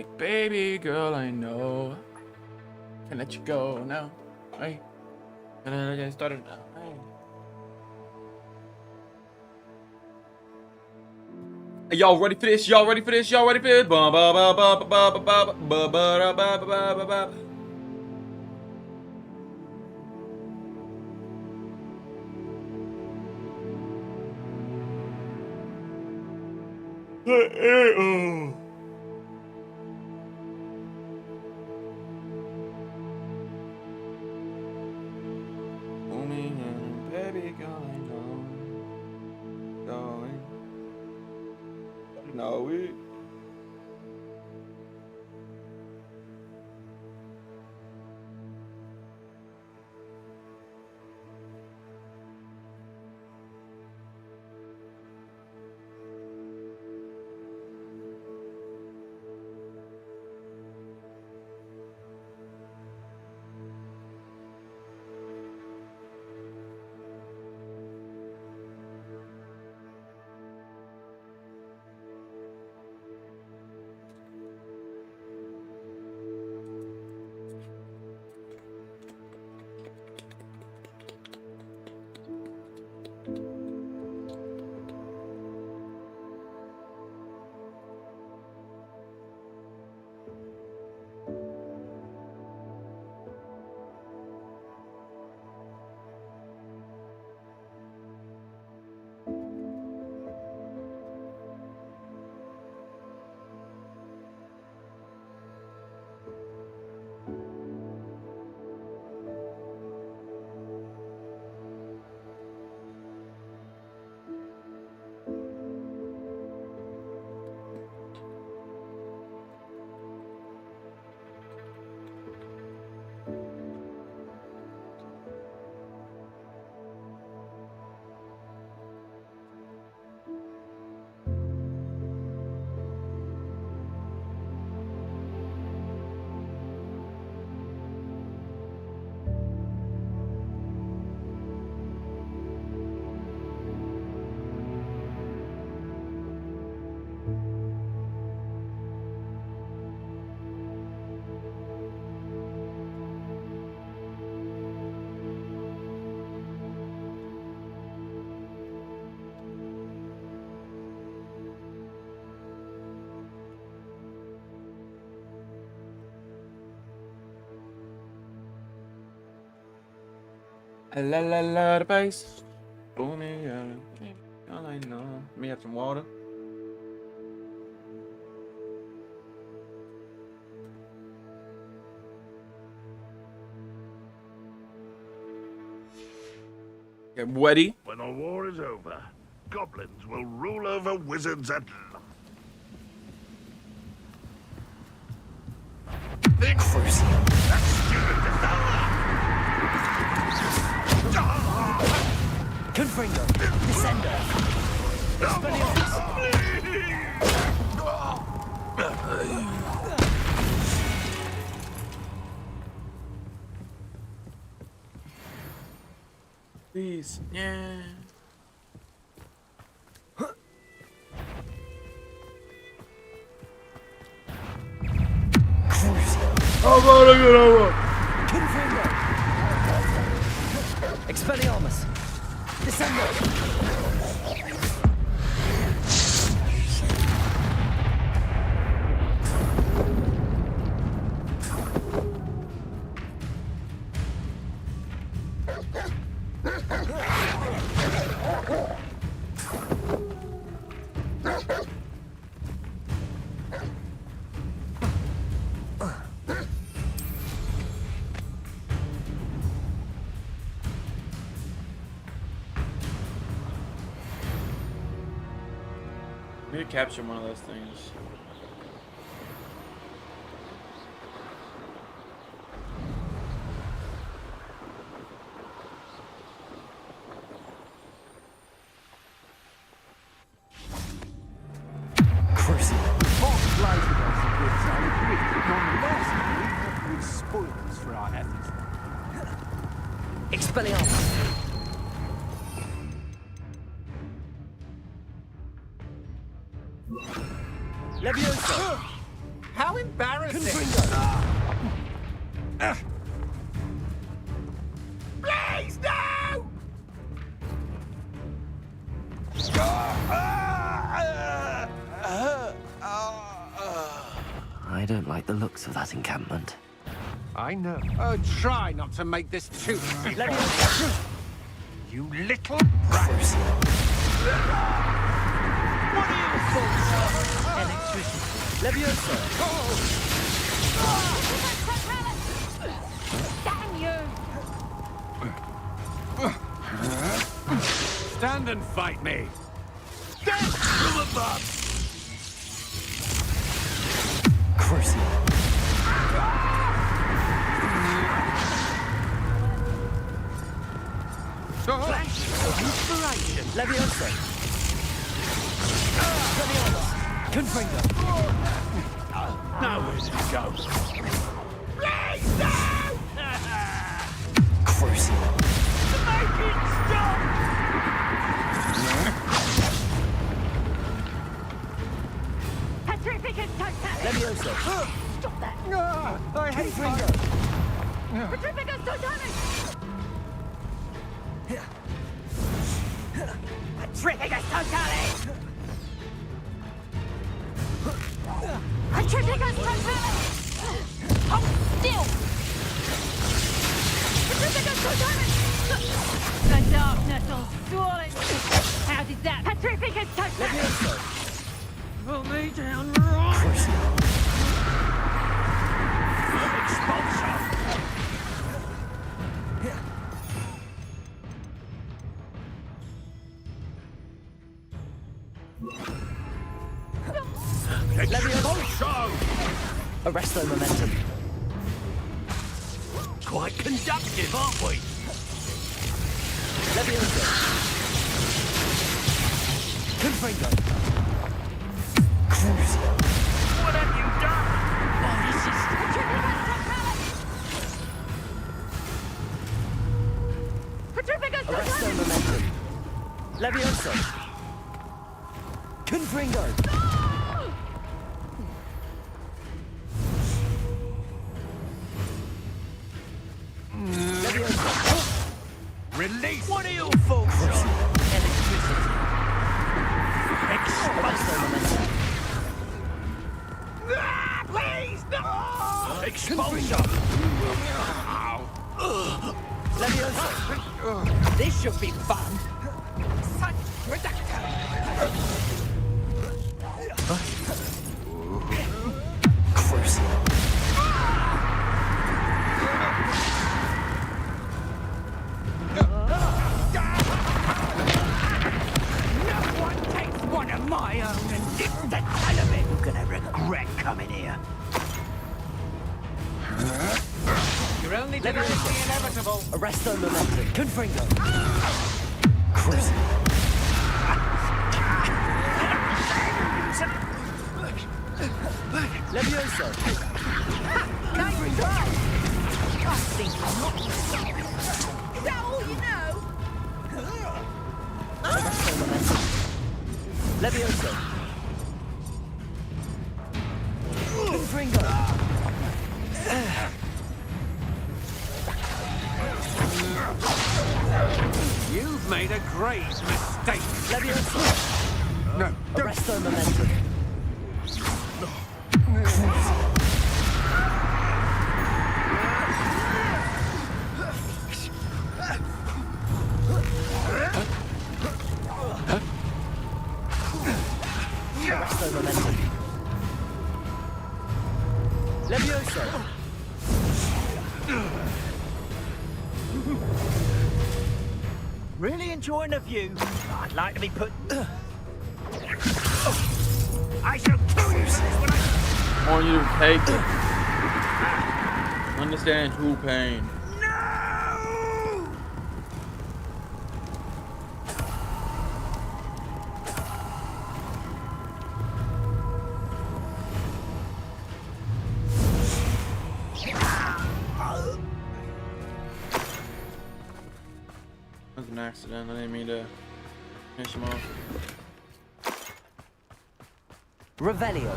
Like, baby girl, I know. Can't let you go now. Hey. And then I get started now. Hey. Y'all ready for this? Y'all ready for this? Y'all ready for this? Ba ba ba ba ba ba ba ba ba ba ba ba ba. Baby girl, I know. Going. No, we. La la la the bass. Booming, yeah. All I know. Let me have some water. Get wetty. When the war is over, goblins will rule over wizards at Crucial. Confringo. Descender. Please. Yeah. Confringo. Expelliarmus. Descender. I need to capture one of those things. Crucial. Spoils for our efforts. Expelliarmus. Leviosa. How important like the looks of that encampment. I know. Oh, try not to make this too difficult. You little brat. Electricity. Leviosa. Damn you! Stand and fight me. Death from above. Crucible. Flash of inspiration. Leviosa. Confringo. Nowhere to go. Crucible. Make it stop! Petrificus totalis! Leviosa. Stop that! I hate Confringo. Petrificus totalis! Petrificus totalis! Petrificus totalis! Hold still! Petrificus totalis! The darkness will swallow it! How did that? Petrificus totalis! Leviosa. Pull me down right! Crucible. Expulsion! Expulsion! Arresto momentum. Quite conductive, aren't we? Leviosa. Confringo. Crucible. What have you done? Oh, this is... Petrificus totalis! Petrificus Arresto totalis! momentum. Leviosa. Confringo. Leviosa. Release! What are your faults? Electricity. Arresto momentum. Please, no! Expulsion! Leviosa. This should be fun. Such reductor. Crucible. No one takes one of my own and dips the tail of it. You're gonna regret coming here. You're only delaying the inevitable. Arresto momentum. Confringo. Crucible. Leviosa. Confringo! I think not. Is that all you know? Arresto momentum. Leviosa. Confringo. You've made a grave mistake. Leviosa. No, don't. Arresto momentum. Arresto momentum. Leviosa. Really enjoying the view. I'd like to be put. I shall kill you for this when I. I want you to take it. Understand true pain. No! That was an accident. I didn't mean to finish him off. Revelio.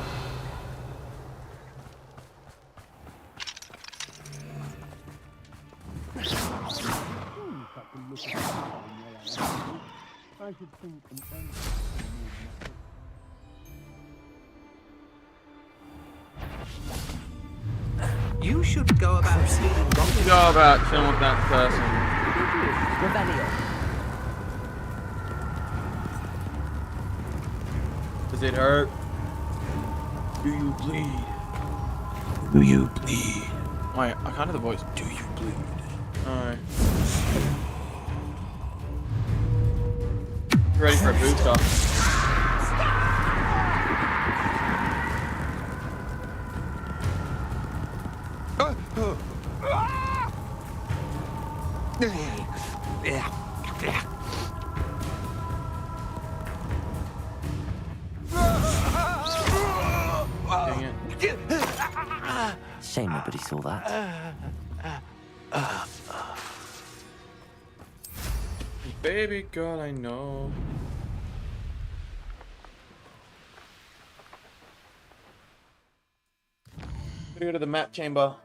You should go about stealing goblins. Go about chilling with that person. Revelio. Does it hurt? Do you bleed? Do you bleed? Wait, I can't hear the voice. Do you bleed? Alright. Ready for a boost off. Dang it. Shame nobody saw that. Baby girl, I know. Go to the map chamber.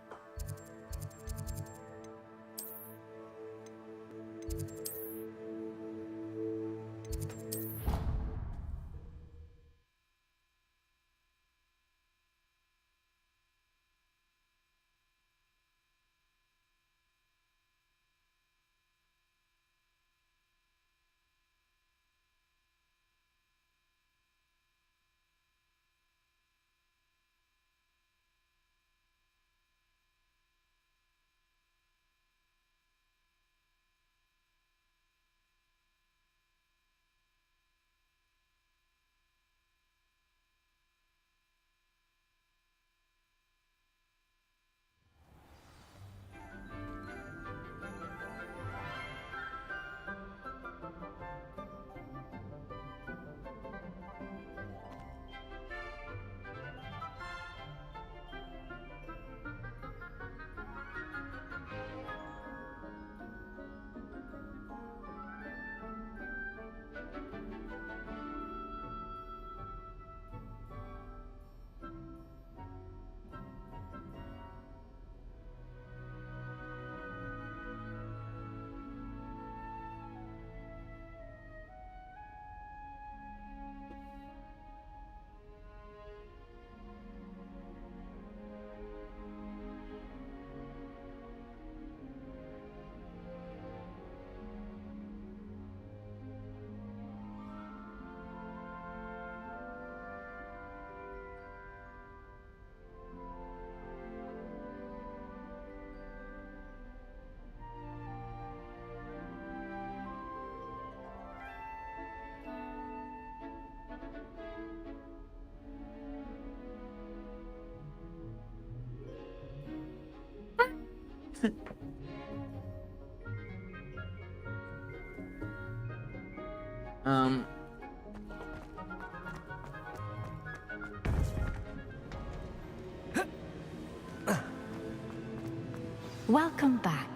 Welcome back.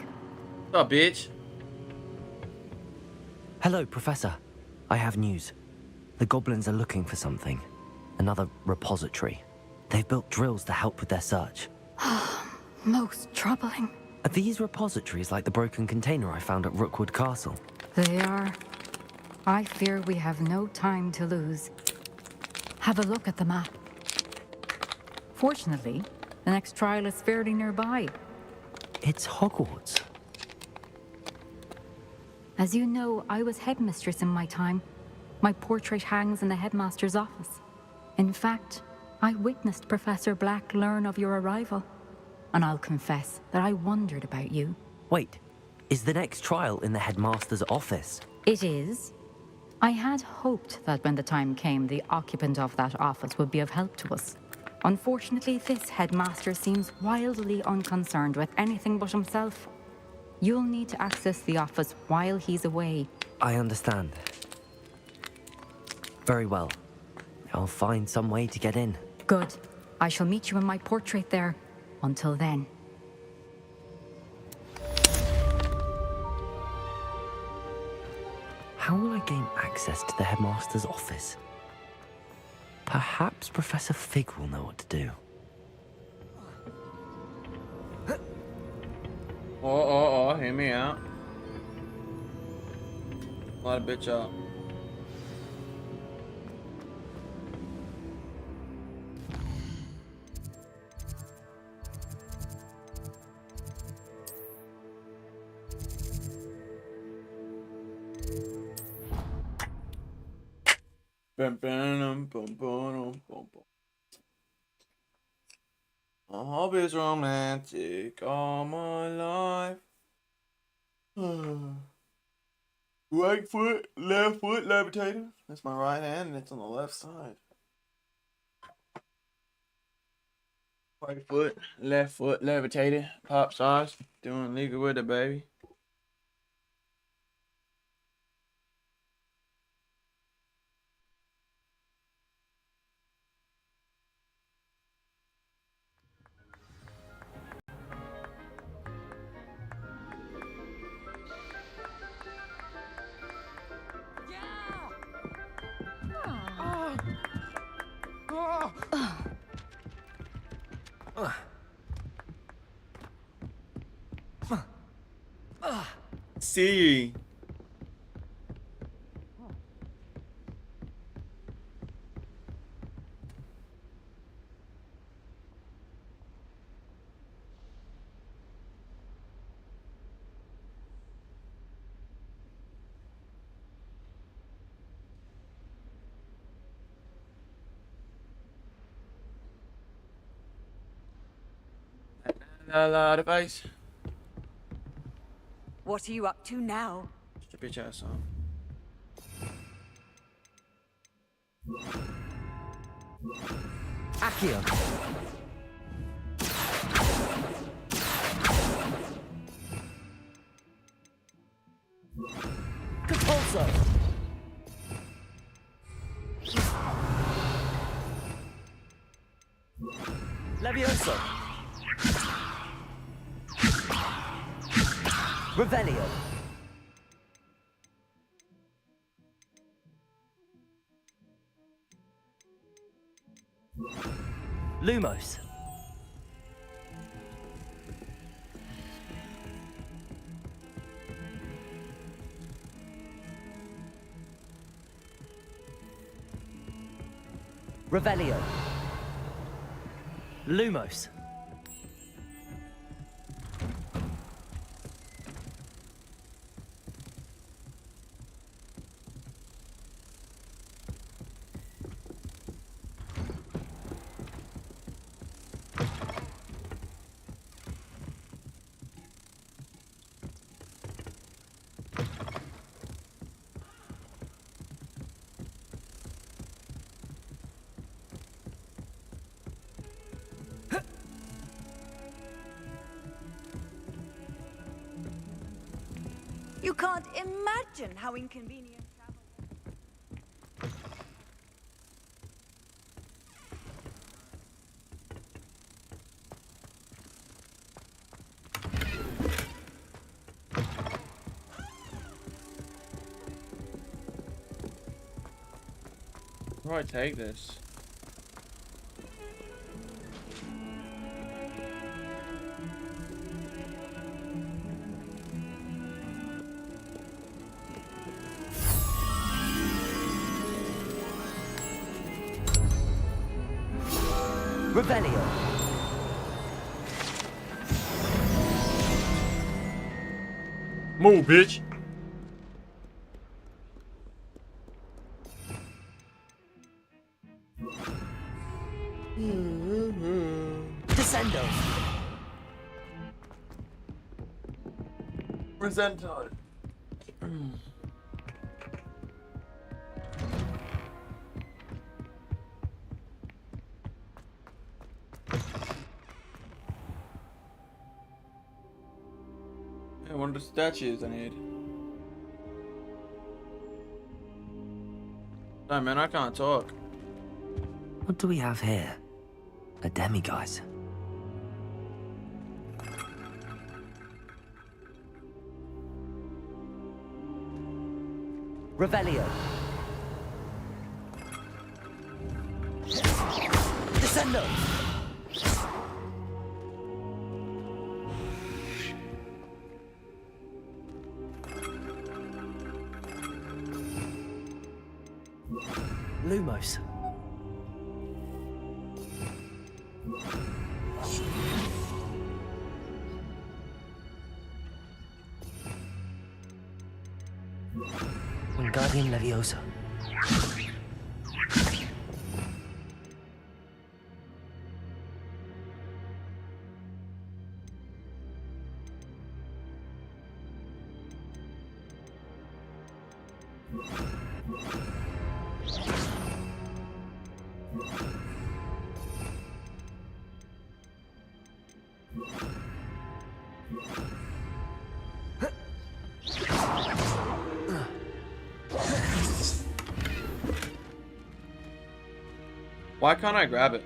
What's up, bitch? Hello, Professor. I have news. The goblins are looking for something. Another repository. They've built drills to help with their search. Most troubling. Are these repositories like the broken container I found at Rookwood Castle? They are. I fear we have no time to lose. Have a look at the map. Fortunately, the next trial is fairly nearby. It's Hogwarts. As you know, I was headmistress in my time. My portrait hangs in the headmaster's office. In fact, I witnessed Professor Black learn of your arrival. And I'll confess that I wondered about you. Wait, is the next trial in the headmaster's office? It is. I had hoped that when the time came, the occupant of that office would be of help to us. Unfortunately, this headmaster seems wildly unconcerned with anything but himself. You'll need to access the office while he's away. I understand. Very well. I'll find some way to get in. Good. I shall meet you in my portrait there. Until then. How will I gain access to the headmaster's office? Perhaps Professor Fig will know what to do. Hear me out. Light a bitch up. Bum, bum, bum, bum, bum, bum. My hobby's romantic all my life. Right foot, left foot levitating. That's my right hand, and it's on the left side. Right foot, left foot levitating. Pop size, doing legal with it, baby. See. La device. What are you up to now? Just a bitch ass song. Accio. Compulso. Levioso. Revelio. Lumos. Revelio. Lumos. You can't imagine how inconvenient travel. Where do I take this? Revelio. Move, bitch. Descendo. Presento. Yeah, one of the statues I need. Hey man, I can't talk. What do we have here? A demiguise. Revelio. Descendo. Lumos. Wingardium Leviosa. Why can't I grab it?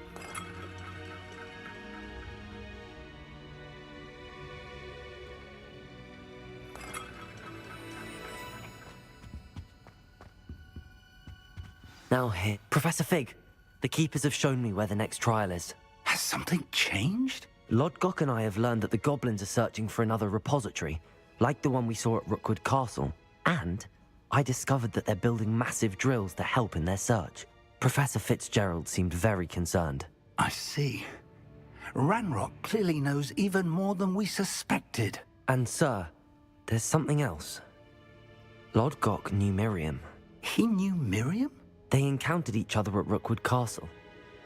Now here. Professor Fig, the Keepers have shown me where the next trial is. Has something changed? Lodgok and I have learned that the goblins are searching for another repository, like the one we saw at Rookwood Castle. And I discovered that they're building massive drills to help in their search. Professor Fitzgerald seemed very concerned. I see. Ranrock clearly knows even more than we suspected. And sir, there's something else. Lodgok knew Miriam. He knew Miriam? They encountered each other at Rookwood Castle.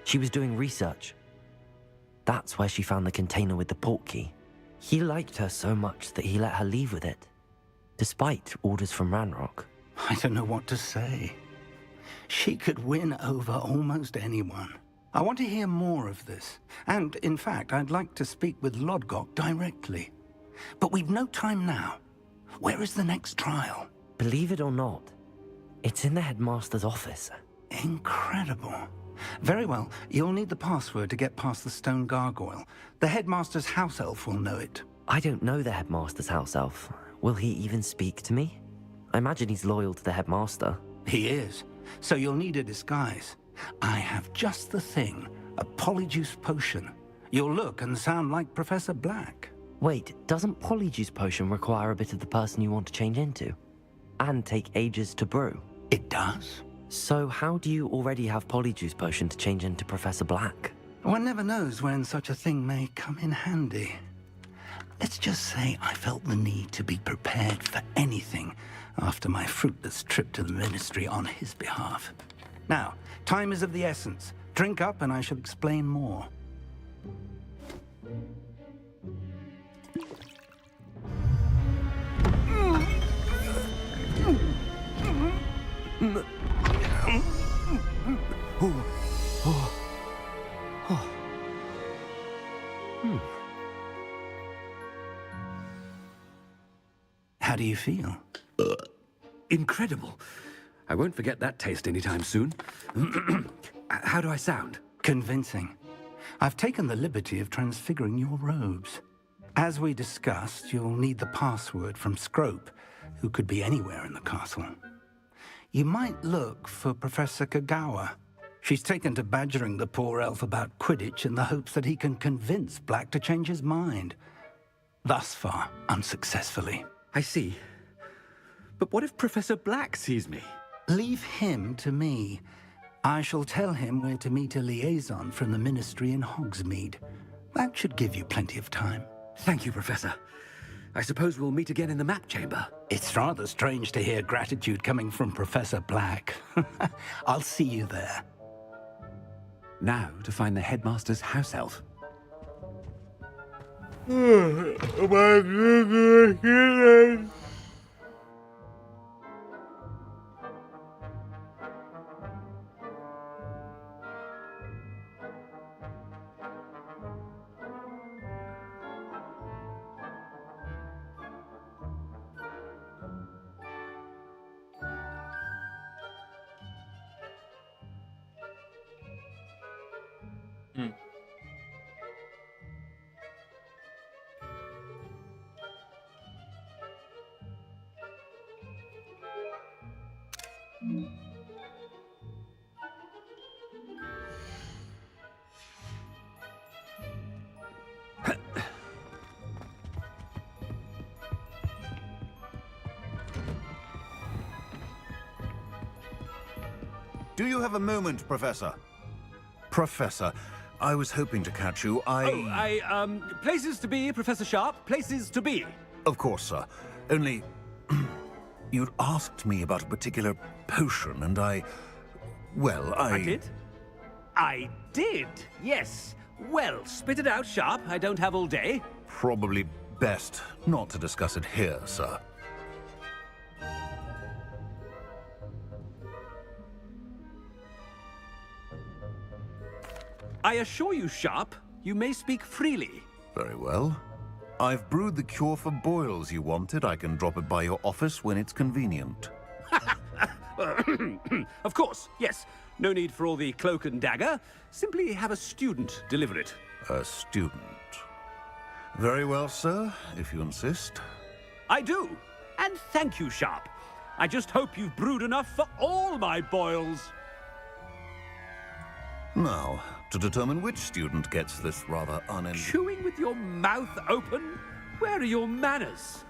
She was doing research. That's where she found the container with the portkey. He liked her so much that he let her leave with it, despite orders from Ranrock. I don't know what to say. She could win over almost anyone. I want to hear more of this. And, in fact, I'd like to speak with Lodgok directly. But we've no time now. Where is the next trial? Believe it or not, it's in the headmaster's office. Incredible. Very well. You'll need the password to get past the stone gargoyle. The headmaster's house elf will know it. I don't know the headmaster's house elf. Will he even speak to me? I imagine he's loyal to the headmaster. He is. So you'll need a disguise. I have just the thing. A polyjuice potion. You'll look and sound like Professor Black. Wait, doesn't Polyjuice Potion require a bit of the person you want to change into? And take ages to brew? It does? So how do you already have Polyjuice Potion to change into Professor Black? One never knows when such a thing may come in handy. Let's just say I felt the need to be prepared for anything after my fruitless trip to the Ministry on his behalf. Now, time is of the essence. Drink up and I shall explain more. How do you feel? Incredible. I won't forget that taste anytime soon. How do I sound? Convincing. I've taken the liberty of transfiguring your robes. As we discussed, you'll need the password from Scrope, who could be anywhere in the castle. You might look for Professor Kagawa. She's taken to badgering the poor elf about Quidditch in the hopes that he can convince Black to change his mind. Thus far, unsuccessfully. I see. But what if Professor Black sees me? Leave him to me. I shall tell him where to meet a liaison from the Ministry in Hogsmeade. That should give you plenty of time. Thank you, Professor. I suppose we'll meet again in the map chamber. It's rather strange to hear gratitude coming from Professor Black. I'll see you there. Now to find the headmaster's house elf. Do you have a moment, Professor? Professor, I was hoping to catch you. Places to be, Professor Sharp. Places to be. Of course, sir. Only... You'd asked me about a particular potion, and well, I did? I did, yes. Well, spit it out sharp. I don't have all day. Probably best not to discuss it here, sir. I assure you, Sharp, you may speak freely. Very well. I've brewed the cure for boils you wanted. I can drop it by your office when it's convenient. Of course, yes. No need for all the cloak and dagger. Simply have a student deliver it. A student. Very well, sir, if you insist. I do. And thank you, Sharp. I just hope you've brewed enough for all my boils. Now, to determine which student gets this rather unending... Chewing with your mouth open? Where are your manners?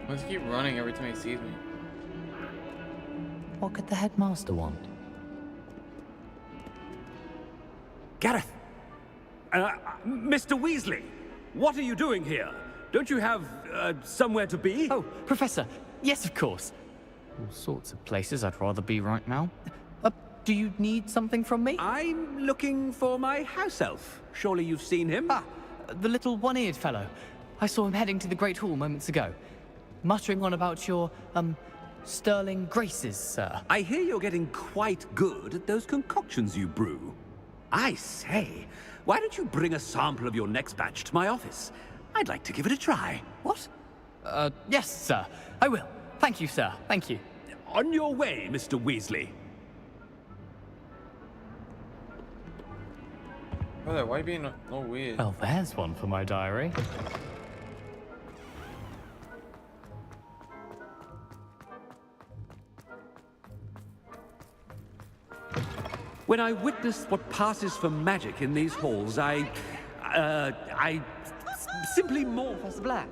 Why does he keep running every time he sees me? What could the headmaster want? Gareth! Mr. Weasley! What are you doing here? Don't you have, somewhere to be? Oh, Professor! Yes, of course. All sorts of places I'd rather be right now. Do you need something from me? I'm looking for my house elf. Surely you've seen him? Ah, the little one-eared fellow. I saw him heading to the Great Hall moments ago. Muttering on about your, sterling graces, sir. I hear you're getting quite good at those concoctions you brew. I say, why don't you bring a sample of your next batch to my office? I'd like to give it a try. What? Yes, sir. I will. Thank you, sir. Thank you. On your way, Mr. Weasley. Brother, why are you being all weird? Well, there's one for my diary. When I witness what passes for magic in these halls, I simply more. Professor Black,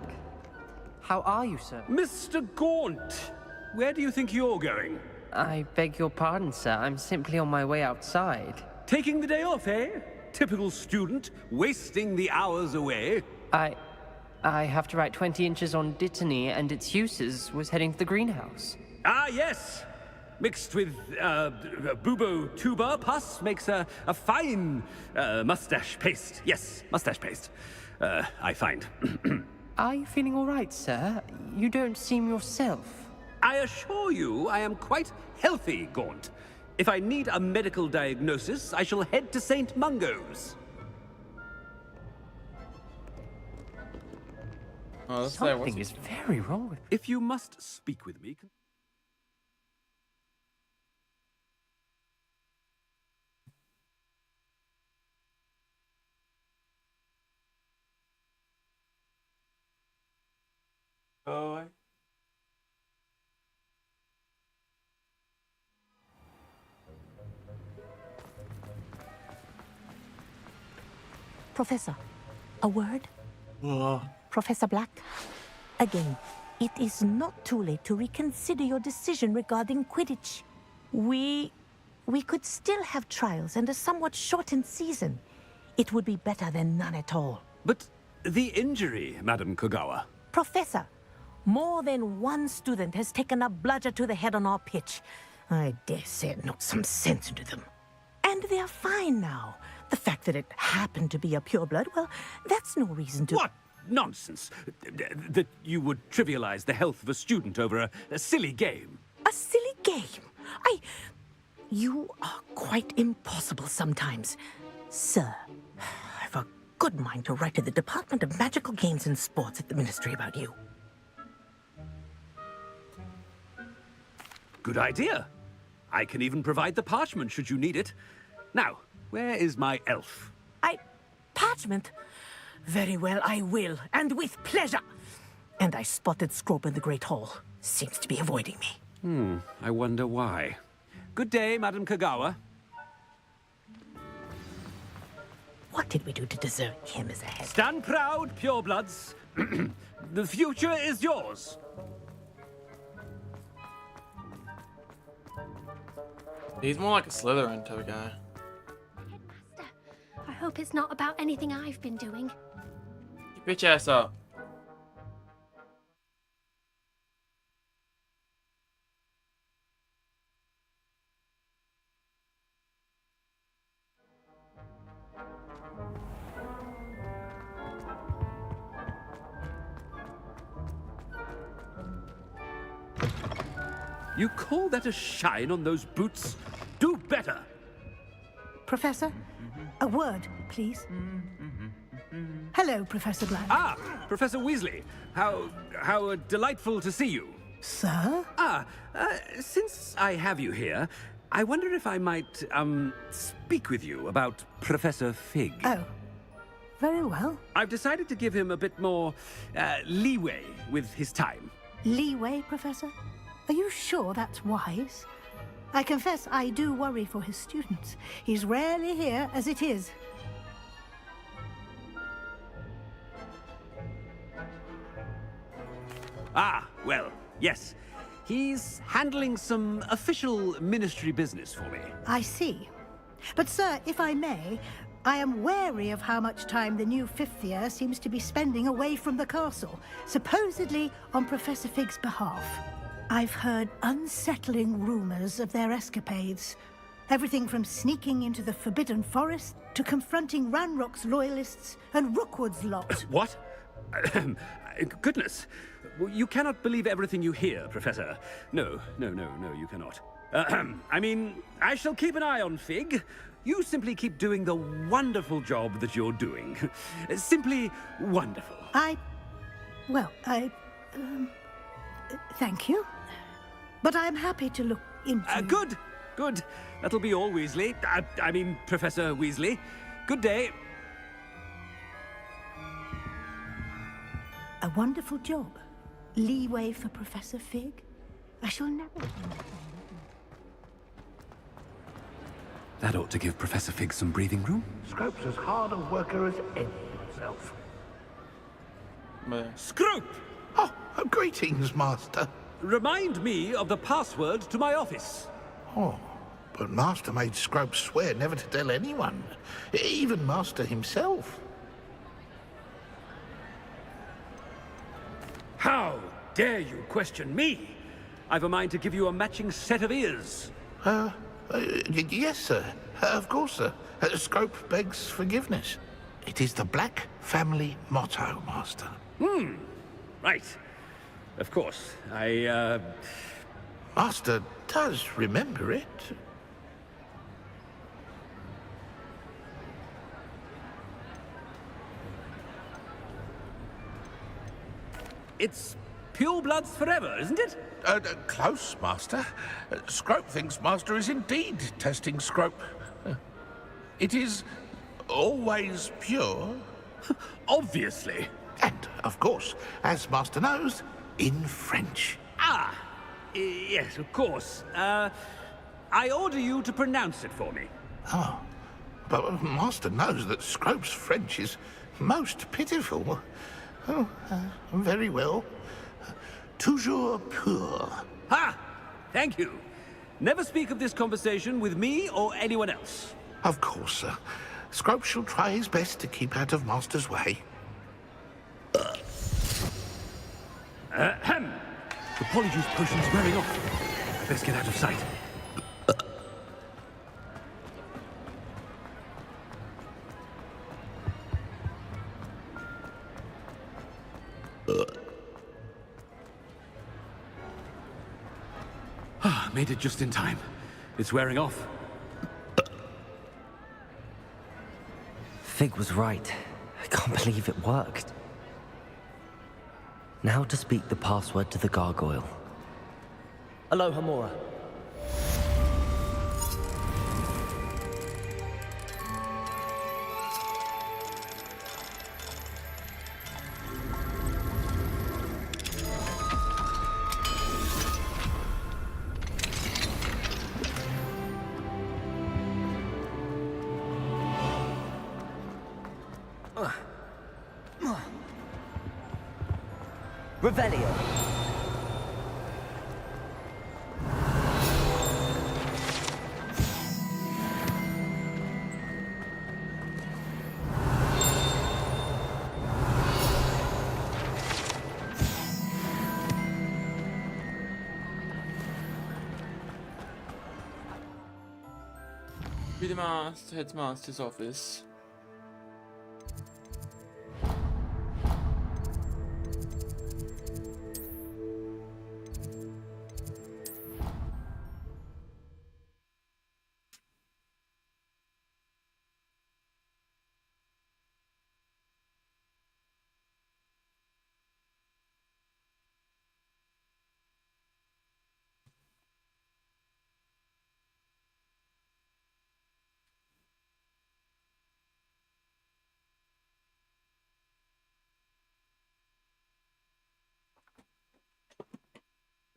how are you, sir? Mr. Gaunt, where do you think you're going? I beg your pardon, sir. I'm simply on my way outside. Taking the day off, eh? Typical student, wasting the hours away. I have to write 20 inches on Dittany and its uses. Was heading to the greenhouse. Ah, yes! Mixed with, bubo tuber pus makes a fine, mustache paste. Yes, mustache paste. I find. Are you feeling all right, sir? You don't seem yourself. I assure you I am quite healthy, Gaunt. If I need a medical diagnosis, I shall head to St. Mungo's. Oh, that's Something is very wrong with... If you must speak with me... Oh, Professor, a word? Professor Black, again, it is not too late to reconsider your decision regarding Quidditch. We could still have trials and a somewhat shortened season. It would be better than none at all. But the injury, Madam Kogawa. Professor, more than one student has taken a bludger to the head on our pitch. I dare say it knocked some sense into them. And they're fine now. The fact that it happened to be a pureblood, well, that's no reason to... What nonsense! That you would trivialize the health of a student over a silly game. A silly game? You are quite impossible sometimes. Sir, I've a good mind to write to the Department of Magical Games and Sports at the Ministry about you. Good idea. I can even provide the parchment should you need it. Now, where is my elf? Parchment? Very well, I will, and with pleasure. And I spotted Scrope in the Great Hall. Seems to be avoiding me. I wonder why. Good day, Madam Kogawa. What did we do to deserve him as a head? Stand proud, purebloods. The future is yours. he's more like a Slytherin type of guy. Headmaster, I hope it's not about anything I've been doing. Bitch ass up. You call that a shine on those boots? Do better! Professor, a word, please. Hello, Professor Black. Ah, Professor Weasley. How delightful to see you. Sir? Since I have you here, I wonder if I might, speak with you about Professor Fig. Oh, very well. I've decided to give him a bit more, leeway with his time. Leeway, Professor? Are you sure that's wise? I confess I do worry for his students. He's rarely here as it is. Ah, well, yes. He's handling some official ministry business for me. I see. But, sir, if I may, I am wary of how much time the new fifth year seems to be spending away from the castle, supposedly on Professor Fig's behalf. I've heard unsettling rumors of their escapades. Everything from sneaking into the Forbidden Forest to confronting Ranrock's loyalists and Rookwood's lot. What? Goodness. You cannot believe everything you hear, Professor. No, you cannot. I mean, I shall keep an eye on Fig. You simply keep doing the wonderful job that you're doing. Simply wonderful. Thank you. But I'm happy to look into... Good. That'll be all, Weasley. I mean, Professor Weasley. Good day. A wonderful job. Leeway for Professor Fig. I shall never... That ought to give Professor Fig some breathing room. Scrope's as hard a worker as any himself. Scrope! Oh, greetings, Master. Remind me of the password to my office. Oh, but Master made Scrope swear never to tell anyone, even Master himself. How dare you question me? I've a mind to give you a matching set of ears. Yes, sir. Of course, sir. Scrope begs forgiveness. It is the Black family motto, Master. Right. Of course. Master does remember it. It's pure bloods forever, isn't it? Close, Master. Scrope thinks Master is indeed testing Scrope. It is always pure. Obviously. And, of course, as Master knows, in French. Yes, of course. I order you to pronounce it for me. Oh, but Master knows that Scrope's French is most pitiful. Oh, very well. Toujours pur. Ha! Thank you. Never speak of this conversation with me or anyone else. Of course, sir. Scrope shall try his best to keep out of Master's way. Ahem. The Polyjuice potion's wearing off. Best get out of sight. Made it just in time. It's wearing off. Fig was right. I can't believe it worked. Now to speak the password to the gargoyle. Aloha Mora. Revelio. Be the headmaster's office.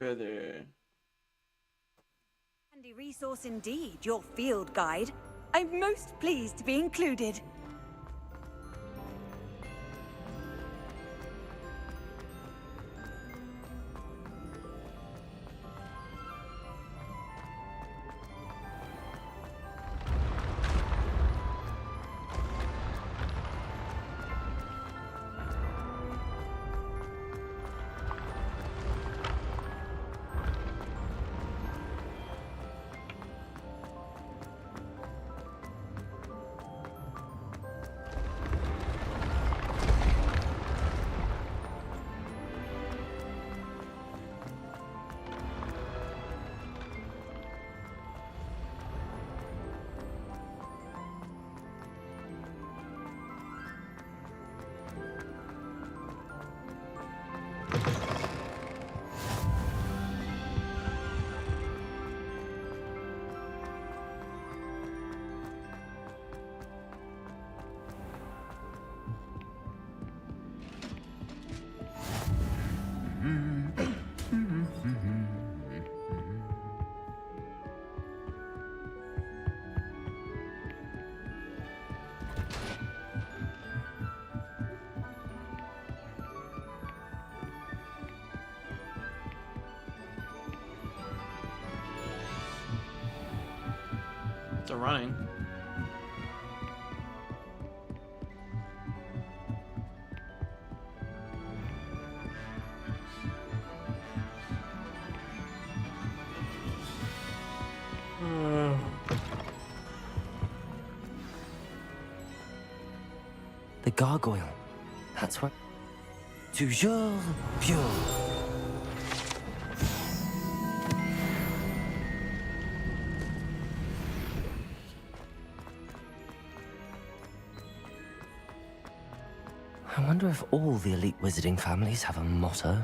Further. Handy resource indeed, your field guide. I'm most pleased to be included. Still running. The gargoyle. That's what. Toujours pure. I wonder if all the elite wizarding families have a motto.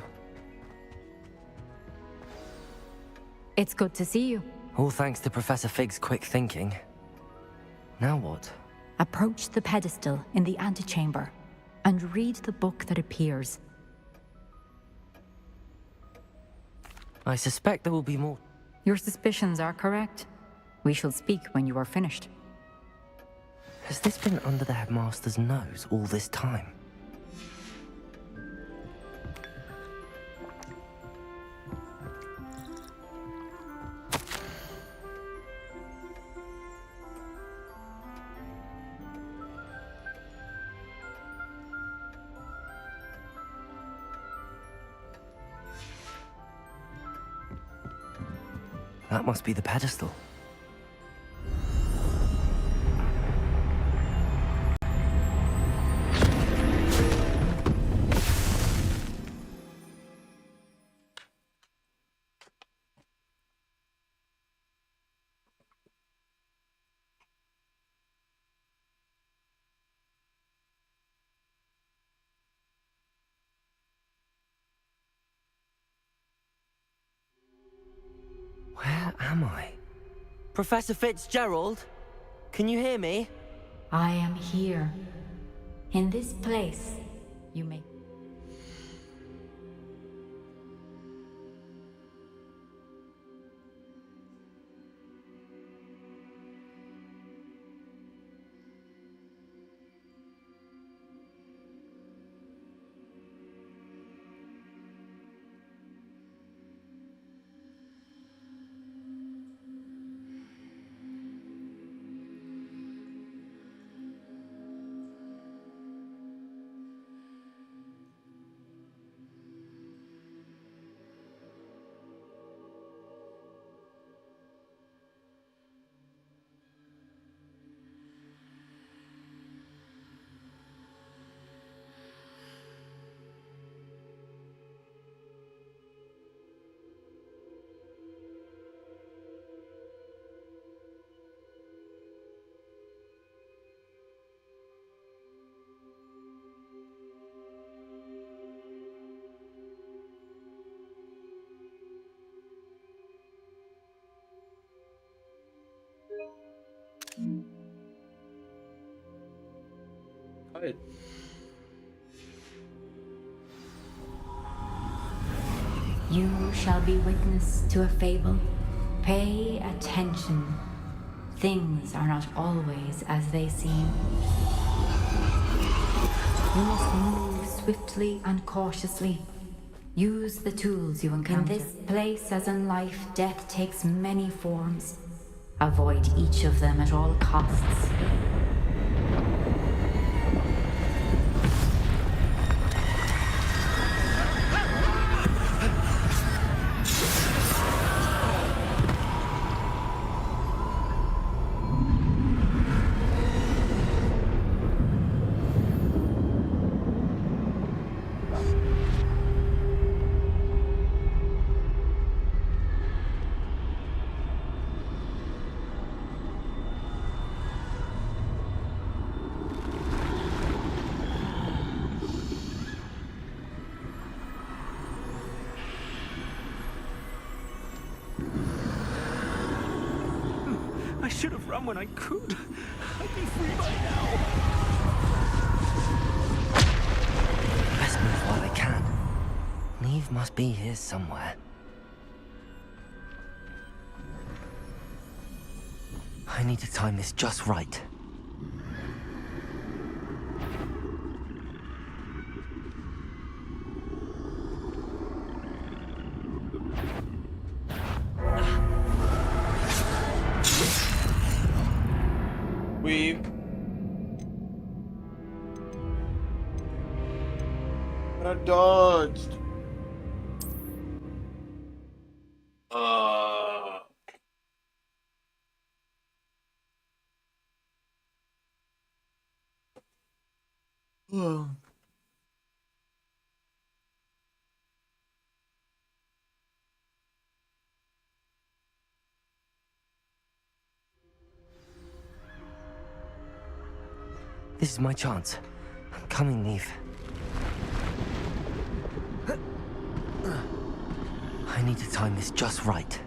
It's good to see you. All thanks to Professor Fig's quick thinking. Now what? Approach the pedestal in the antechamber and read the book that appears. I suspect there will be more. Your suspicions are correct. We shall speak when you are finished. Has this been under the headmaster's nose all this time? That must be the pedestal. Where am I? Professor Fitzgerald? Can you hear me? I am here. In this place, you may... You shall be witness to a fable. Pay attention. Things are not always as they seem. You must move swiftly and cautiously. Use the tools you encounter. In this place, as in life, death takes many forms. Avoid each of them at all costs. I should have run when I could. I'd be free by now. Best move while I can. Neve must be here somewhere. I need to time this just right. Weave. But I dodged. Ugh. This is my chance. I'm coming, Neve. I need to time this just right.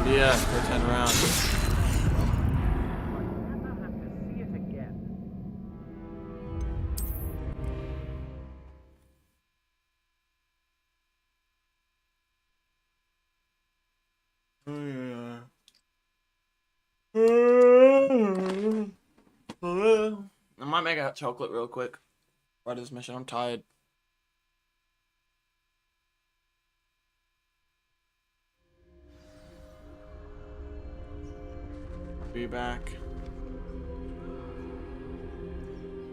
Yeah, go 10 rounds. I might make a hot chocolate real quick. Right this mission, I'm tired. Be back.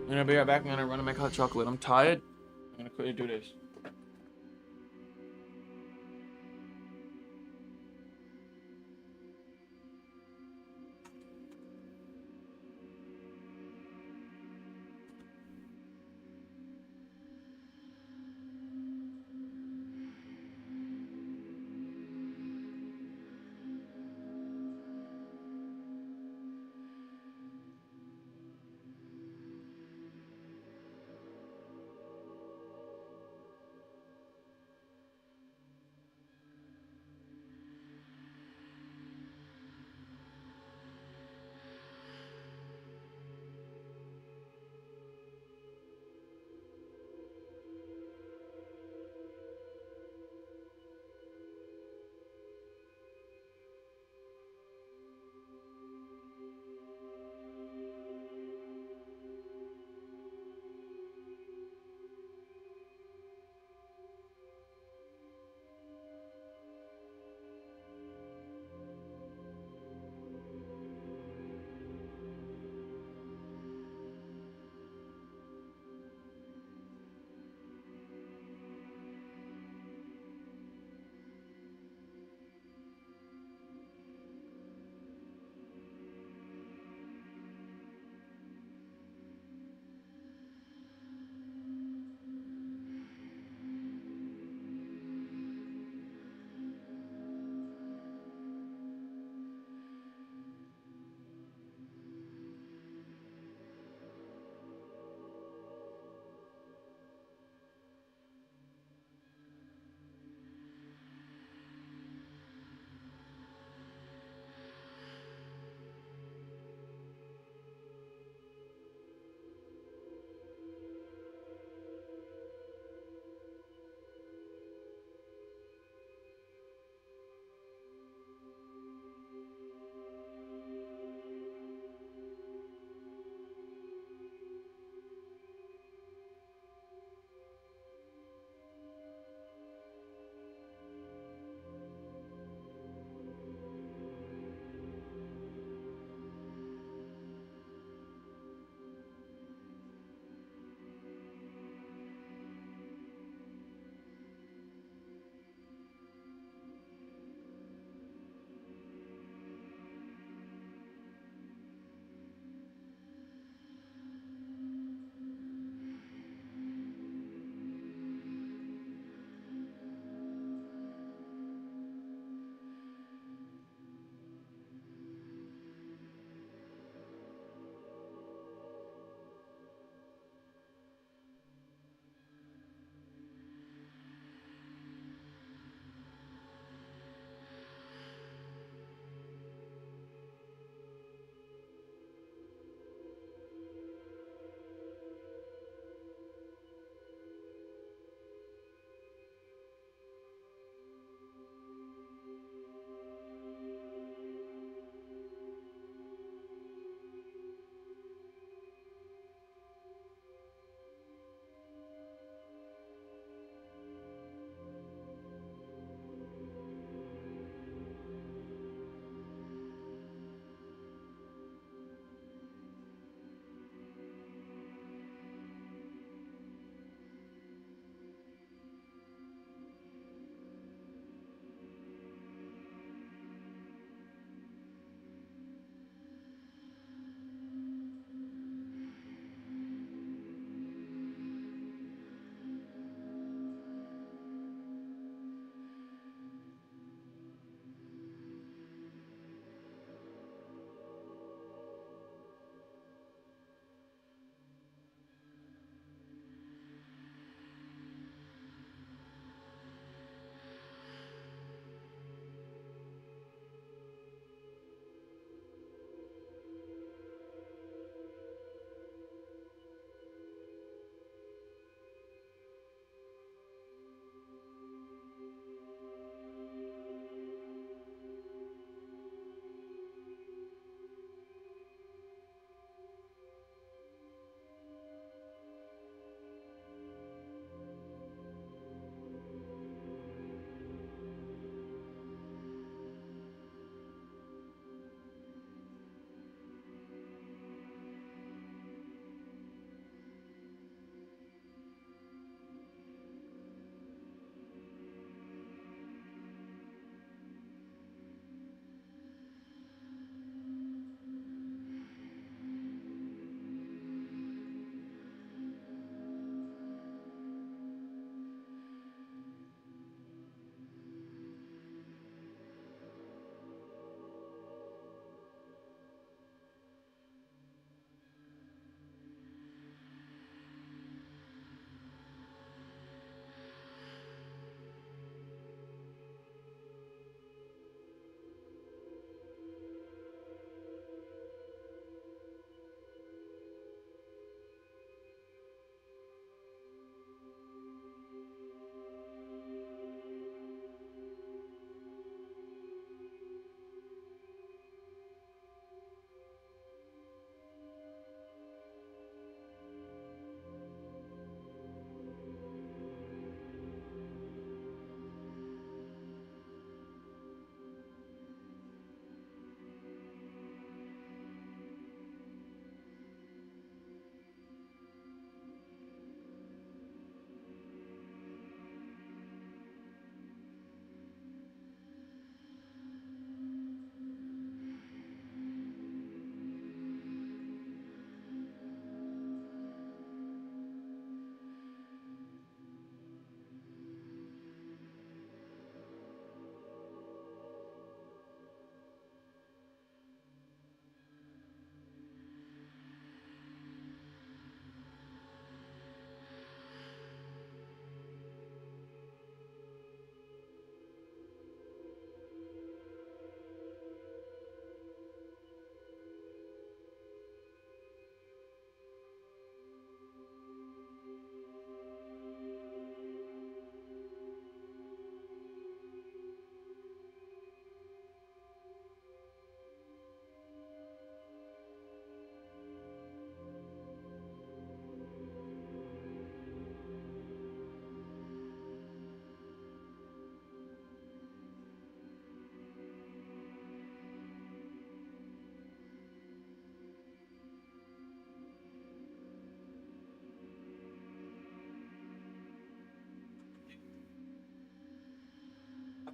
I'm gonna be right back. I'm gonna run and make hot chocolate. I'm tired. I'm gonna quickly do this.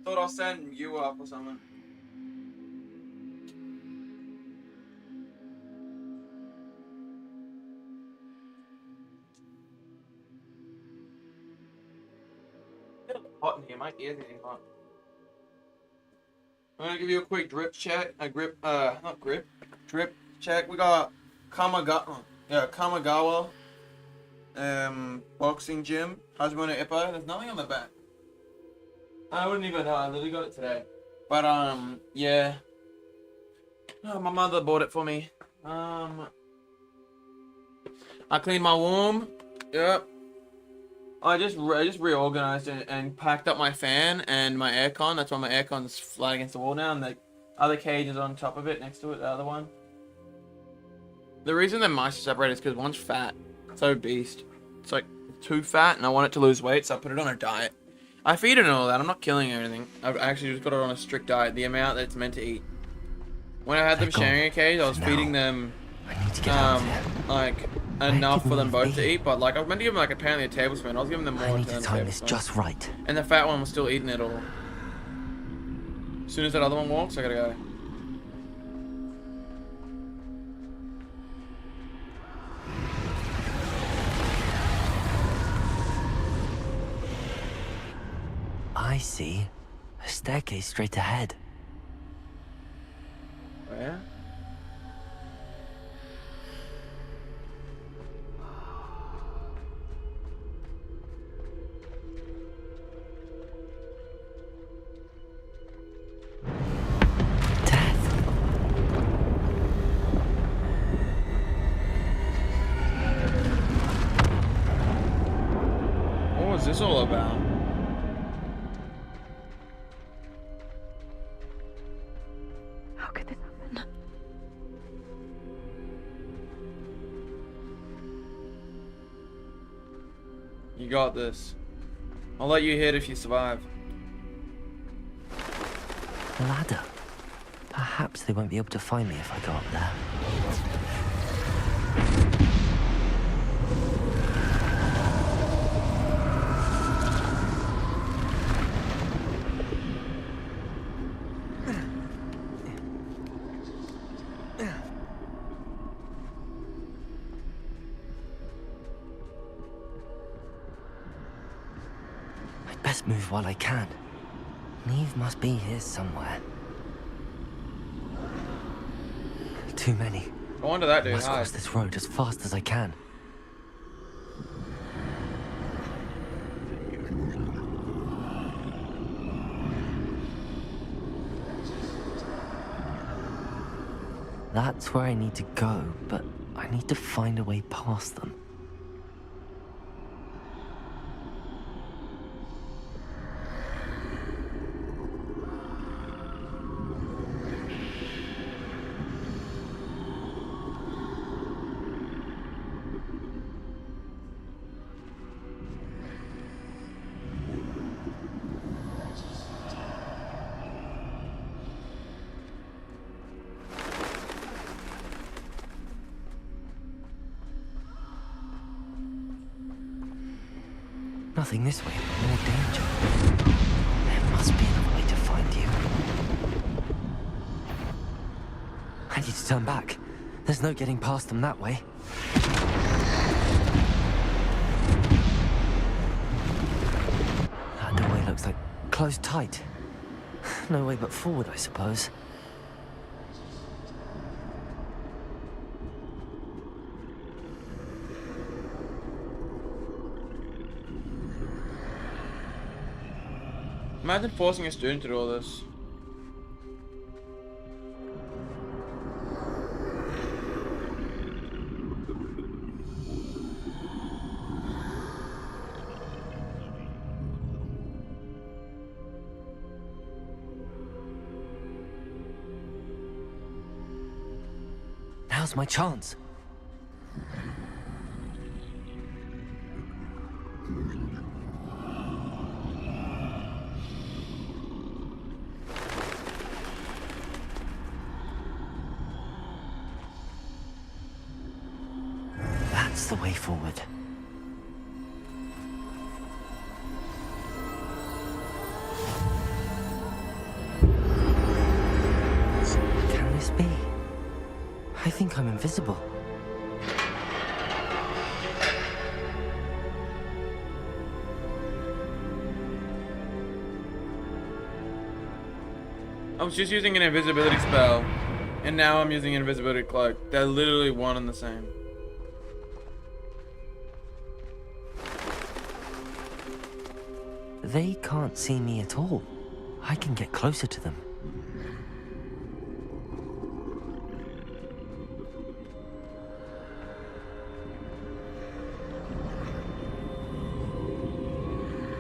thought I'll send you up or something. It's hot in here. My ears getting hot. I'm gonna give you a quick drip check. Not grip. Drip check. We got Kamagawa. Boxing gym. Hajime Ippo. There's nothing on the back. I wouldn't even know. I literally got it today. But yeah. Oh, my mother bought it for me. I cleaned my room. Yep. I just reorganized it and packed up my fan and my aircon. That's why my aircon's flat against the wall now, and the other cage is on top of it, next to it, the other one. The reason the mice are separated is because one's fat. So beast. It's like too fat, and I want it to lose weight, so I put it on a diet. I feed it and all that. I'm not killing it or anything. I've actually just got it on a strict diet, the amount that it's meant to eat. When I had them sharing a cage, I was feeding them like enough for them both to eat, but like I was meant to give them like apparently a tablespoon. I was giving them more. I need to time this just right. And the fat one was still eating it all. As soon as that other one walks, I gotta go. I see a staircase straight ahead. Where? What was this all about? How could this happen? You got this. I'll let you hit if you survive. A ladder. Perhaps they won't be able to find me if I go up there. I'd best move while I can. Neve must be here somewhere. Too many. I wonder that dude. Must cross this road as fast as I can. That's where I need to go, but I need to find a way past them. Nothing this way, but more danger. There must be another way to find you. I need to turn back. There's no getting past them that way. That doorway looks like closed tight. No way but forward, I suppose. Imagine forcing a student to do all this. Now's my chance. That's the way forward. think I'm invisible. I was just using an invisibility spell, and now I'm using an invisibility cloak. They're literally one and the same. They can't see me at all. I can get closer to them.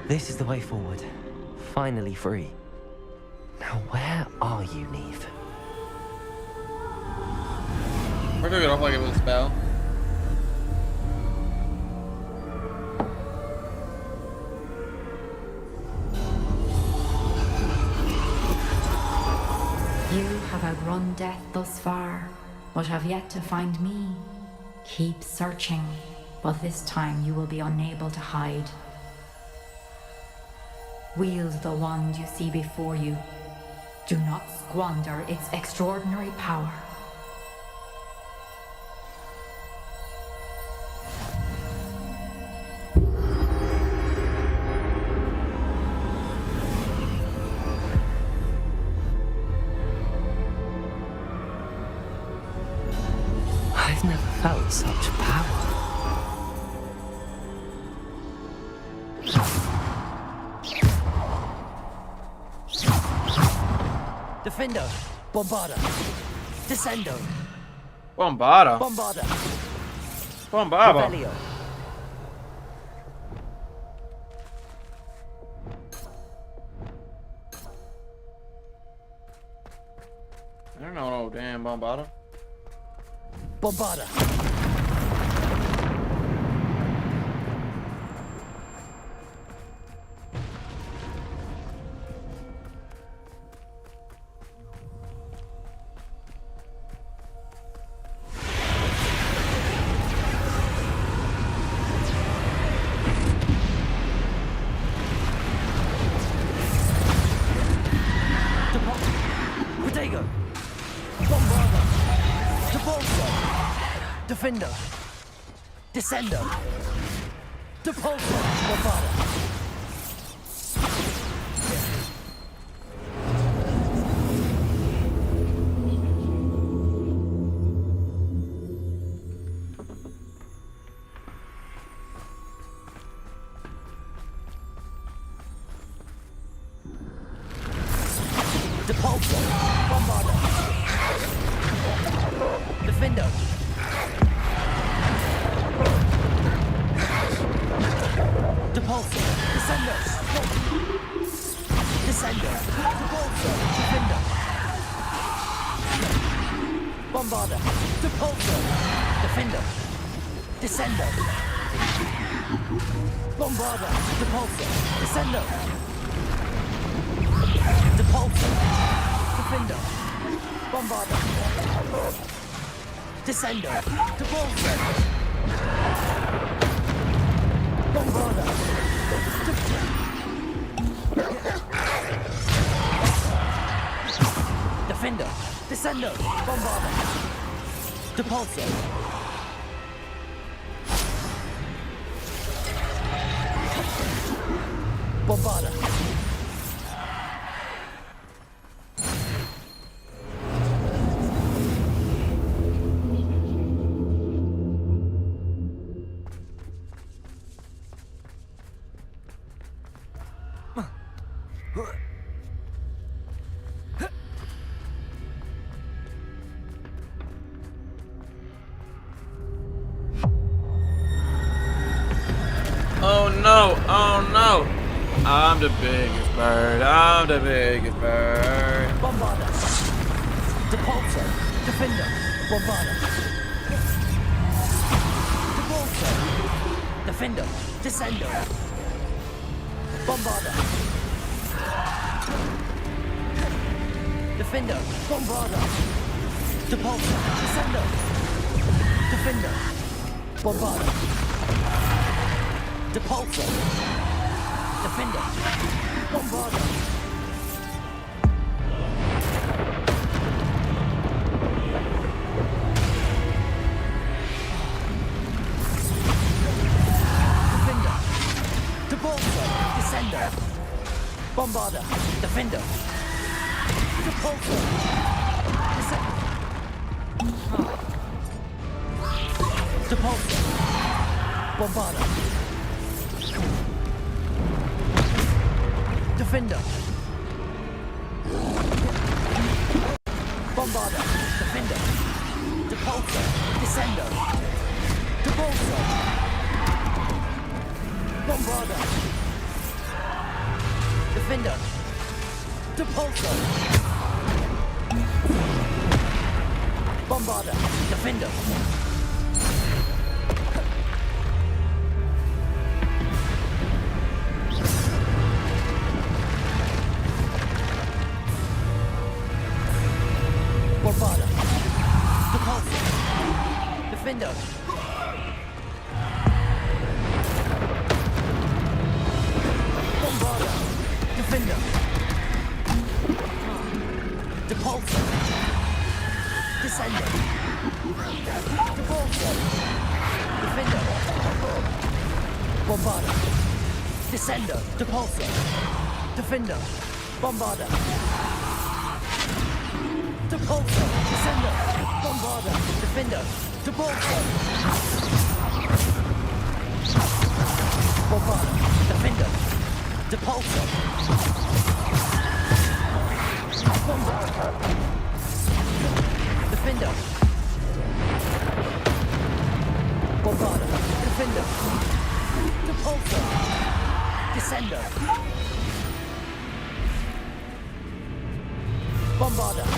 This is the way forward. Finally free. Now where are you, Neve? We're gonna get off like it was a spell. You have outrun death thus far, but have yet to find me. Keep searching, but this time you will be unable to hide. Wield the wand you see before you. Do not squander its extraordinary power. I've never felt such power. Defendo, Bombarda, Descendo, Bombarda. Bombarda, Bombarda. Revelio. I don't know no damn Bombarda. Bombarda. Protego. Bombarda. Depulso. Defendo. Descendo. Depulso. Bombarda. Depulso. Bombarda. Defendo. Depulso. Descendo. Descendo. Depulso. Defendo. Bombarda. Depulso. Defendo. Descendo. Bombarda. Depulso. Descendo. Depulso. Defendo. Bombarda. Descendo. Depulso. Bombarda. Defendo. Descendo. Bombarda. Depulso. Bombarda. Oh no, oh no. I'm the biggest bird, I'm the biggest bird. Bombarda. Depulso. Defendo. Bombarda. Depulso. Defendo. Descendo. Bombarda. Defendo. Bombarda. Depulso. Descendo. Defendo. Bombarda. Depulso. Defendo. Bombarda. Bombarder. Defender. Repulsor. Depulsor. Bombarder. Defender. Bombarder. Defender. Depulsor. Descender. Depulsor. Bombarder. Defender. Depulsor. Bombarder. Defender. Bombarder. Depulsor. Defender. Bombarder. Defender. Depulsor. Descender. Depulsor. Defender. Bombarder. Descender. Depulsor. Defender. Bombarder. Depulsor. Descender. Bombarder. Defender. Depulsor. Bombarder. Defender. Depulsor. Bombarder. Defender. Bombarder. Defender. Depulsor. Descender. Bombarder.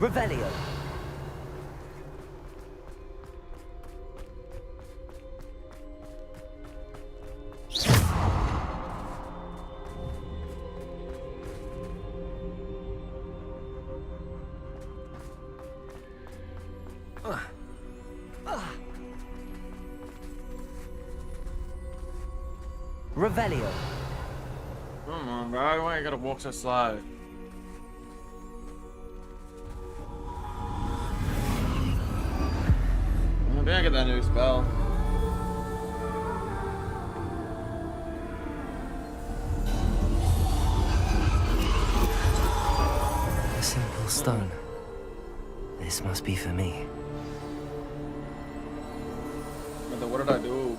Revelio. Revelio. Come on, bro. Why you gotta walk so slow? I'm gonna get that new spell. A simple stone. This must be for me. But then what did I do?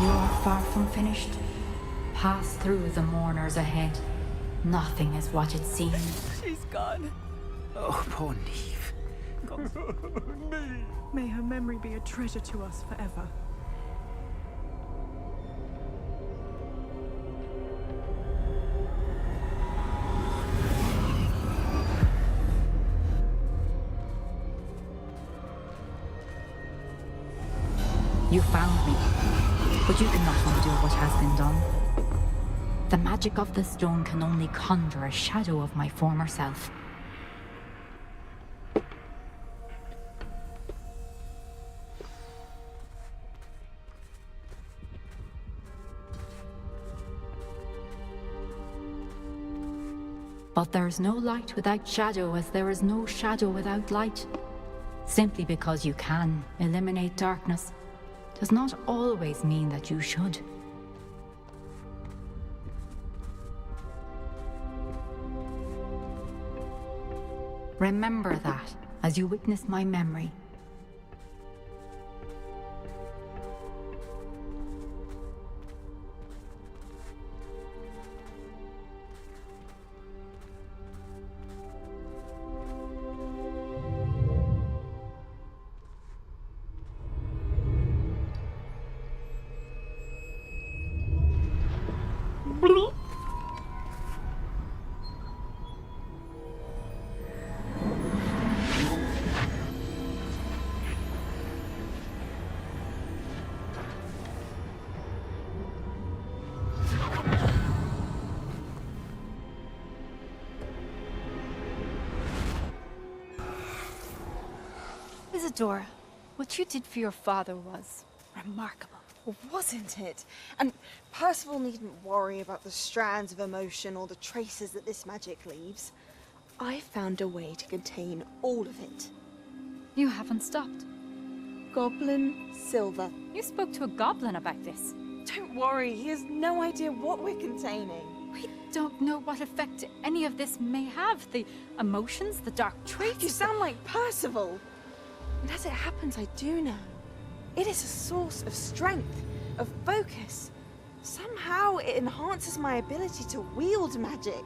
You are far from finished. Pass through the mourners ahead. Nothing is what it seems. She's gone. Oh, poor Neve. May her memory be a treasure to us forever. You found me, but you cannot undo what has been done. The magic of the stone can only conjure a shadow of my former self. But there is no light without shadow, as there is no shadow without light. Simply because you can eliminate darkness does not always mean that you should. Remember that as you witness my memory. Isadora, what you did for your father was remarkable. Well, wasn't it? And Percival needn't worry about the strands of emotion or the traces that this magic leaves. I found a way to contain all of it. You haven't stopped. Goblin silver. You spoke to a goblin about this. Don't worry, he has no idea what we're containing. We don't know what effect any of this may have. The emotions, the dark traits. You sound like Percival. And as it happens, I do know. It is a source of strength, of focus. Somehow it enhances my ability to wield magic.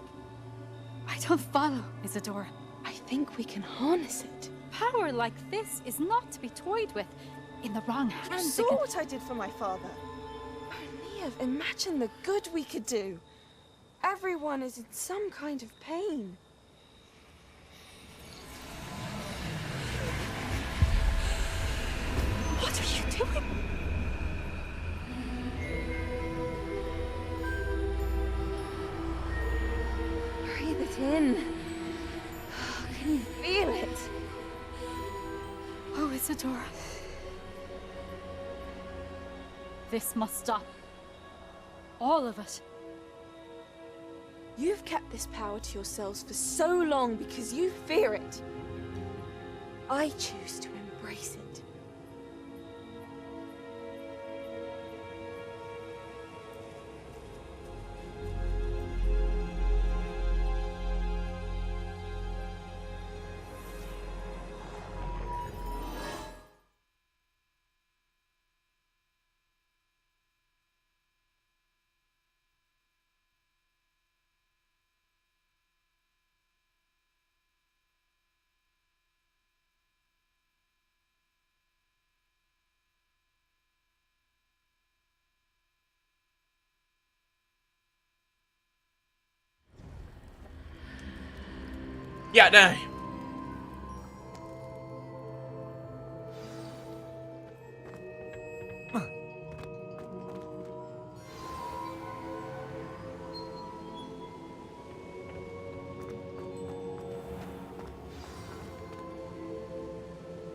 I don't follow, Isadora. I think we can harness it. Power like this is not to be toyed with. In the wrong You hands, saw what I did for my father. Only imagine the good we could do. Everyone is in some kind of pain. What are you doing? Breathe it in. Can you feel it? Oh, Isadora. This must stop. All of it. You've kept this power to yourselves for so long because you fear it. I choose to embrace it. Yeah, no.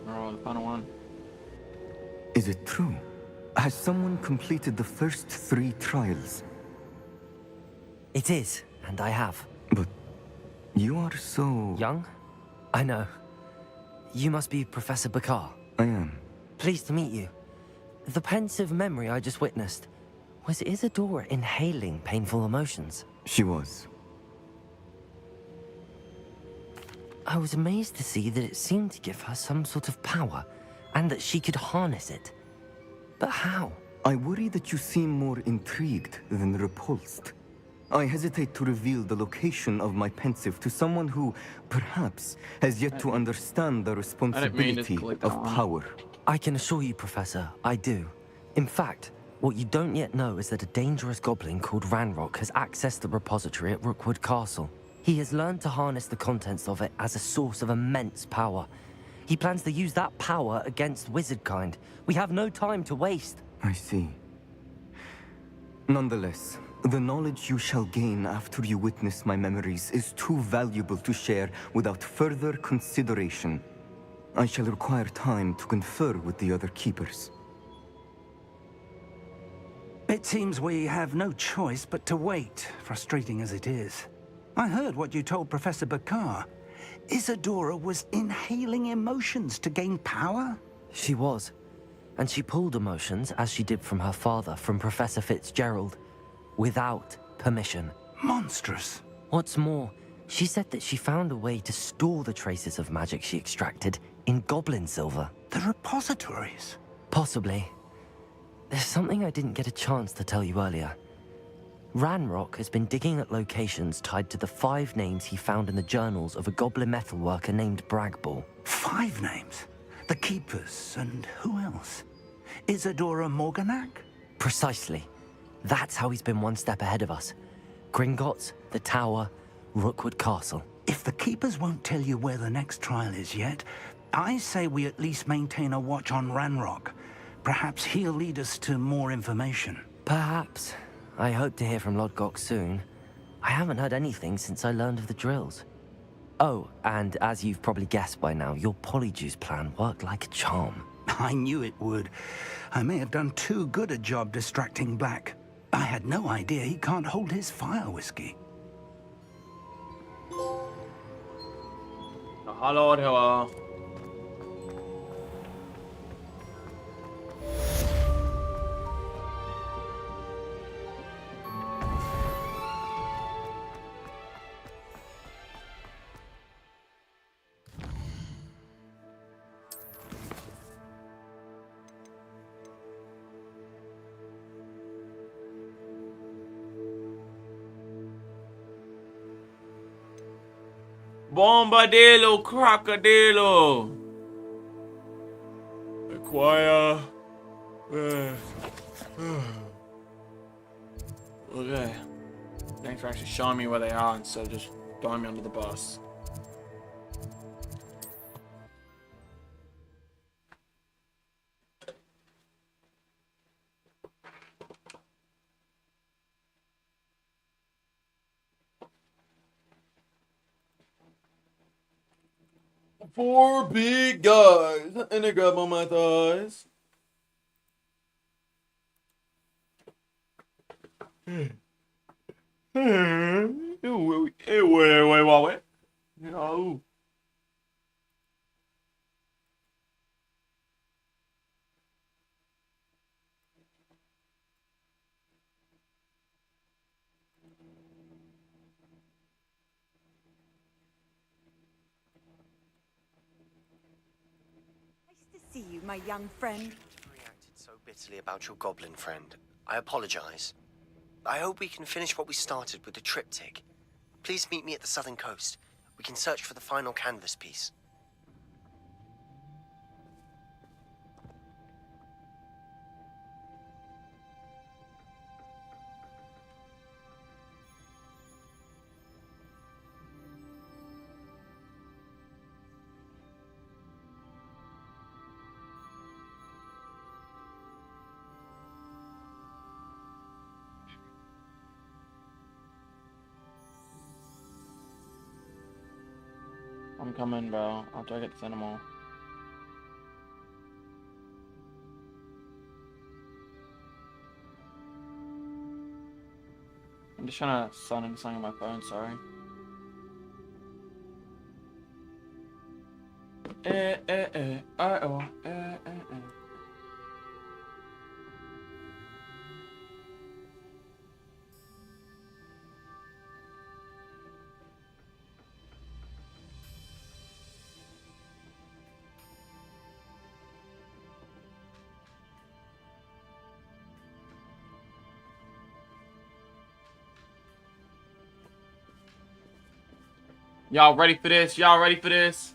Oh, the final one. Is it true? Has someone completed the first 3 trials? It is, and I have. But you are so... Young? I know. You must be Professor Bakar. I am. Pleased to meet you. The pensive memory I just witnessed, was Isadora inhaling painful emotions? She was. I was amazed to see that it seemed to give her some sort of power, and that she could harness it. But how? I worry that you seem more intrigued than repulsed. I hesitate to reveal the location of my pensive to someone who, perhaps, has yet to understand the responsibility of power. I can assure you, Professor, I do. In fact, what you don't yet know is that a dangerous goblin called Ranrock has accessed the repository at Rookwood Castle. He has learned to harness the contents of it as a source of immense power. He plans to use that power against wizardkind. We have no time to waste. I see. Nonetheless, the knowledge you shall gain after you witness my memories is too valuable to share without further consideration. I shall require time to confer with the other keepers. It seems we have no choice but to wait, frustrating as it is. I heard what you told Professor Bakar. Isadora was inhaling emotions to gain power? She was. And she pulled emotions, as she did from her father, from Professor Fitzgerald, without permission. Monstrous. What's more, she said that she found a way to store the traces of magic she extracted in goblin silver. The repositories? Possibly. There's something I didn't get a chance to tell you earlier. Ranrock has been digging at locations tied to the 5 names he found in the journals of a goblin metalworker named Bragball. 5 names? The Keepers, and who else? Isadora Morganac? Precisely. That's how he's been one step ahead of us. Gringotts, the Tower, Rookwood Castle. If the Keepers won't tell you where the next trial is yet, I say we at least maintain a watch on Ranrock. Perhaps he'll lead us to more information. Perhaps. I hope to hear from Lodgok soon. I haven't heard anything since I learned of the drills. Oh, and as you've probably guessed by now, your polyjuice plan worked like a charm. I knew it would. I may have done too good a job distracting Black. I had no idea he can't hold his fire whiskey. Hallå, det var... Bombadillo, crocodilo. Acquire. Okay. Thanks for actually showing me where they are instead of just throwing me under the bus. Four big guys, and they grab on my thighs. Wait. No. Nice to see you, my young friend. Reacted so bitterly about your goblin friend. I apologize. I hope we can finish what we started with the triptych. Please meet me at the southern coast. We can search for the final canvas piece. I'm coming, bro. After I get the cinema. I'm just trying to sign into something on my phone, sorry. Oh. Y'all ready for this? Y'all ready for this?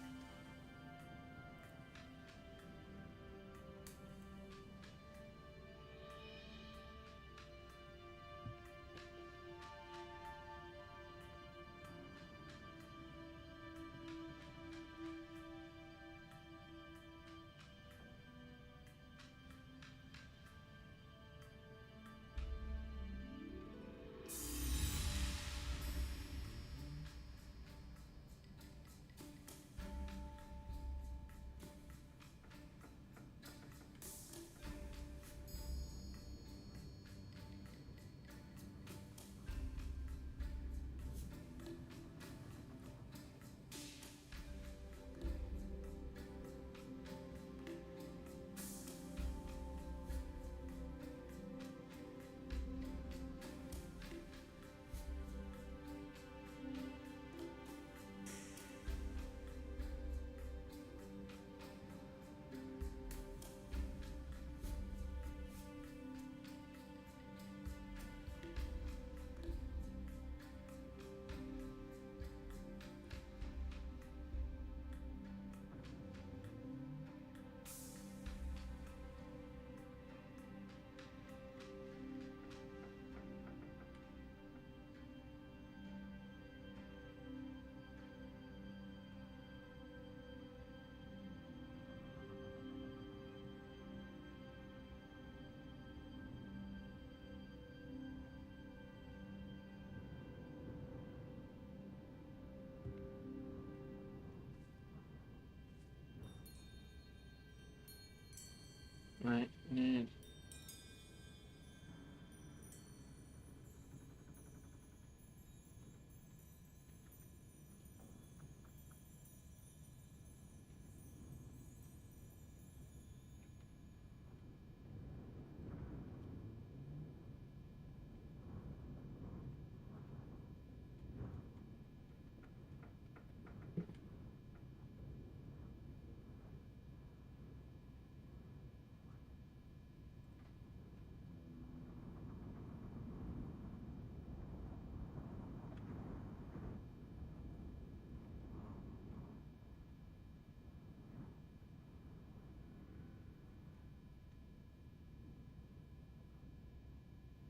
Right. Need.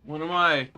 What am I?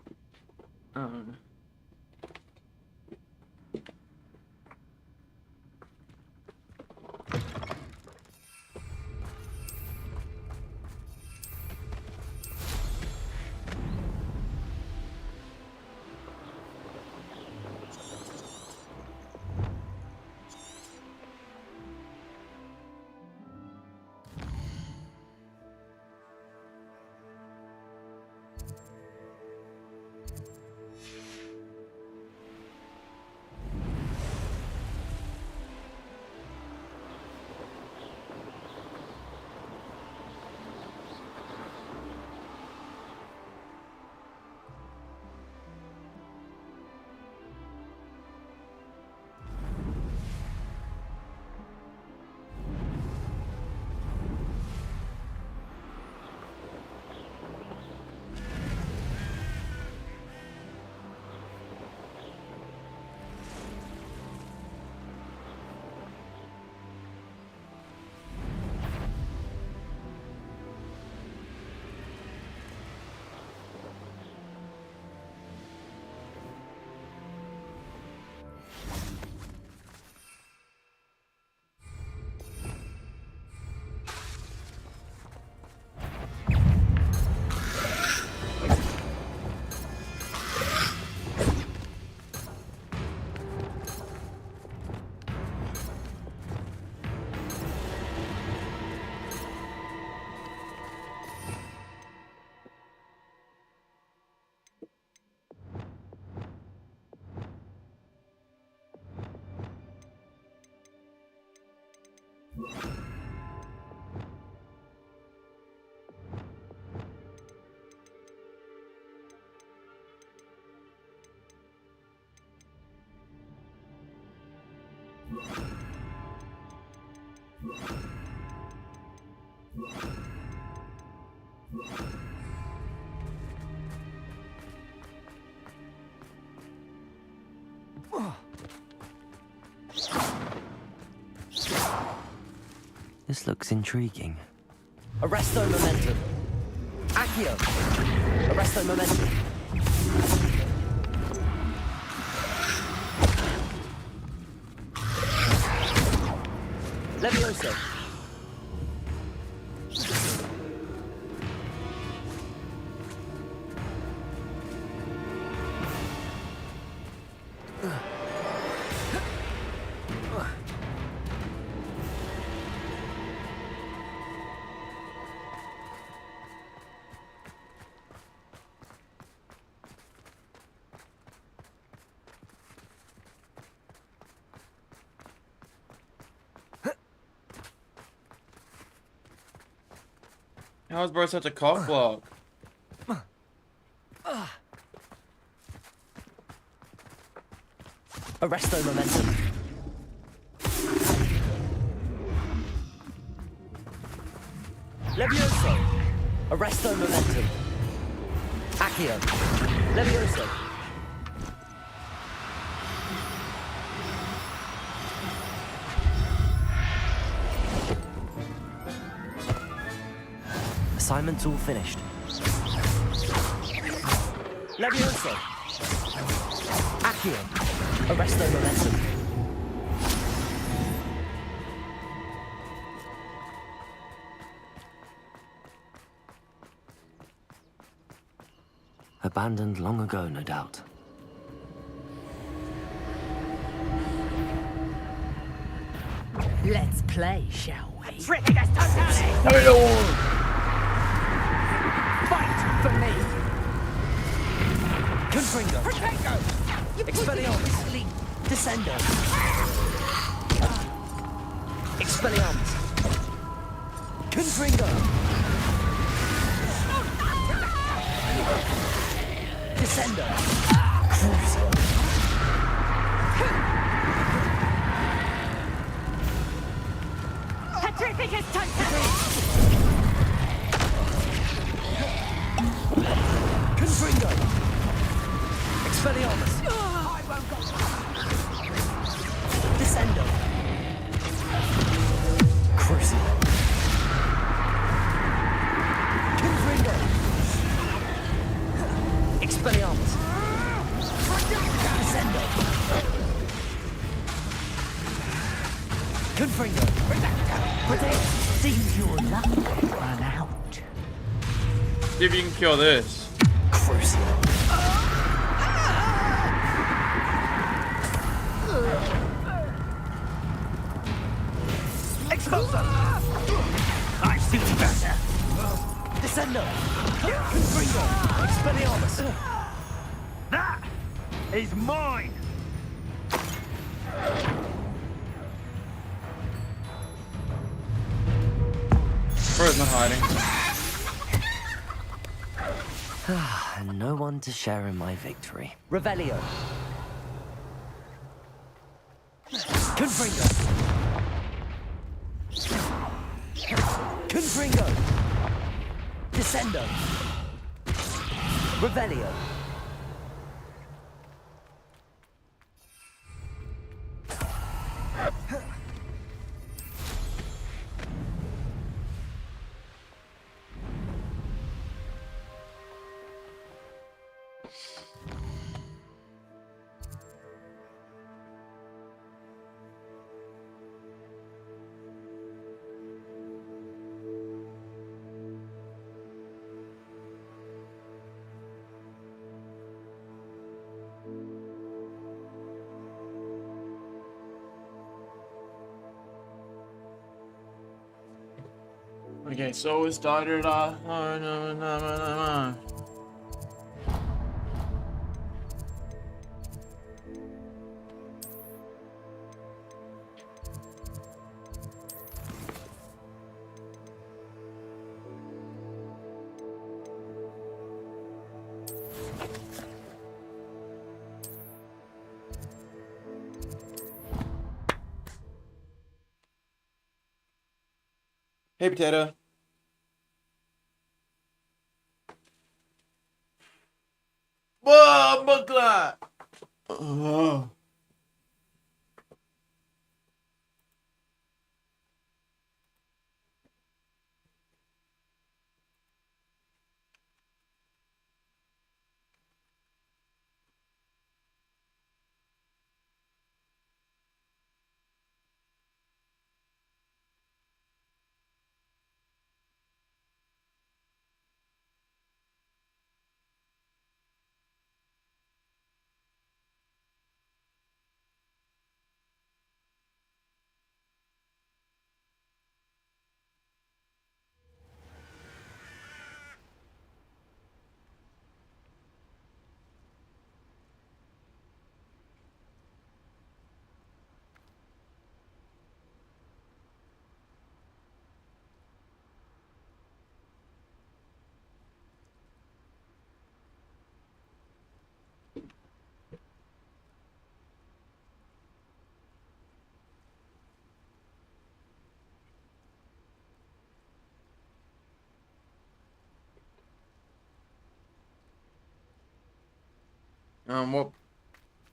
This looks intriguing. Arresto momentum. Accio. Arresto momentum. Levioso. How is bro such a cock block? Arresto momentum. Levioso. Arresto momentum. Accio. Levioso. Assignment's all finished. Levioso. Accio. Arresto momentum. Abandoned long ago, no doubt. Let's play, shall we? Hello. For me. Confringo. Expelliarmus. Descendo. Expelliarmus. Confringo. Descendo. Cruiser. Petrificus Tantrum! Confringo. Expelliarmus. Descendo. Crucible. Confringo. Expelliarmus. Descendo. Confringo. Seems your luck ran out. See if you can kill this. Crucible. Expulsor! I see you better. Descendo. Confringo. Expelliarmus. That is mine. Bro's not hiding. And no one to share in my victory. Revelio. Confringo. Confringo. Descendo. Revelio. Okay, so we started Hey, Potato. Whoa, Buckler! Oh.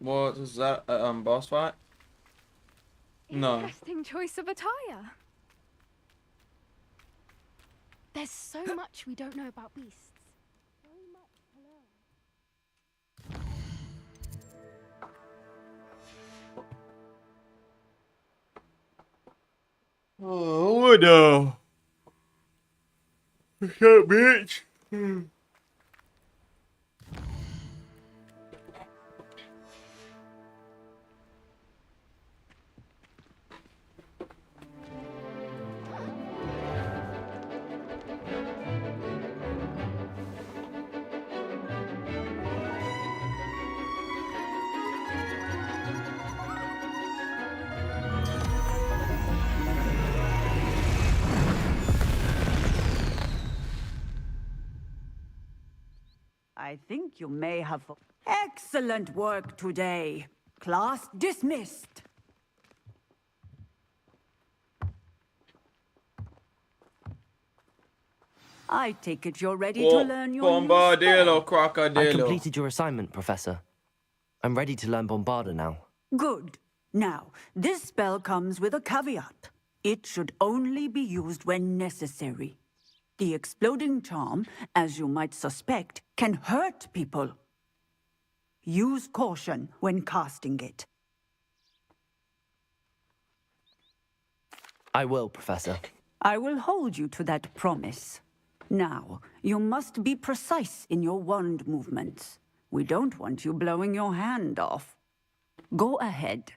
What is that? Boss fight? No. Interesting choice of attire. There's so much we don't know about beasts. So much to learn. Oh, what the? What's up, bitch? I think you may have... Excellent work today. Class dismissed. I take it you're ready to learn your new Bombardillo, spell. crocodilo. I completed your assignment, Professor. I'm ready to learn Bombarda now. Good. Now, this spell comes with a caveat. It should only be used when necessary. The exploding charm, as you might suspect, can hurt people. Use caution when casting it. I will, Professor. I will hold you to that promise. Now, you must be precise in your wand movements. We don't want you blowing your hand off. Go ahead.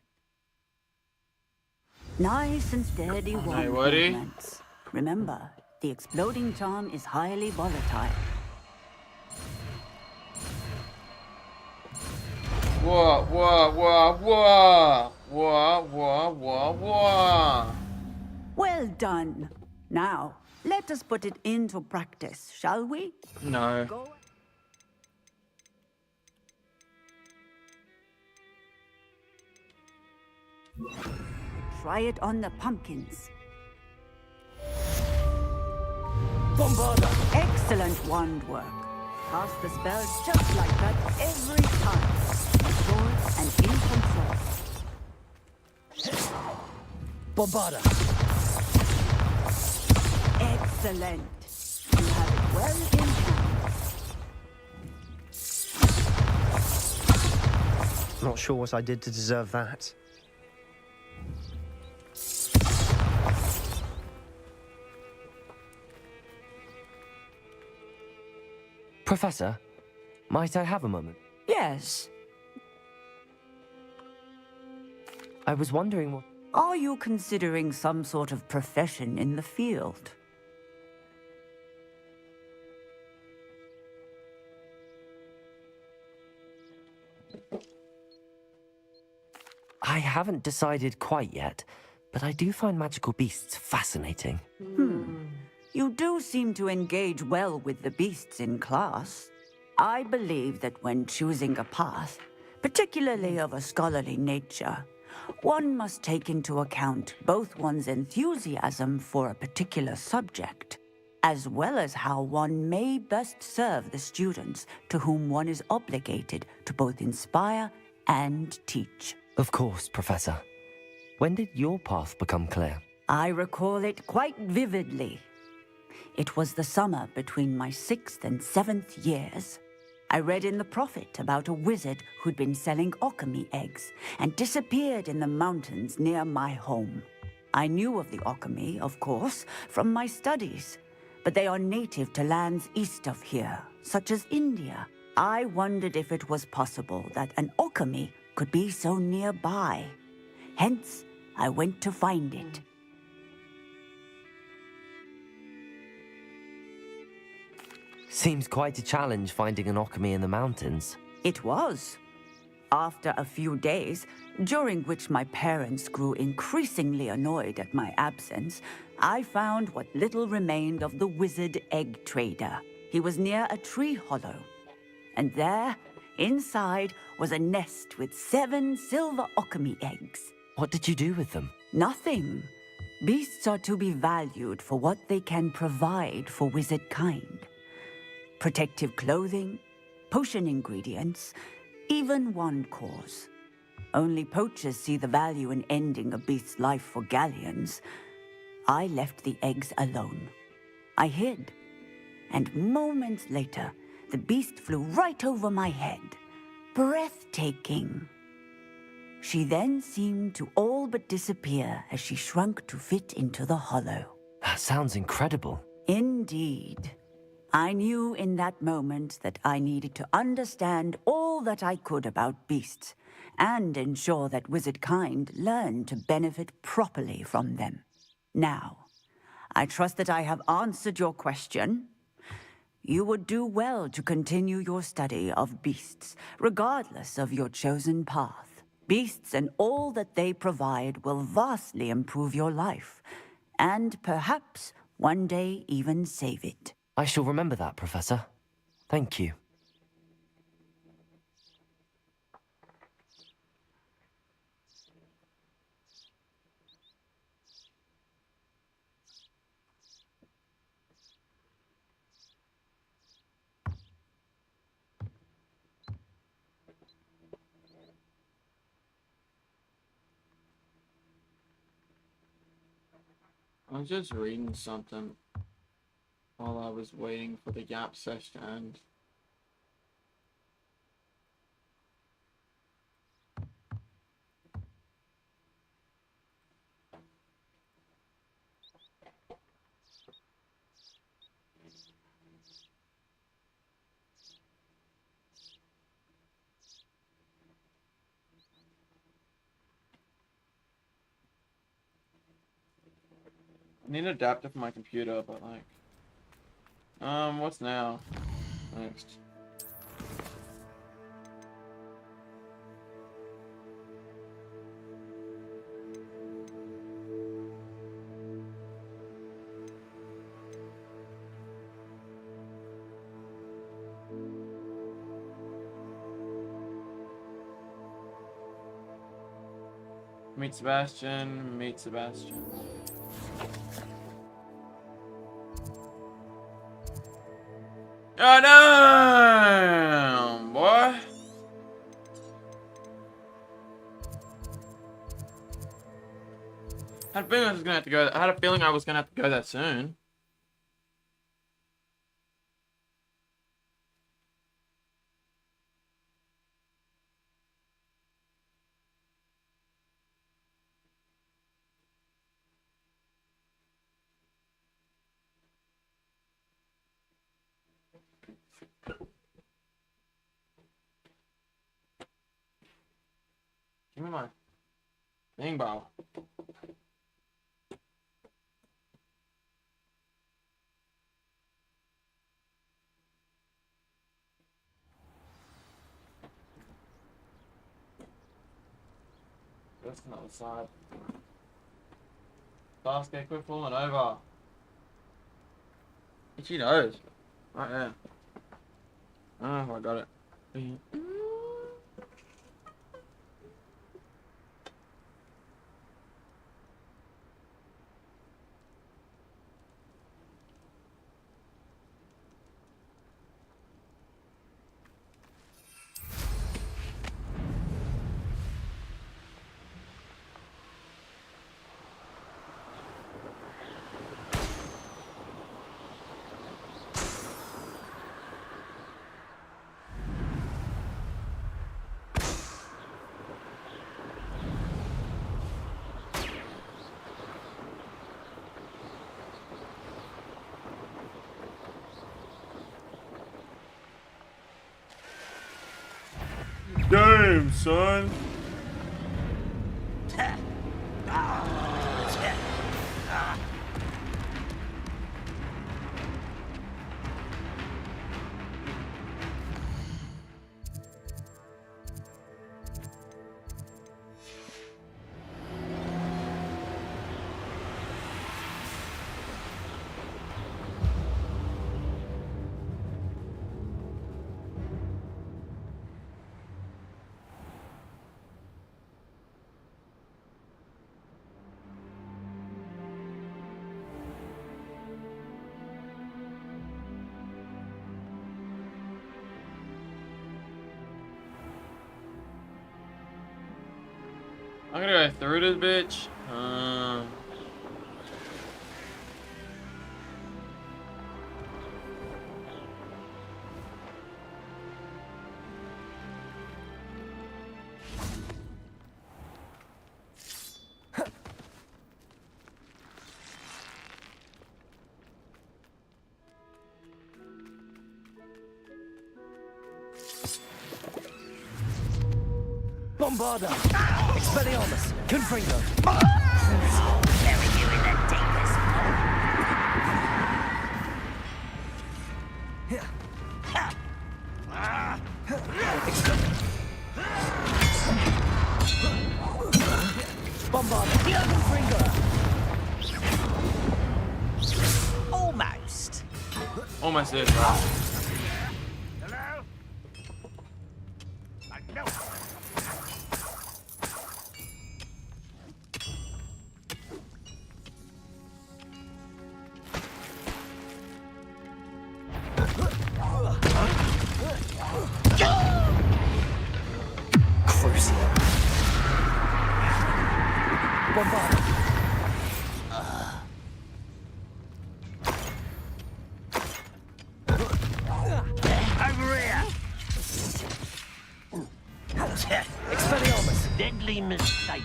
Nice and steady wand movements. Remember, the exploding charm is highly volatile. Whoa, whoa, whoa, whoa. Whoa, whoa, whoa, whoa. Well done. Now, let us put it into practice, shall we? No. Try it on the pumpkins. Bombarda! Excellent wand work. Cast the spell just like that every time. Mature and in control. Bombarda! Excellent. You have it well in hand. Not sure what I did to deserve that. Professor, might I have a moment? Yes. I was wondering what... Are you considering some sort of profession in the field? I haven't decided quite yet, but I do find magical beasts fascinating. You do seem to engage well with the beasts in class. I believe that when choosing a path, particularly of a scholarly nature, one must take into account both one's enthusiasm for a particular subject, as well as how one may best serve the students to whom one is obligated to both inspire and teach. Of course, Professor. When did your path become clear? I recall it quite vividly. It was the summer between my 6th and 7th years. I read in the Prophet about a wizard who'd been selling alchemy eggs and disappeared in the mountains near my home. I knew of the alchemy, of course, from my studies, but they are native to lands east of here, such as India. I wondered if it was possible that an alchemy could be so nearby. Hence, I went to find it. Seems quite a challenge finding an alchemy in the mountains. It was. After a few days, during which my parents grew increasingly annoyed at my absence, I found what little remained of the wizard egg trader. He was near a tree hollow. And there, inside, was a nest with 7 silver alchemy eggs. What did you do with them? Nothing. Beasts are to be valued for what they can provide for wizard kind. Protective clothing, potion ingredients, even wand cores. Only poachers see the value in ending a beast's life for galleons. I left the eggs alone. I hid, and moments later, the beast flew right over my head. Breathtaking. She then seemed to all but disappear as she shrunk to fit into the hollow. That sounds incredible. Indeed. I knew in that moment that I needed to understand all that I could about beasts and ensure that wizard kind learned to benefit properly from them. Now, I trust that I have answered your question. You would do well to continue your study of beasts, regardless of your chosen path. Beasts and all that they provide will vastly improve your life, and perhaps one day even save it. I shall remember that, Professor. Thank you. I was just reading something while I was waiting for the Gap sesh to end. I need an adapter for my computer, but like, what's now? Next. Meet Sebastian, meet Sebastian. God damn, boy. I had a feeling I was gonna have to go. I had a feeling I was gonna have to go that soon. Give me my thing, ball. That's another side. Basket, quit falling over. Itchy nose. Right there. Oh, I got it. Damn, son. I'm gonna go through this bitch. Bombarda! Expelliarmus! Confringo! Bury you in the deepest Bombarda! Confringo! Almost. Almost there, bro. Expelliarmus. Deadly mistake.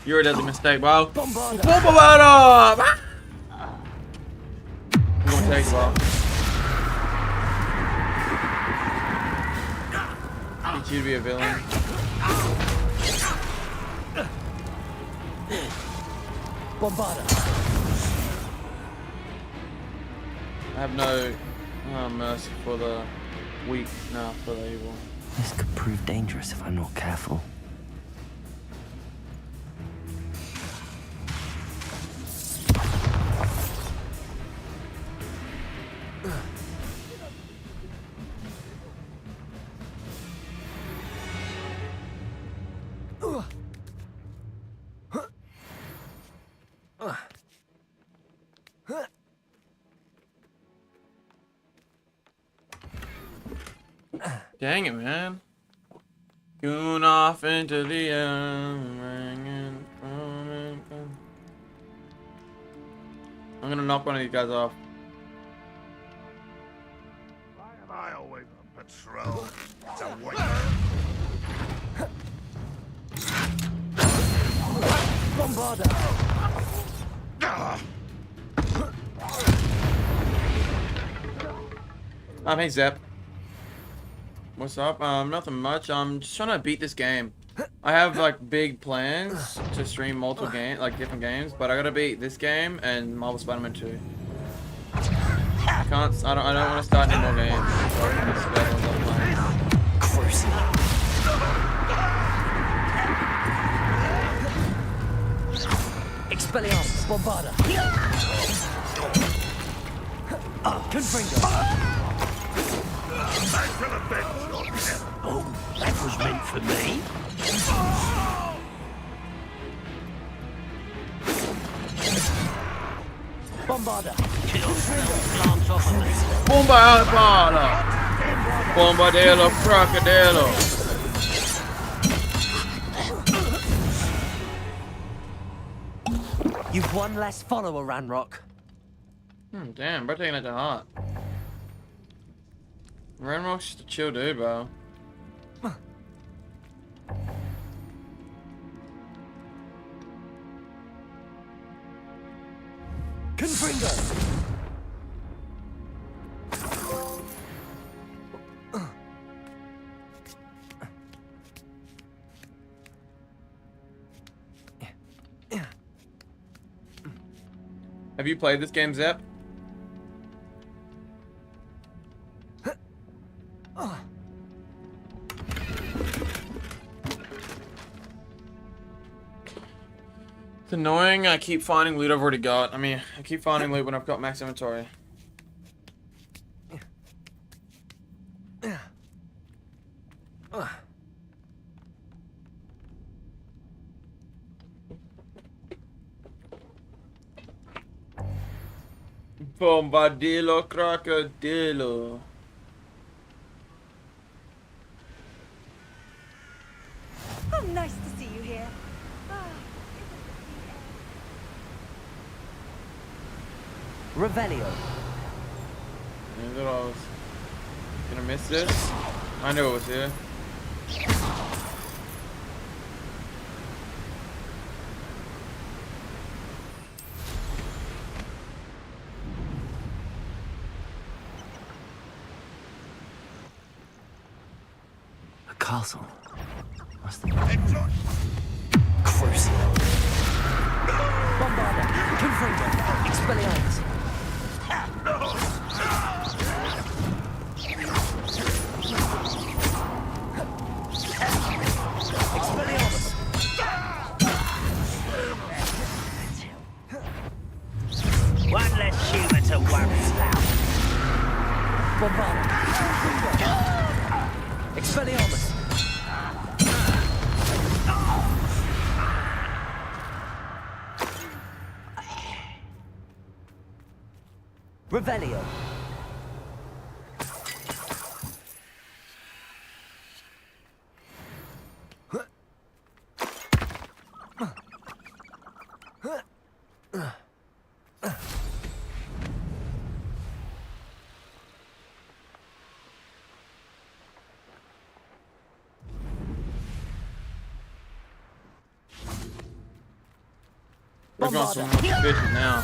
You're a deadly mistake, bro. Bombarda. Bombarda! I'm gonna take it, bro. Teach you to be a villain. Bombarda. I have no mercy for the weak, no, for the evil. This could prove dangerous if I'm not careful. Dang it, man. Going off into the air, ringing from it. I'm gonna knock one of these guys off. Why am I always on patrol? It's a wait. Bombarda. Hey Zep. What's up? Nothing much. I'm just trying to beat this game. I have like big plans to stream multiple games, like different games, but I gotta beat this game and Marvel Spider-Man 2. I don't want to start any more games. So I can just spare those other plans. Expelliarmus. Bombarda. Confringo. Oh, that was meant for me. Bombarda. Glance off of this. Bombarda! Bombardillo, crocodilo. You've one less follower, Ranrock. Damn, bro, taking it to heart. Ranrock's just a chill dude, bro. Confringo. Have you played this game, Zep? It's annoying. I keep finding loot I've already got. I mean, I keep finding loot when I've got max inventory. Bombardillo, crocodilo. Oh, nice to see you here. Revelio. I thought I was gonna miss this. I knew it was here. A castle. Must have Crucial. Bombarda. Confringo. Expelliarmus. Expelliarmus. One less human to worry about. Bombarda. Expelliarmus. Revelio. We're going some more suspicious now.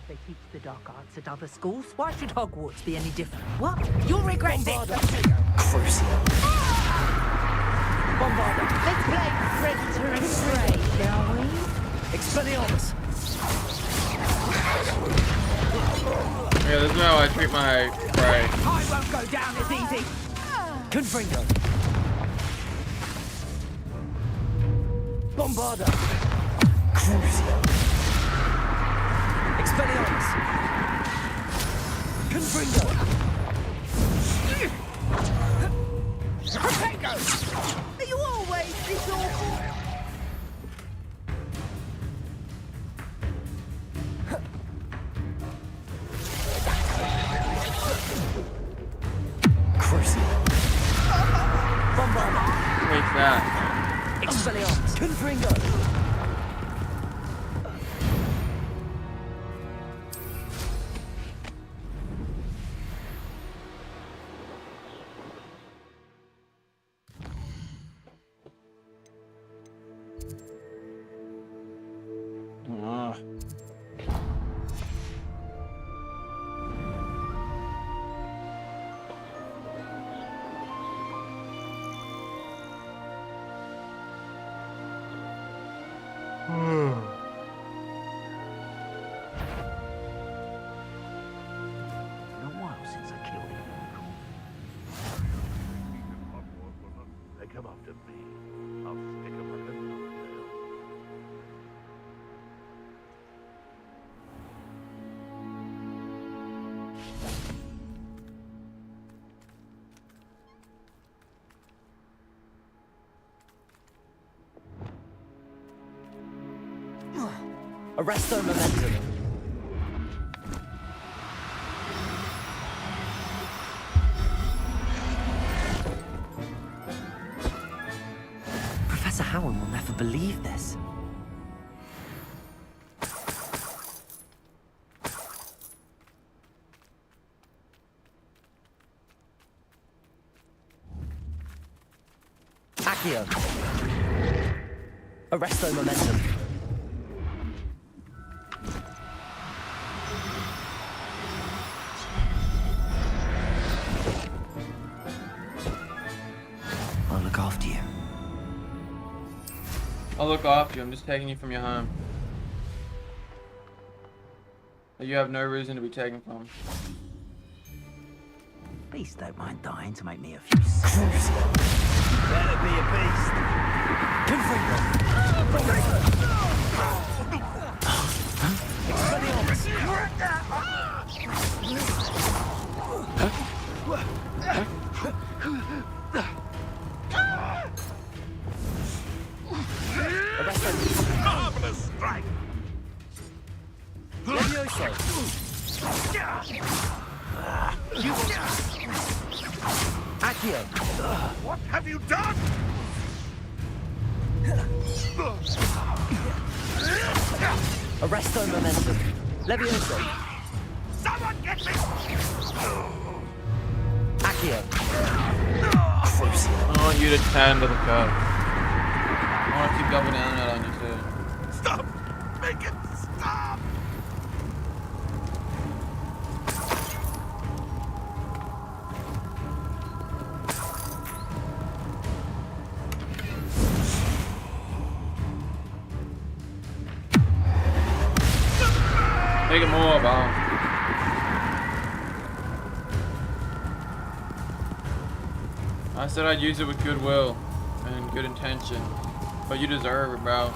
They teach the dark arts at other schools. Why should Hogwarts be any different? What? You'll regret this! Crucio. Bombarda. Let's play Predator and Prey, shall we? Expelliarmus. Yeah, this is how I treat my prey. I won't go down as easy! Confringo. Bombarda. Crucio. Expelliarmus. Confringo. Protego! Are you always this awful? Crucio. Bombarda. Wait, that. Expelliarmus. Confringo. Been a while since I killed him. They come after me. I'll stick 'em like a thumbnail. Arresto momentum. Professor Howard will never believe this. Accio. Arresto momentum. I'll look after you. I'll look after you. I'm just taking you from your home. That you have no reason to be taken from. Beasts don't mind dying to make me a few cents. Better be a beast. Confringo. Expelliarmus. Marvelous strike! Levioso. Accio. What have you done? Arresto momentum. Levioso. Someone get me! Accio. I want you to turn to the curve. I want to keep doubling down on you too. Stop! Make it stop! Take it more, Bob. I said I'd use it with goodwill and good intention, but you deserve it, bro.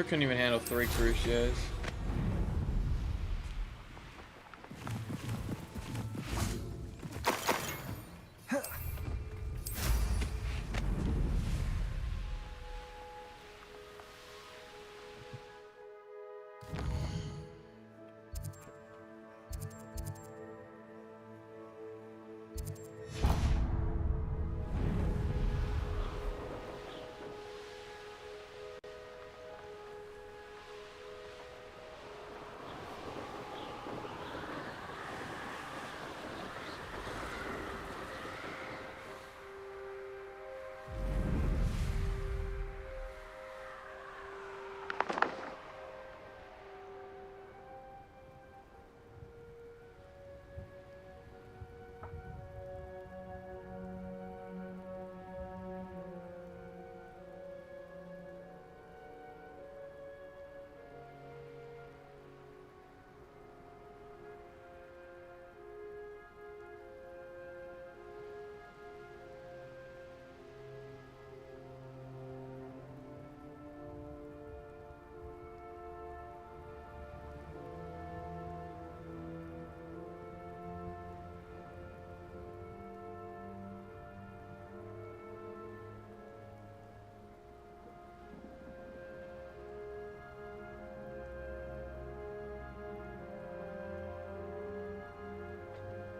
Probably couldn't even handle 3 cruciers.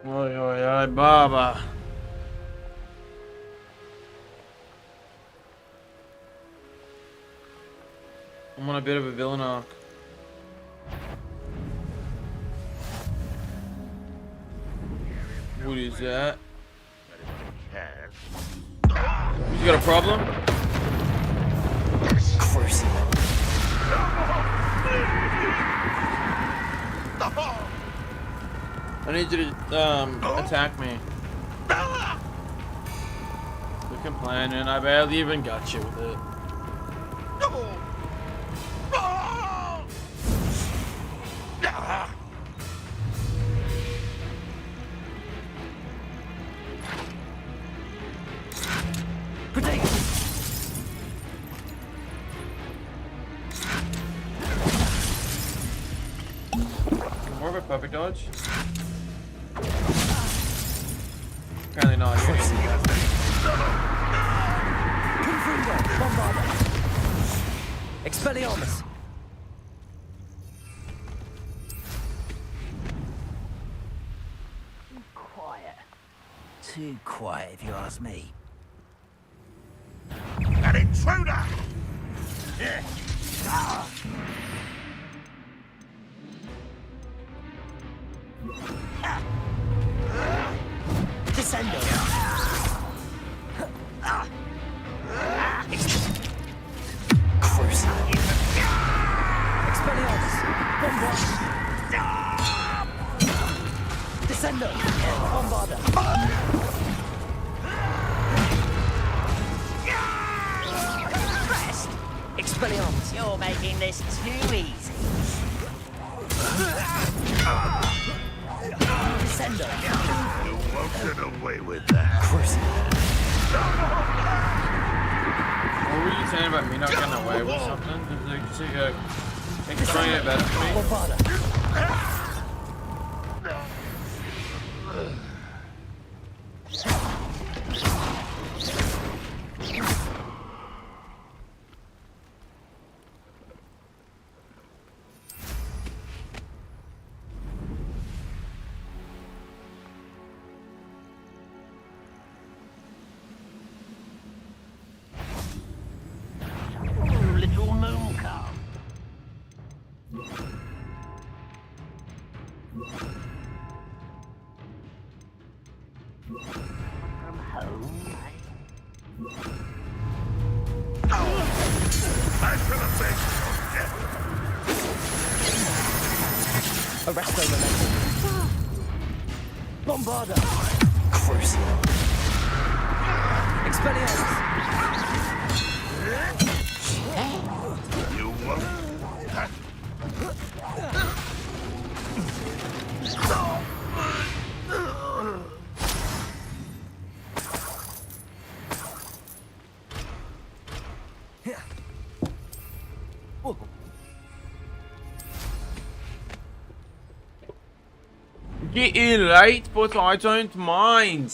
Oi, oi, oi, Baba. I'm on a bit of a villain arc. What is that? You got a problem? Crucible. I need you to attack me. You're complaining. I barely even got you with it. More of a puppet dodge? Apparently not. Confundo, Bombarda. Expelliarmus. Quiet. Too quiet, if you ask me. An intruder! Yeah. Ah. Descendo. Crucible. Expelliarmus. Bombarda. Descendo. Bombarda. Expelliarmus. You're making this too easy. Descendo. You won't get away with that. What were you saying about me not getting away with something? It's trying to get better for me. Little moon calf. From home, I feel a big Arresto momentum. Bombarda. Crucible. Expelliarmus. You won't. getting late, but I don't mind.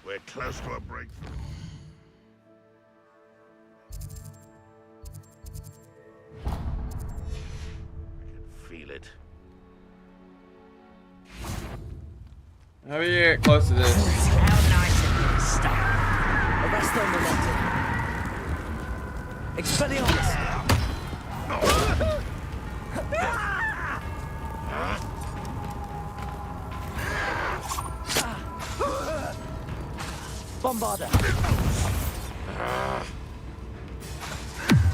We're close to a breakthrough. I can feel it. How are you get close to this? How nice of you to stop. Arresto momentum. Expelliarmus. Bombarder.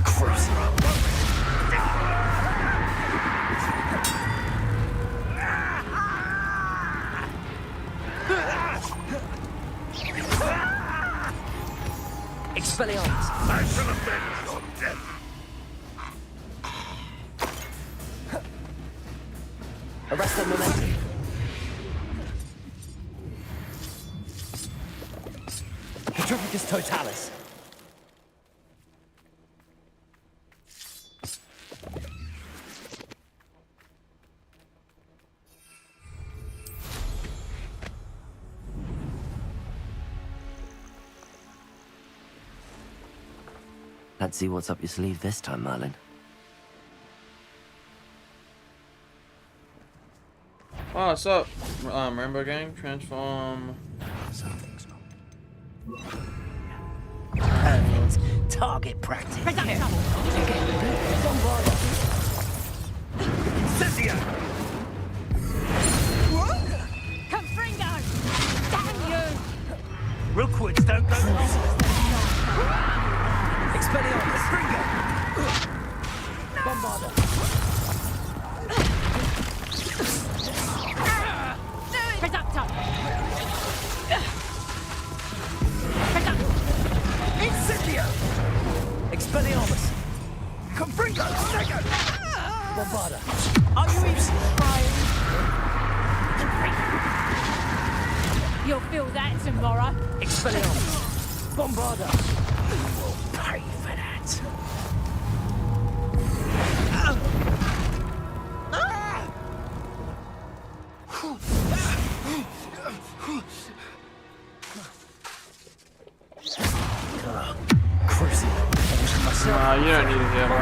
Cruise. Expelliarmus. I shall avenge your death. Arresto momentum. Petrificus totalis. Let's see what's up your sleeve this time, Merlin. Oh, what's up? Rainbow Gang, transform. Perfect. Target practice. Careful. Bombarder. Incendio. Confringo! Damn you! Rookwoods don't go wrong. Expelliarmus. Confringo. Bombarder. Reducto! Incendio. Expelliarmus. Confringo. Second. Bombarder. Are you even trying? You'll feel that tomorrow. Expelliarmus. Bombarder. You will pay for that. Cruising. Nah, you don't need it here, bro.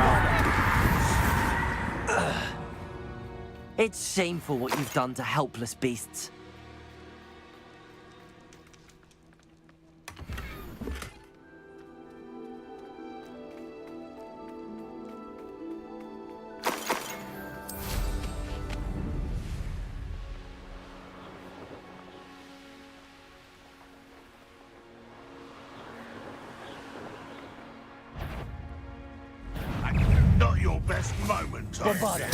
It's shameful what you've done to helpless beasts. Not your best moment, I Bombarder.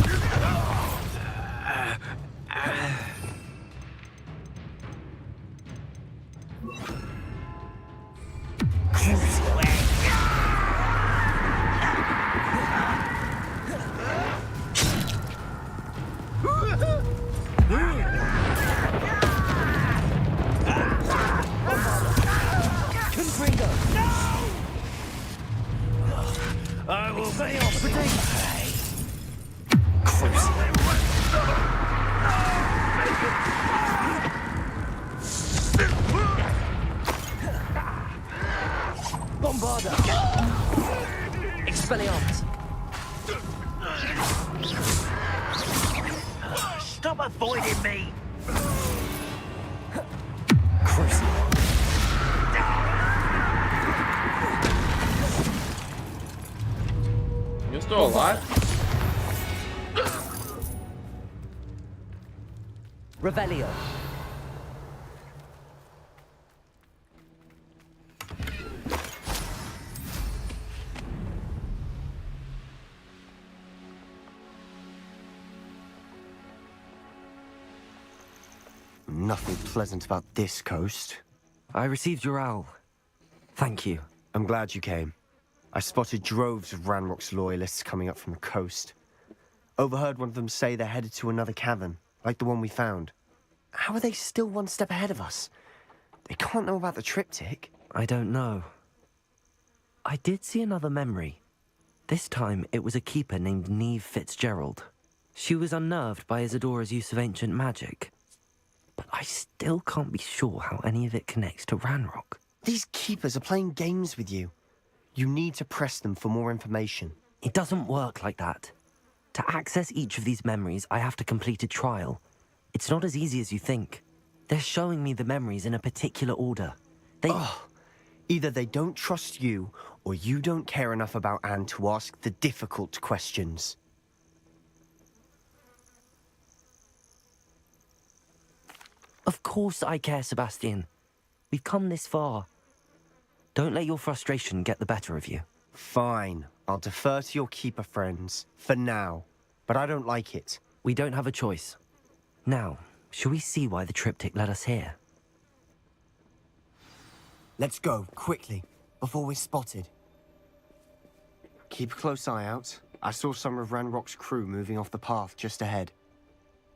Confringo. I will Stay on the Bombarder. Expelliarmus. Stop avoiding me! Cruising. You're still alive? Revelio. nothing pleasant about this coast. I received your owl. Thank you. I'm glad you came. I spotted droves of Ranrock's loyalists coming up from the coast. Overheard one of them say they're headed to another cavern, like the one we found. How are they still one step ahead of us? They can't know about the triptych. I don't know. I did see another memory. This time, it was a keeper named Neve Fitzgerald. She was unnerved by Isadora's use of ancient magic. But I still can't be sure how any of it connects to Ranrock. These keepers are playing games with you. You need to press them for more information. It doesn't work like that. To access each of these memories, I have to complete a trial. It's not as easy as you think. They're showing me the memories in a particular order. Either they don't trust you, or you don't care enough about Anne to ask the difficult questions. Of course I care, Sebastian. We've come this far. Don't let your frustration get the better of you. Fine. I'll defer to your keeper friends, for now. But I don't like it. We don't have a choice. Now, shall we see why the triptych led us here? Let's go, quickly, before we're spotted. Keep a close eye out. I saw some of Ranrock's crew moving off the path just ahead.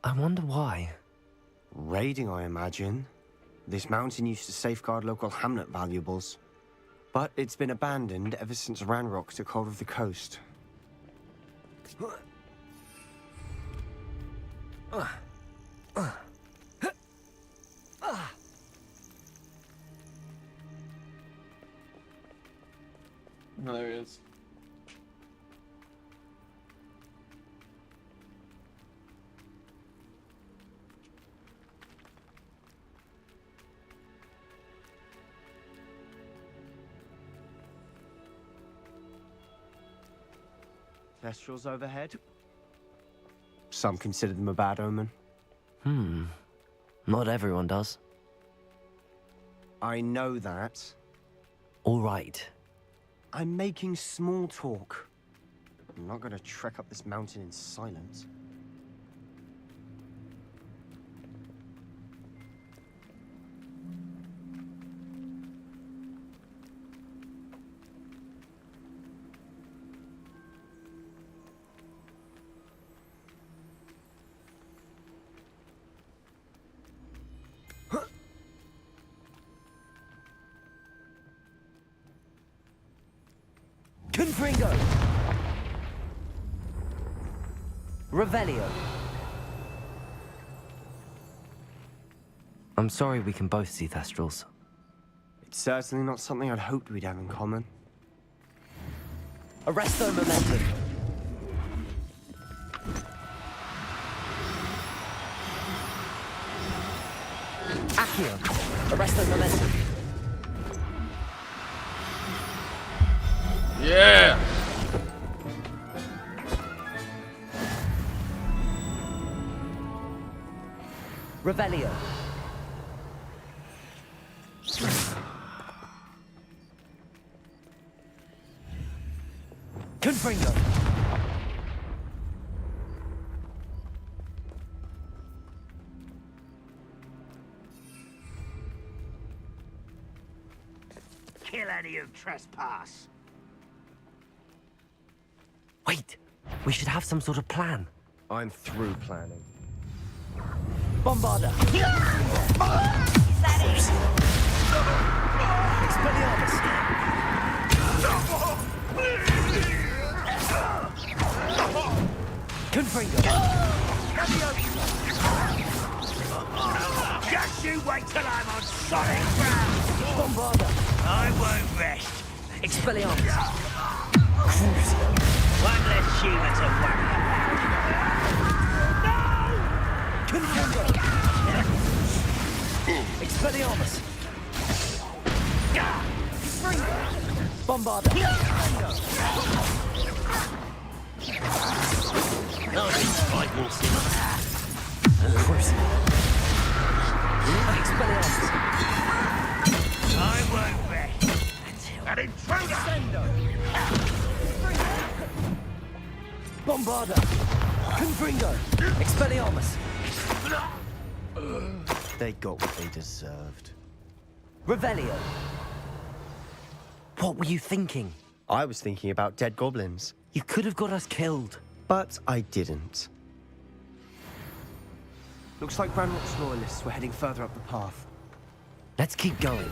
I wonder why. Raiding, I imagine. This mountain used to safeguard local hamlet valuables. But it's been abandoned ever since Ranrock took hold of the coast. No, there he is. Kestrels overhead? Some consider them a bad omen. Not everyone does. I know that. All right. I'm making small talk. I'm not gonna trek up this mountain in silence. Confringo! Revelio! I'm sorry we can both see Thestrals. It's certainly not something I'd hoped we'd have in common. Arresto Momentum! Accio! Arresto Momentum! Yeah! Revelio. Confringo. Kill any who trespass. Wait, we should have some sort of plan. I'm through planning. Bombarda! Expelliarmus! Confringo! Just you wait till I'm on solid ground! Bombarda! I won't rest. Expelliarmus! One less human to worry about. Confringo! Expelliarmus! Bombarda! Expelliarmus! I won't rest. An intruder! Bombarda! Confringo! Expelliarmus! They got what they deserved. Revelio! What were you thinking? I was thinking about dead goblins. You could have got us killed. But I didn't. Looks like Ranrock's loyalists were heading further up the path. Let's keep going.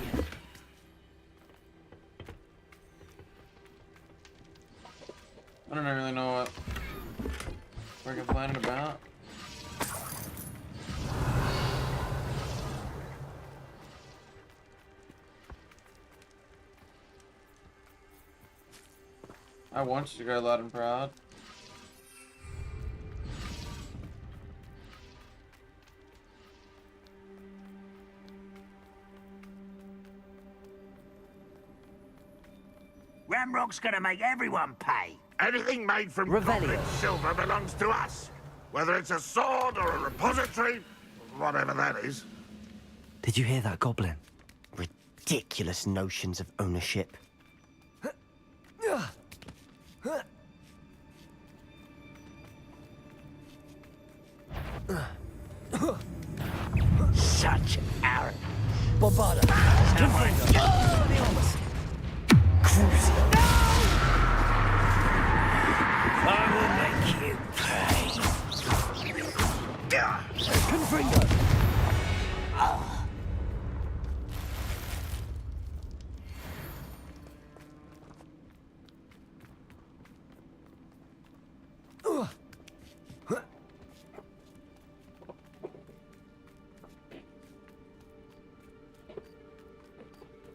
I don't really know what we're complaining about. I want you to go loud and proud. Ramrock's gonna make everyone pay. Anything made from Revelio. goblin silver belongs to us. Whether it's a sword or a repository, whatever that is. Did you hear that, Goblin? Ridiculous notions of ownership. Such arrogance. Bombarda. I will make you pay. Confringo.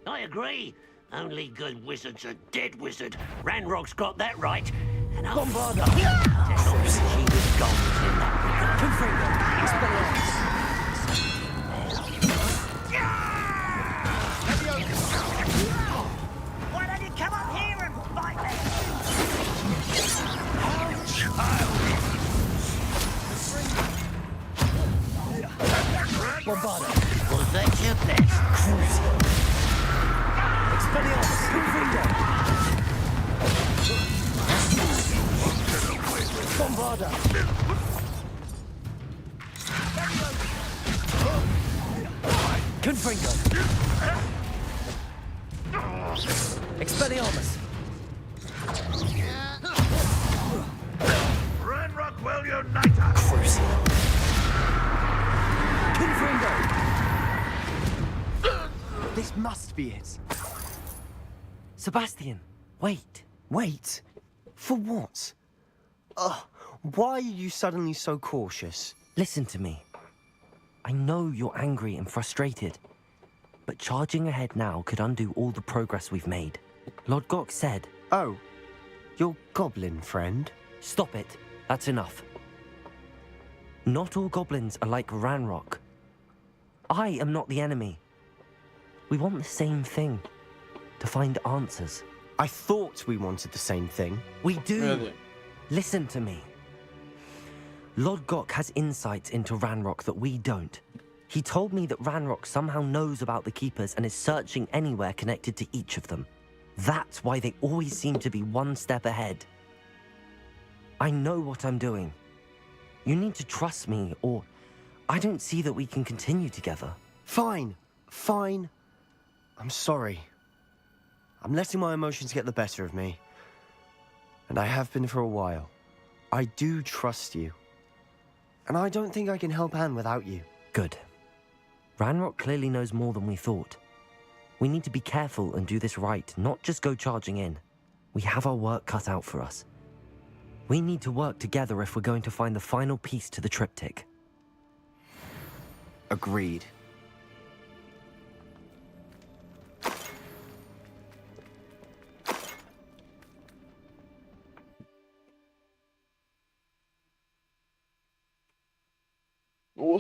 I agree. Only good wizards are dead wizard. Ranrock's got that right. And I'll Bombarda. She was gone in that regard. Confringo. Why don't you come up here and fight me? Bombarda. Was that your best? Expelliarmus. Confringo. Bombarda. Confringo. Expelliarmus. Ranrock will unite us. Confringo. This must be it. Sebastian, wait. Wait? For what? Why are you suddenly so cautious? Listen to me. I know you're angry and frustrated, but charging ahead now could undo all the progress we've made. Lord Gok said... Oh, your goblin friend? Stop it. That's enough. Not all goblins are like Ranrock. I am not the enemy. We want the same thing. To find answers. I thought we wanted the same thing. We do. Really? Listen to me. Lord Gok has insights into Ranrock that we don't. He told me that Ranrock somehow knows about the Keepers and is searching anywhere connected to each of them. That's why they always seem to be one step ahead. I know what I'm doing. You need to trust me, or I don't see that we can continue together. Fine. Fine. I'm sorry. I'm letting my emotions get the better of me. And I have been for a while. I do trust you. And I don't think I can help Anne without you. Good. Ranrock clearly knows more than we thought. We need to be careful and do this right, not just go charging in. We have our work cut out for us. We need to work together if we're going to find the final piece to the triptych. Agreed.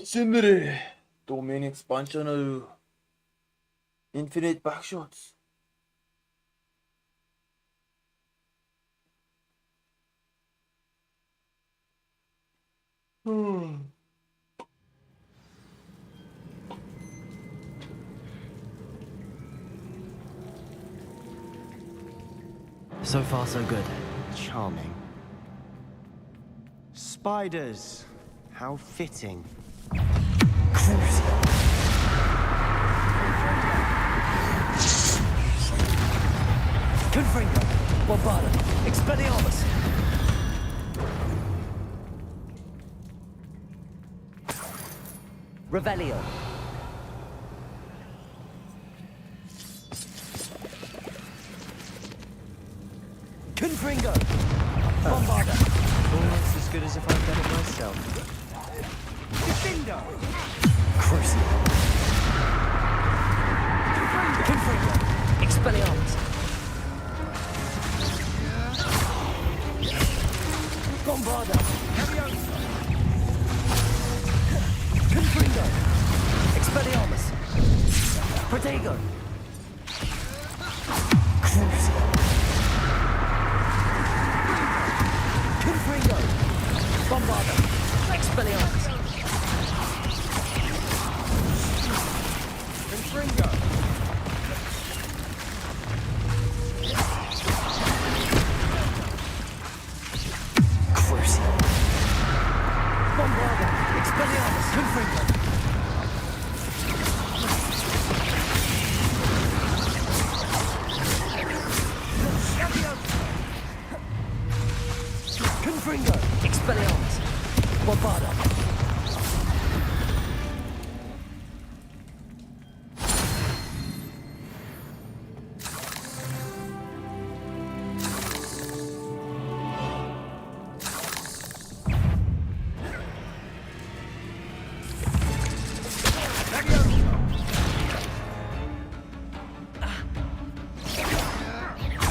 Sindri! Domain expansion infinite backshots. So far, so good. Charming. Spiders. How fitting. Confringo. Bombarda. Expelliarmus. Revelio. Confringo. Bombarda. Almost as good as if I'd done it myself. Defendo. Crucial. Confringo. Expelliarmus. Bombarda. Confringo. Expelliarmus. Protego. Crucial. Confringo. Bombarda. Expelliarmus. Confringo. Crucial. Bombarda. Expelliarmus. Confringo. Confringo. Expelliarmus. Bombarda.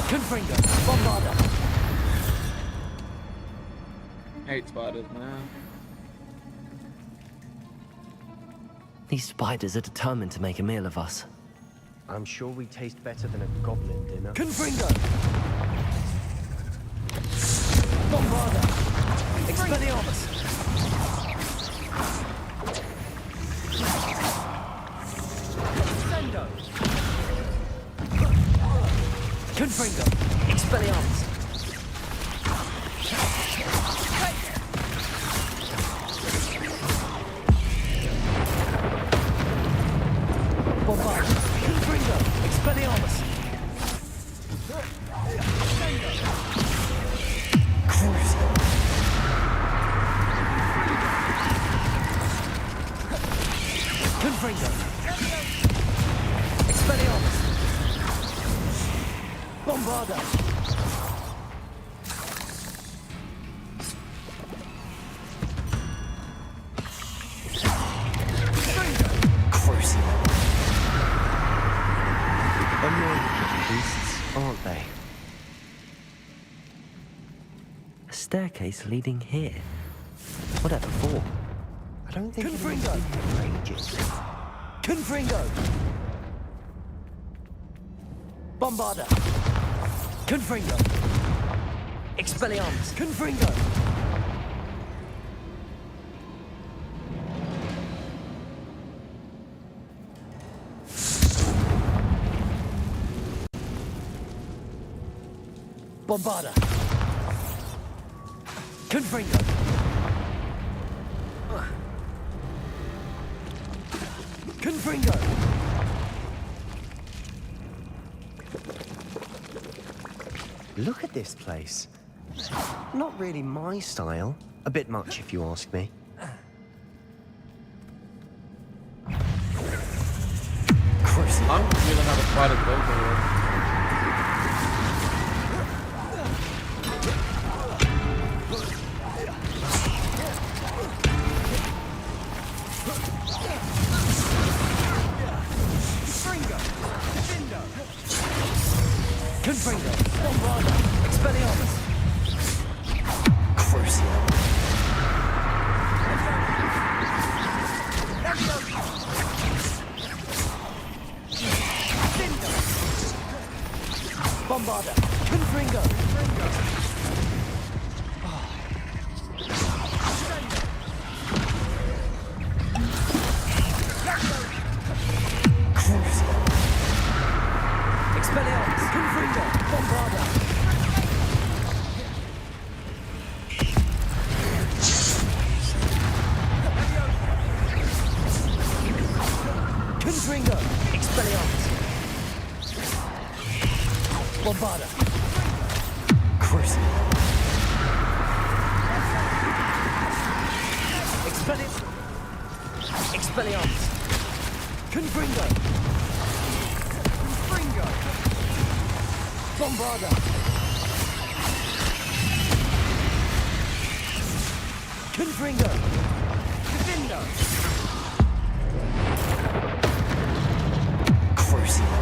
Confringo. Bombarda. Hate spiders, man. These spiders are determined to make a meal of us. I'm sure we taste better than a goblin dinner. Confringo. Bombarda. Expelliarmus. Sendo. Confringo. Expelliarmus. Bombarda. Confringo. Expelliarmus. Crucial. Confringo. Expelliarmus. Bombarda. Crucial. Annoying beasts, aren't they? A staircase leading here. Whatever for? I don't think Confringo. anyone's been here for ages. Confringo. Bombarda. Confringo. Expelliarmus. Confringo. Bombarda. Confringo. Confringo. Look at this place. Not really my style. A bit much, if you ask me. I'm feeling how the spider goes here. Confringo. Bombarda. Expelliarmus. Crucial. Bombarda. Confringo. Crucial. Expelliarmus. Confringo. Bombarda. Confringo. Expelliarmus. Bombarda. Crucible. Expelliarmus. Confringo. Confringo. Bombarda. Confringo. Defendo. Crucible.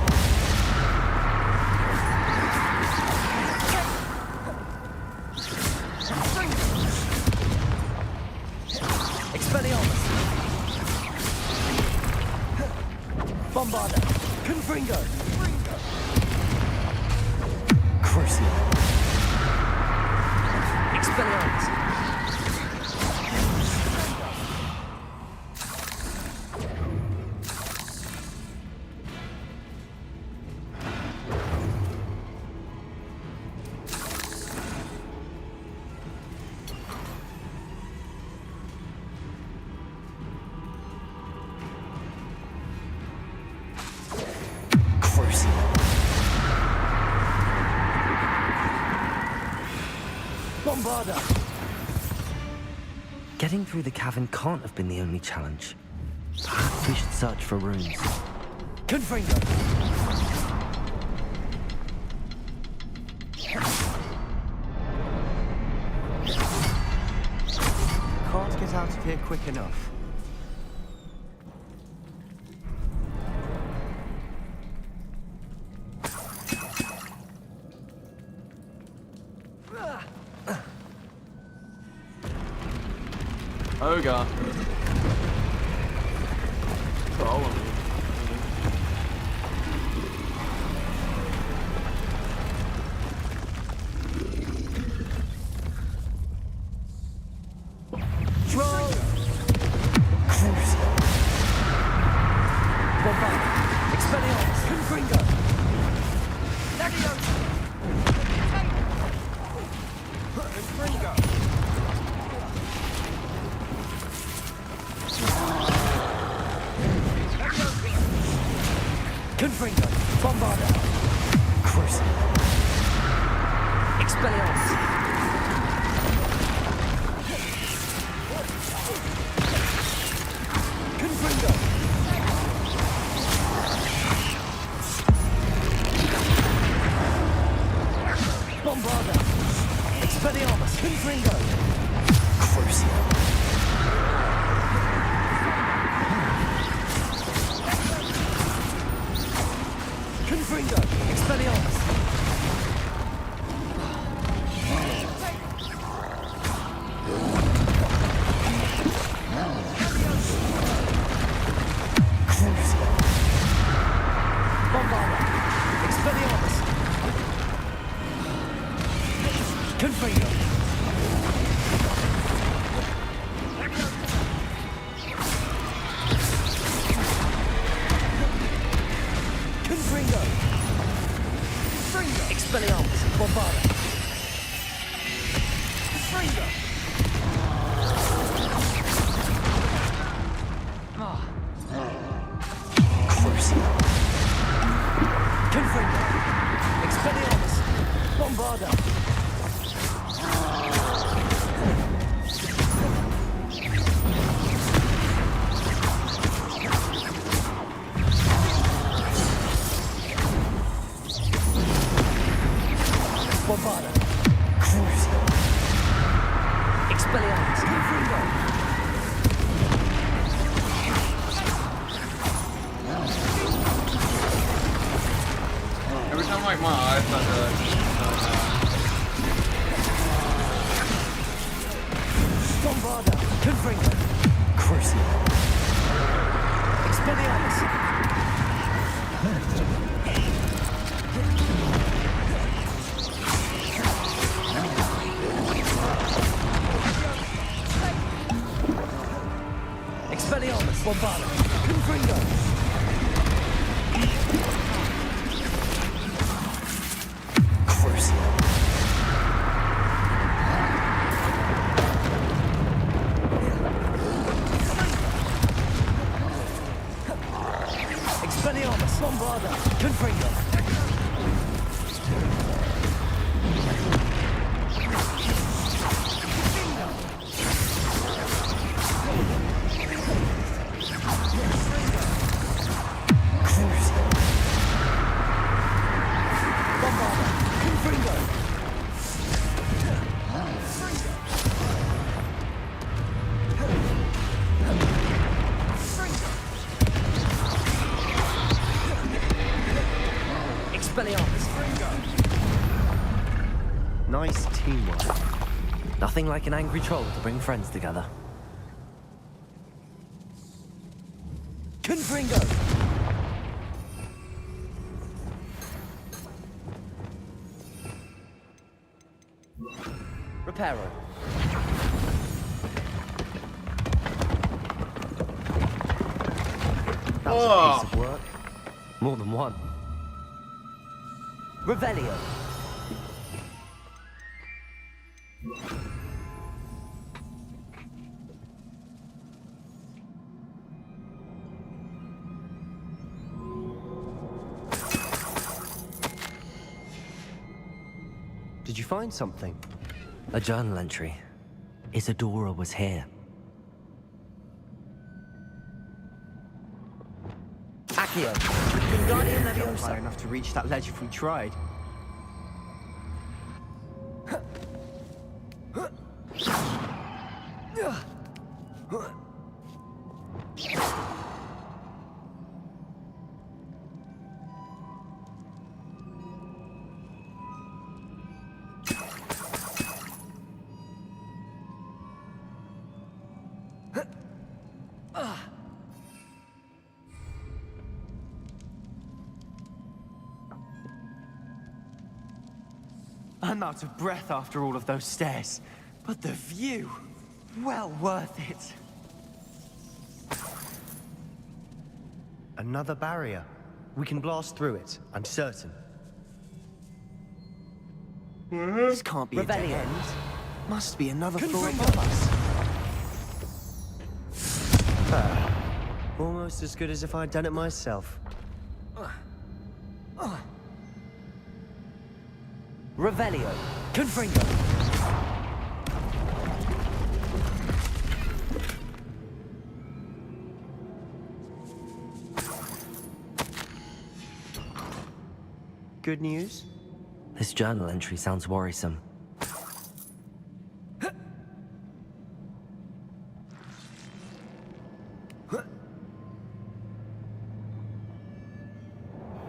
Expelliarmus. Bombarda. Confringo. Crucible. Expelliarmus. Bombarda. Getting through the cavern can't have been the only challenge. Perhaps we should search for runes. Confringo. Can't get out of here quick enough. Ogre. Follow me. Roll. Bombarda. Expelliarmus. Confringo. Leviosa. Confringo. Confringo. Bombarda. Crucible. Expelliarmus. Confringo. Bombarda. Expelliarmus. Confringo. Crucible. Confringo. Expelliarmus. Bombarda. Expelliarmus. Confringo. Confringo. Expelliarmus. Bombarda. Confringo. Confringo. Expelliarmus. Bombarda. Bombarda. Expelliarmus. Confringo. Every time like my eyes start to Bombarda. Confringo. Crucible. Expelliarmus. Expelliarmus. Bombarda. Confringo. Crucible. Expelliarmus. Bombarda. Confringo. teamwork. Nothing like an angry troll to bring friends together. Confringo! Reparo. That was a piece of work. More than one. Revelio. Did you find something? A journal entry. Isadora was here. Accio. Wingardium Leviosa. High enough to reach that ledge if we tried. I'm out of breath after all of those stairs, but the view, well worth it. Another barrier. We can blast through it, I'm certain. This can't be a dead Revelio. end. Must be another floor above us. Almost as good as if I'd done it myself. Revelio. Confringo. Good news? This journal entry sounds worrisome.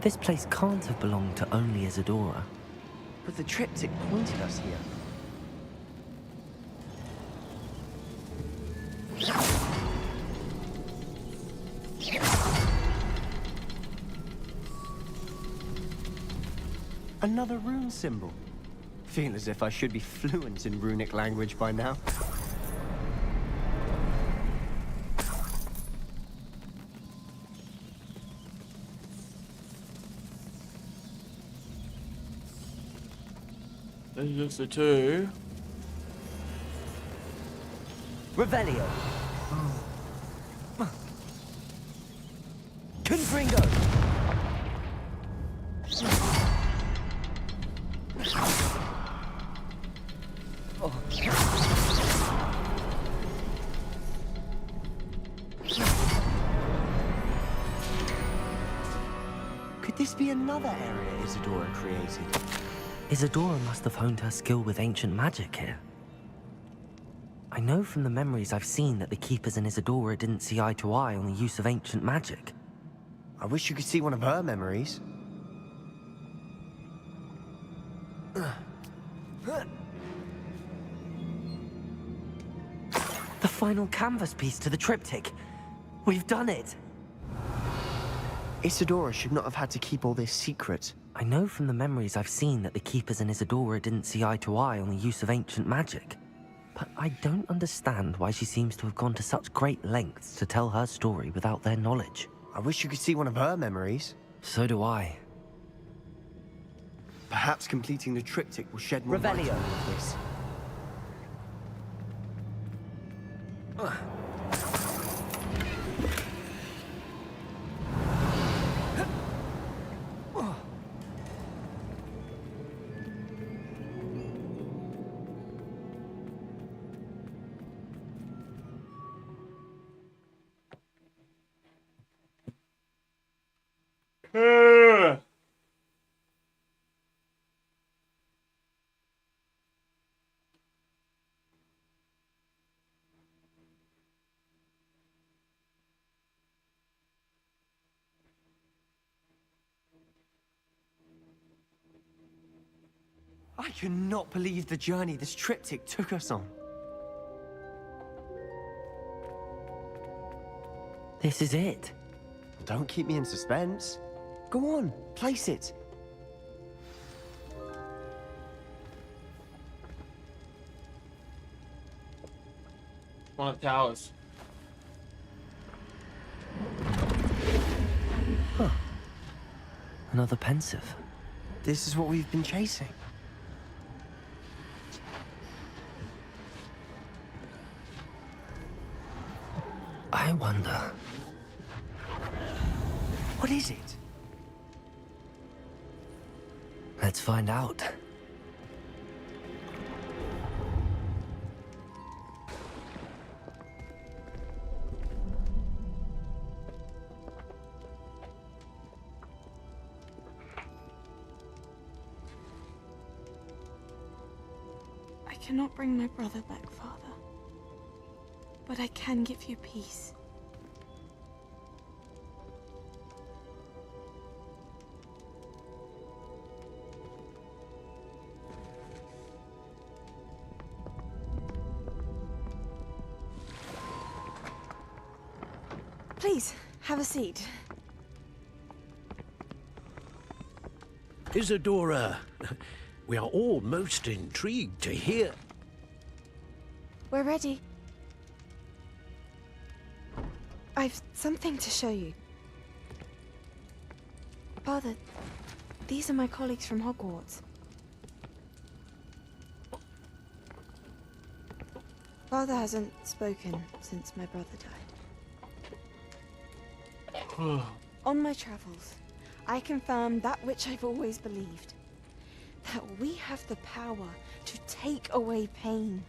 This place can't have belonged to only Isadora. But the triptych pointed us here. Another rune symbol. Feel as if I should be fluent in runic language by now. There's just the two. Revelio. Confringo. Could this be another area Isadora created? Isadora must have honed her skill with ancient magic here. I know from the memories I've seen that the Keepers and Isadora didn't see eye to eye on the use of ancient magic. I wish you could see one of her memories. The final canvas piece to the triptych. We've done it! Isadora should not have had to keep all this secret. I know from the memories I've seen that the Keepers and Isadora didn't see eye to eye on the use of ancient magic. But I don't understand why she seems to have gone to such great lengths to tell her story without their knowledge. I wish you could see one of her memories. So do I. Perhaps completing the triptych will shed more light on all of this. I cannot believe the journey this triptych took us on. This is it. Don't keep me in suspense. Go on, place it. One of the towers. Huh. Another pensive. This is what we've been chasing. I wonder. What is it? Let's find out. I cannot bring my brother back, Father. But I can give you peace. Please, have a seat. Isadora, we are all most intrigued to hear. We're ready. I've something to show you. Father, these are my colleagues from Hogwarts. Father hasn't spoken since my brother died. On my travels, I confirmed that which I've always believed. That we have the power to take away pain.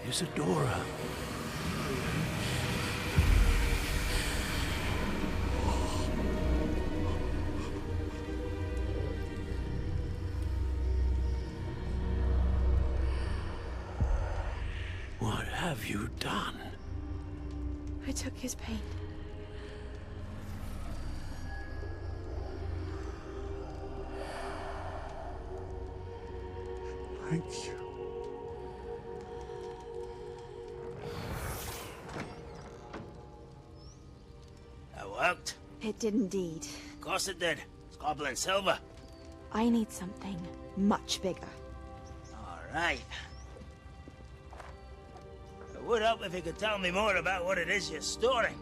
Isadora. What have you done? I took his pain. Thank you. That worked? It did indeed. Of course it did. It's goblin silver. I need something much bigger. All right. It would help if you could tell me more about what it is you're storing.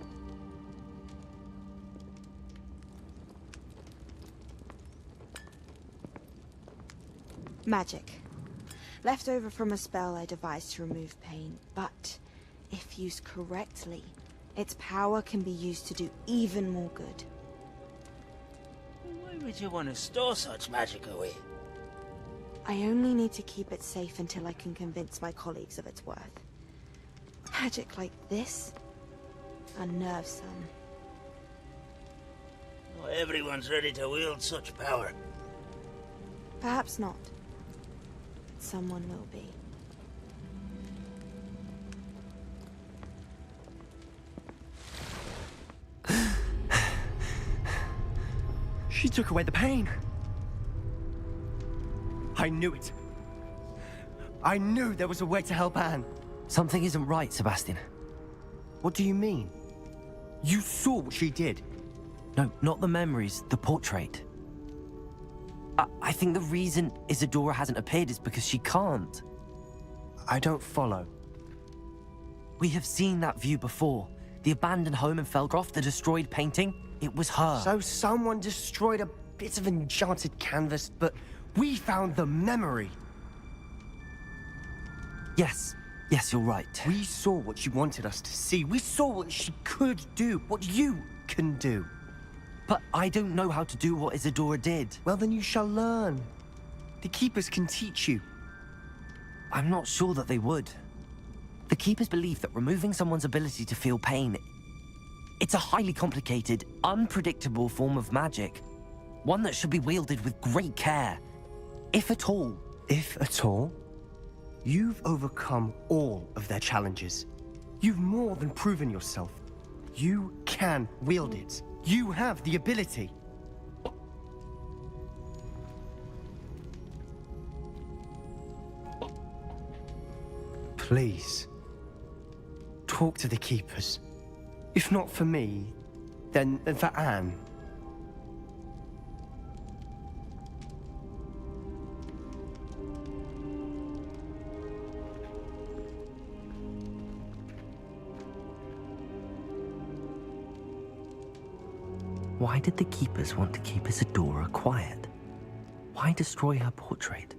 Magic. Left over from a spell I devised to remove pain, but if used correctly, its power can be used to do even more good. Why would you want to store such magic away? I only need to keep it safe until I can convince my colleagues of its worth. Magic like this unnerves some. Not everyone's ready to wield such power. Perhaps not. But someone will be. She took away the pain. I knew it. I knew there was a way to help Anne. Something isn't right, Sebastian. What do you mean? You saw what she did. No, not the memories, the portrait. I think the reason Isadora hasn't appeared is because she can't. I don't follow. We have seen that view before. The abandoned home in Felcroft, the destroyed painting. It was her. So someone destroyed a bit of enchanted canvas, but we found the memory. Yes, you're right. We saw what she wanted us to see. We saw what she could do, what you can do. But I don't know how to do what Isadora did. Well, then you shall learn. The Keepers can teach you. I'm not sure that they would. The Keepers believe that removing someone's ability to feel pain, it's a highly complicated, unpredictable form of magic. One that should be wielded with great care. If at all. If at all? You've overcome all of their challenges. You've more than proven yourself. You can wield it. You have the ability. Please, talk to the keepers. If not for me, then for Anne. Why did the keepers want to keep Isadora quiet? Why destroy her portrait?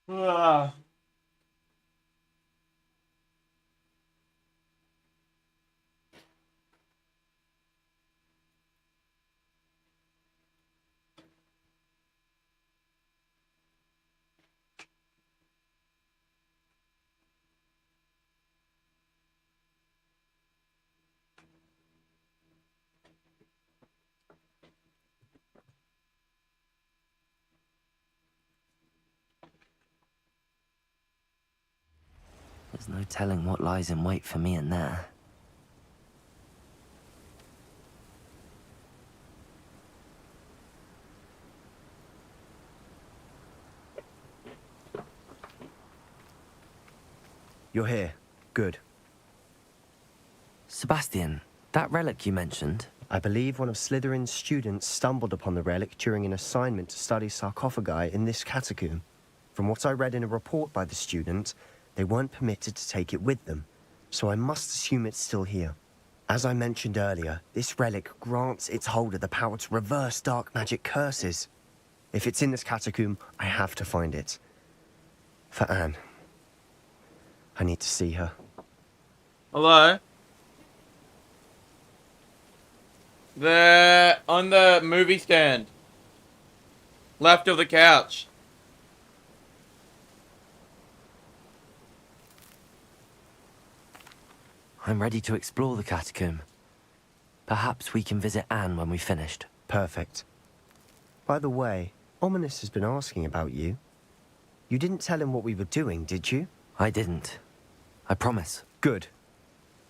Ah. There's no telling what lies in wait for me in there. You're here. Good. Sebastian, that relic you mentioned. I believe one of Slytherin's students stumbled upon the relic during an assignment to study sarcophagi in this catacomb. From what I read in a report by the student, they weren't permitted to take it with them, so I must assume it's still here. As I mentioned earlier, this relic grants its holder the power to reverse dark magic curses. If it's in this catacomb, I have to find it. For Anne. I need to see her. Hello? They're on the movie stand. Left of the couch. I'm ready to explore the catacomb. Perhaps we can visit Anne when we've finished. Perfect. By the way, Ominous has been asking about you. You didn't tell him what we were doing, did you? I didn't. I promise. Good.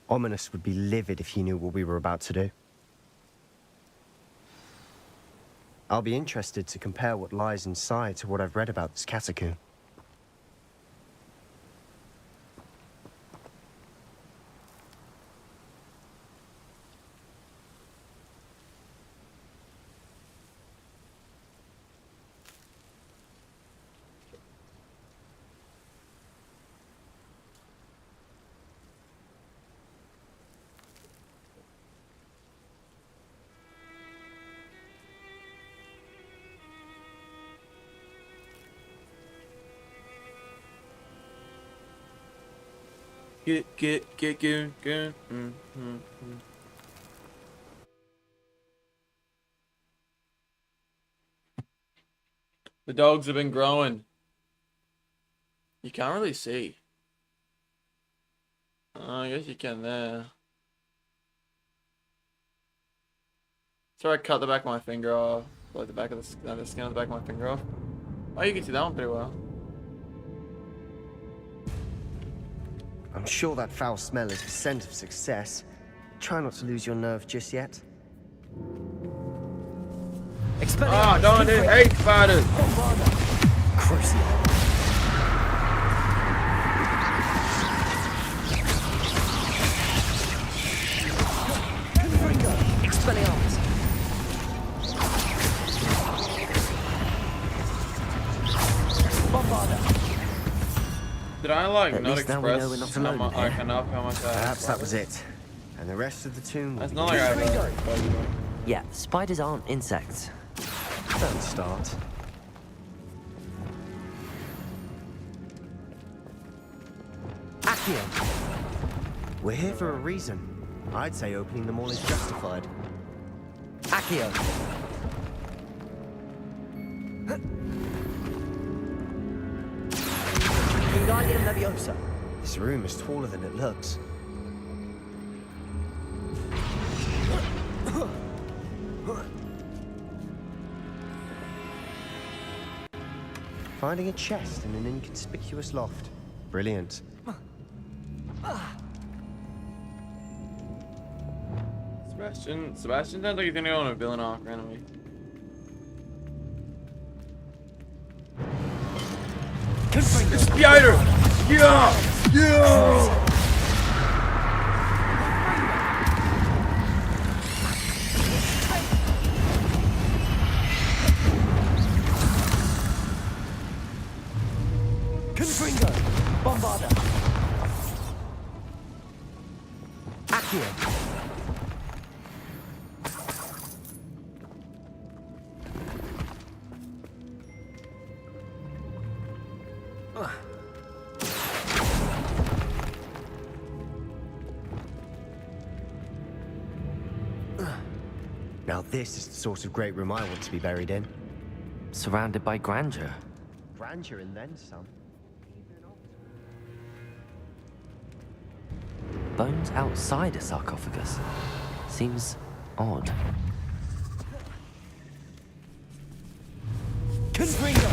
Ominous would be livid if he knew what we were about to do. I'll be interested to compare what lies inside to what I've read about this catacomb. Get. The dogs have been growing. You can't really see. I guess you can there. So I cut the back of my finger off. Like the back of the skin on the back of my finger off. Oh, you can see that one pretty well. I'm sure that foul smell is percent of success. Try not to lose your nerve just yet. Ah, don't do hate spiders! Crucial. Expelliarmus. Did I like At not least now we know express we're not how alone much here. how much I Perhaps that was it. And the rest of the tomb will That's be not like I Yeah, spiders aren't insects. Don't start. Accio. We're here for a reason. I'd say opening them all is justified. Accio. Wingardium Leviosa. This room is taller than it looks. Finding a chest in an inconspicuous loft. Brilliant. Sebastian sounds like he's gonna go on a villain arc randomly. The spider! Yeah! Yeah! Confringo. Bombarda. Accio. Now this is the sort of great room I want to be buried in. Surrounded by grandeur. Grandeur and then some. Bones outside a sarcophagus. Seems odd. Confringo.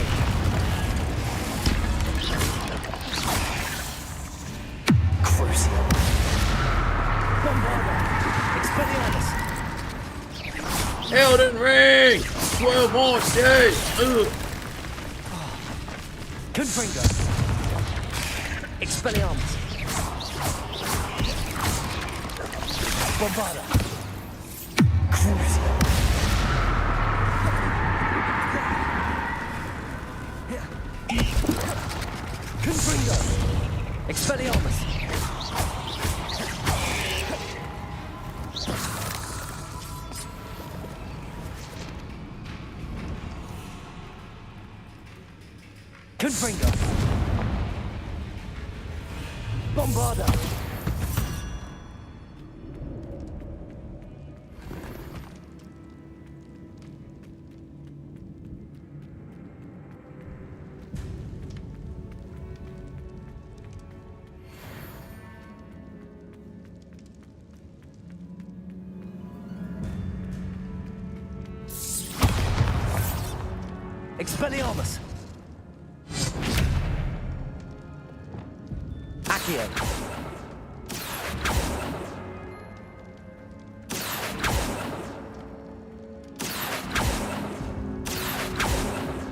Crucial. Bombarda. Expelliarmus. Elden Ring! 12 more days! Ugh. Confringo. Expelliarmus. Bombarda. Crucial. Confringo. Expelliarmus. Confringo. Bombarda. Expelliarmus. Accio.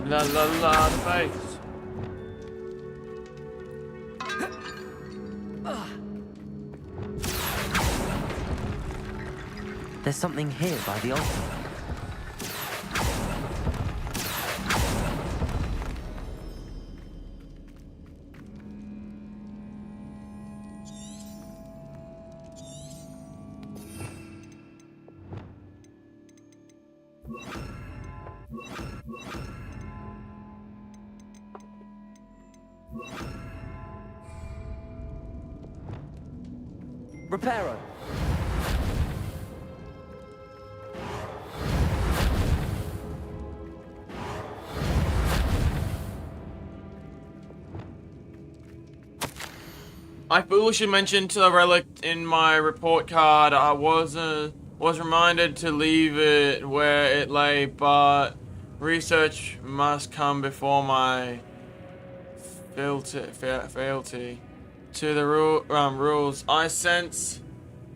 La la la, the face. There's something here by the altar. Reparo. I foolishly mentioned to the relic in my report card I was reminded to leave it where it lay, but research must come before my fealty. to the rules. I sense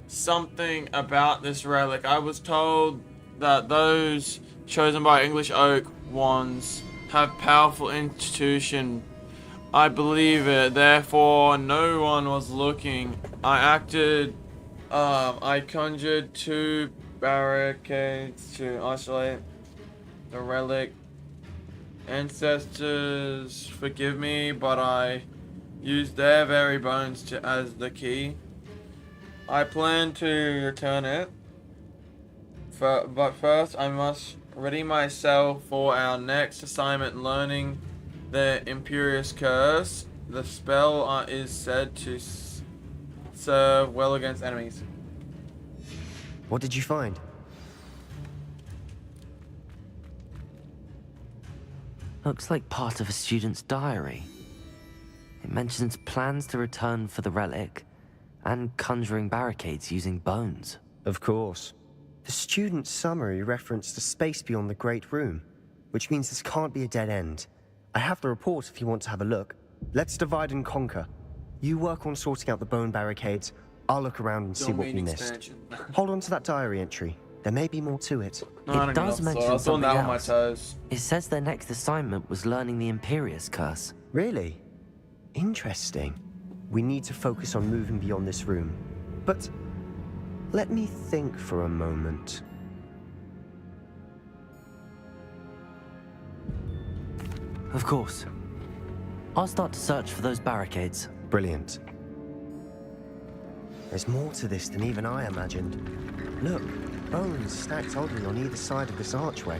something about this relic. I was told that those chosen by English Oak ones have powerful institution. I believe it. Therefore, no one was looking. I acted. I conjured 2 barricades to isolate the relic. Ancestors, forgive me, but I used their very bones as the key. I plan to return it, but first I must ready myself for our next assignment, learning the Imperious Curse. The spell is said to serve well against enemies. What did you find? Looks like part of a student's diary. It mentions plans to return for the relic and conjuring barricades using bones. Of course. The student's summary referenced a space beyond the Great Room, which means this can't be a dead end. I have the report if you want to have a look. Let's divide and conquer. You work on sorting out the bone barricades. I'll look around and see what we missed. Hold on to that diary entry. There may be more to it. It does mention something that on my else. toes. It says their next assignment was learning the Imperious Curse. Really? Interesting. We need to focus on moving beyond this room. But let me think for a moment. Of course. I'll start to search for those barricades. Brilliant. There's more to this than even I imagined. Look, bones stacked oddly on either side of this archway.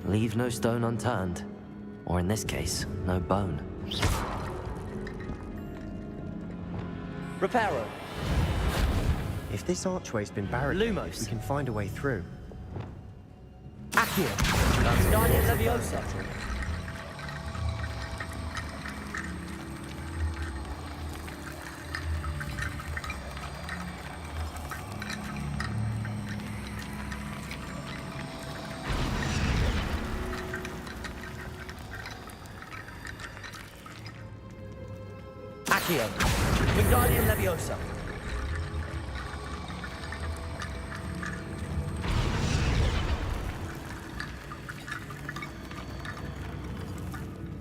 Leave no stone unturned. Or in this case, no bone. Reparo. If this archway's been barricaded, Lumos. we can find a way through. Accio. Guardian Leviosa. Accio. Guardian Leviosa.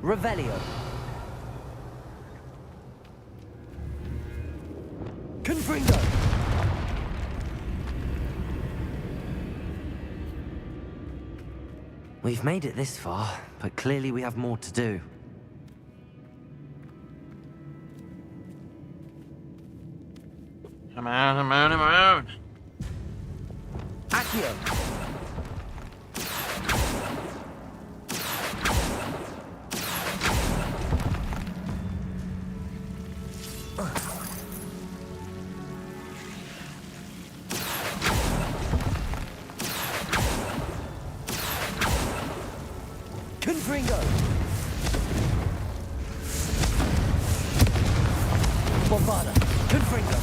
Revelio. Confringo. We've made it this far, but clearly we have more to do. Come on, come on, come on. Accio. Confringo. Bombada. Confringo.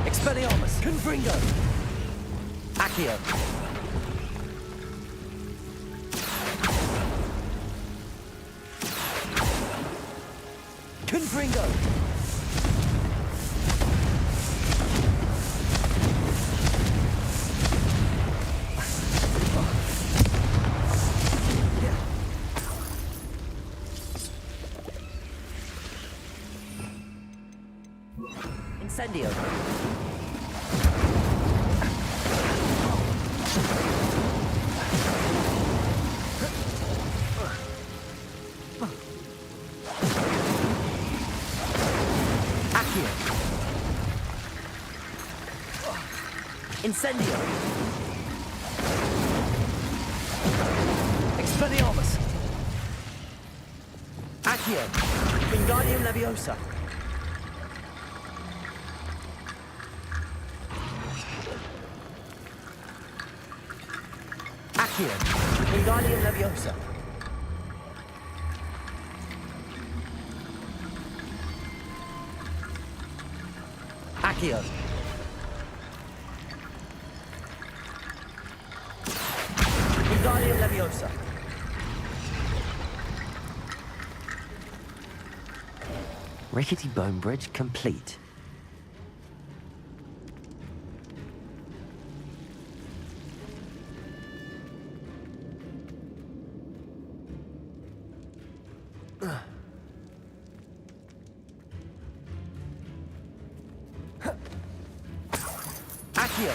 Expelliarmus. Confringo. Accio. Confringo. Incendio. Accio. Incendio. Expelliarmus. Accio. Wingardium Leviosa. Accio. Wingardium Leviosa. Accio. Wingardium Leviosa. Rickety bone bridge complete. Accio!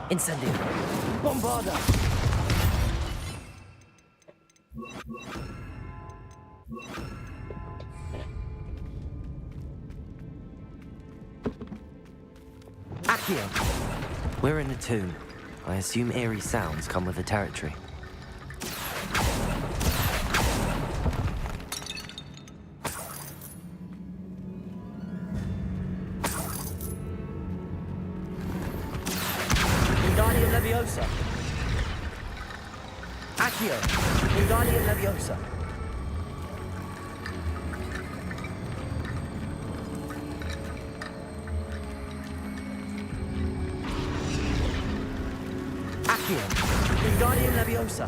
Incendio. Bombarda! Accio. We're in a tomb. I assume eerie sounds come with the territory. Wingardium Leviosa! Accio! Wingardium Leviosa! Accio! Wingardium Leviosa!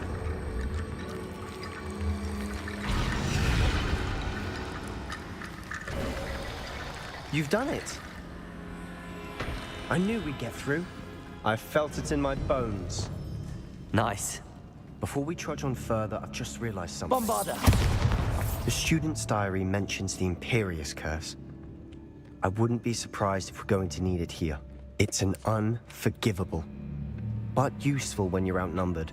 You've done it. I knew we'd get through. I felt it in my bones. Nice. Before we trudge on further, I've just realized something. Bombarda! The student's diary mentions the Imperious Curse. I wouldn't be surprised if we're going to need it here. It's an unforgivable, but useful when you're outnumbered.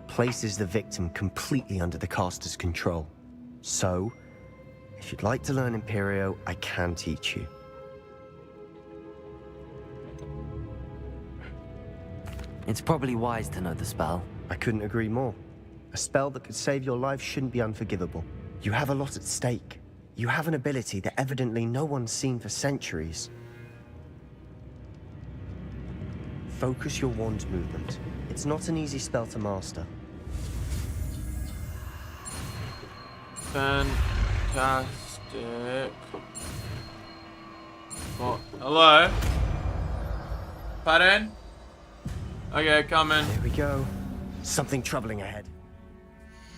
Places the victim completely under the caster's control. So, if you'd like to learn Imperio, I can teach you. It's probably wise to know the spell. I couldn't agree more. A spell that could save your life shouldn't be unforgivable. You have a lot at stake. You have an ability that evidently no one's seen for centuries. Focus your wand movement. It's not an easy spell to master. Fantastic. What? Hello? Pardon? Okay, coming. There we go. Something troubling ahead.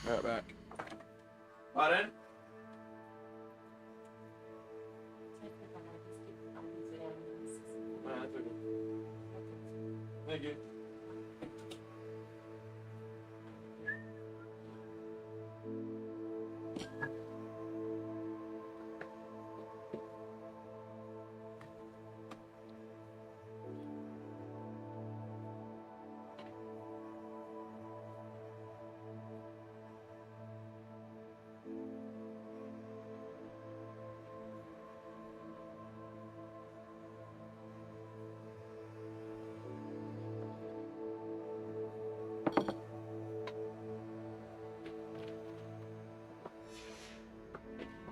Right back. Pardon? Thank you.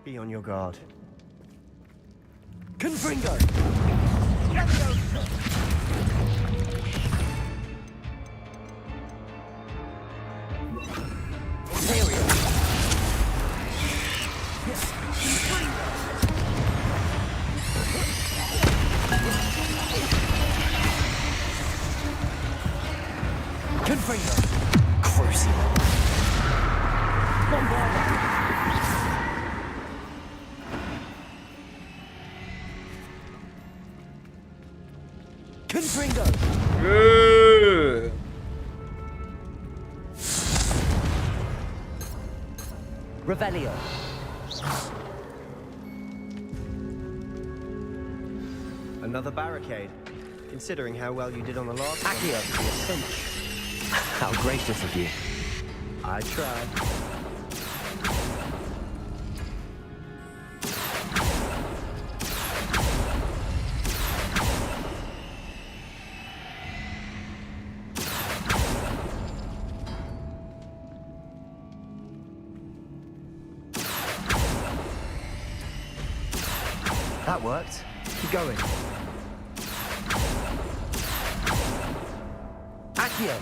Be on your guard. Confringo! Confringo! Crucible! Bombarda! Confringo! Revelio! Another barricade. Considering how well you did on the last one. Accio! How gracious of you. I tried. That worked. Keep going. Accio!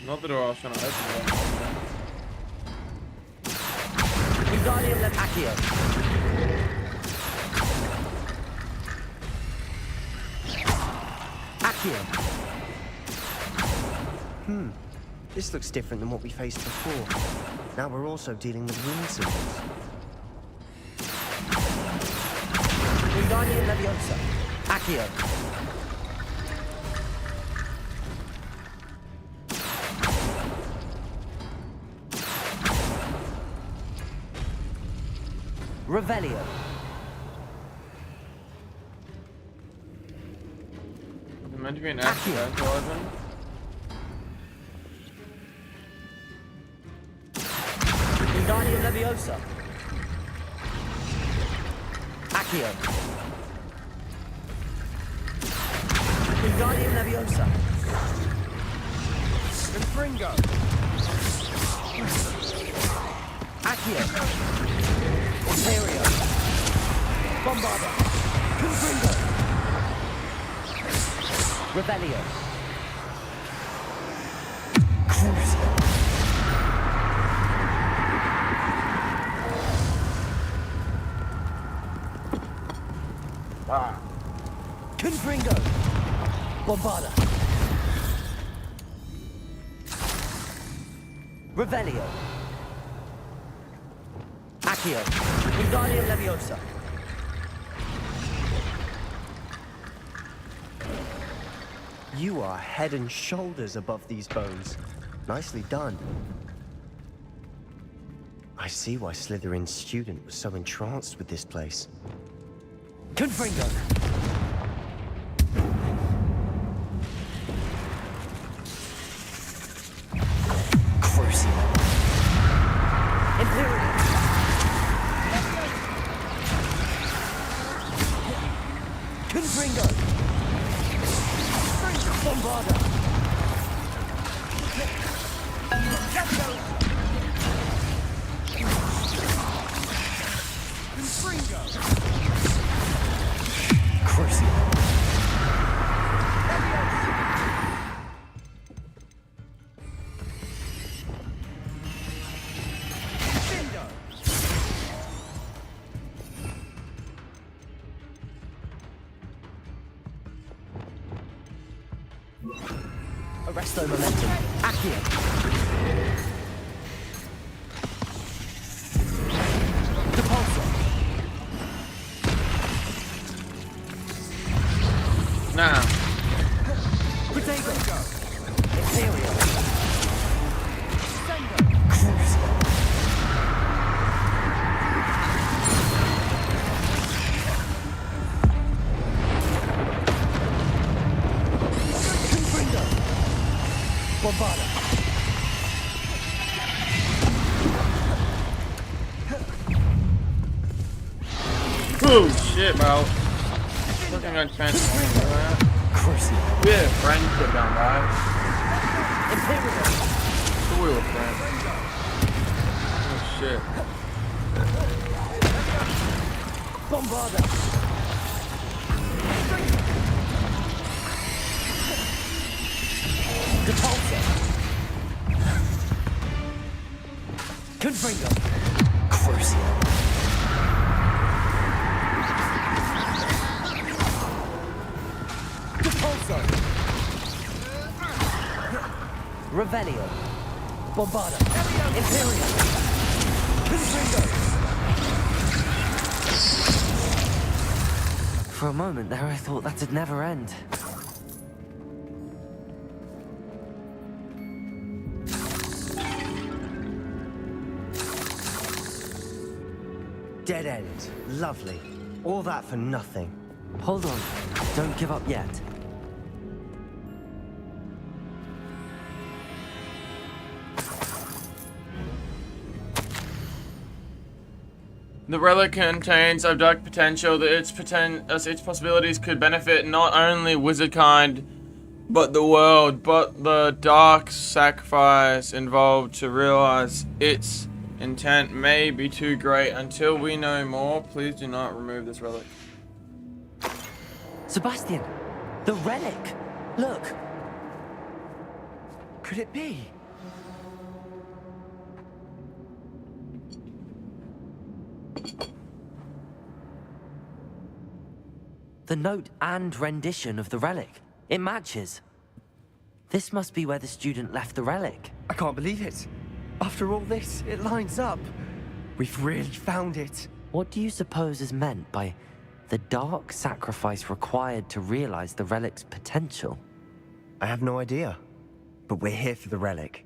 Not the door I was trying to open. Wingardium Leviosa. Accio. This looks different than what we faced before. Now we're also dealing with rune symbols. Wingardium Leviosa. Accio. Revelio. Is it meant to be an accidental open? Wingardium Leviosa. Accio. Wingardium Leviosa. Confringo. Accio. Imperio. Bombarda. Confringo. Revelio. Crucio. Confringo. Bombarda. Revelio. Accio. Wingardium Leviosa. You are head and shoulders above these bones. Nicely done. I see why Slytherin's student was so entranced with this place. Confringo. Crucio. Imperial. Confringo. Bombarda. Confringo. Crucio. Arresto momentum. Accio. Depulso. Now. Protego. Imperial. Crucio. Confringo. Bombarda. Oh shit, bro. Looking like transforming. Crucio. We had a friendship down, bro. Imperial. So we were friends. Oh shit. Bombarda. Depulso. Confringo. Crucio. Depulso. Revelio. Bombarda. Imperial. Confringo. For a moment there, I thought that'd never end. Dead end. Lovely. All that for nothing. Hold on. Don't give up yet. The relic contains a dark potential that its possibilities could benefit not only wizardkind, but the world. But the dark sacrifice involved to realize its intent may be too great. Until we know more, please do not remove this relic. Sebastian! The relic! Look! Could it be? The note and rendition of the relic. It matches. This must be where the student left the relic. I can't believe it. After all this, it lines up. We've really found it. What do you suppose is meant by the dark sacrifice required to realize the relic's potential? I have no idea, but we're here for the relic.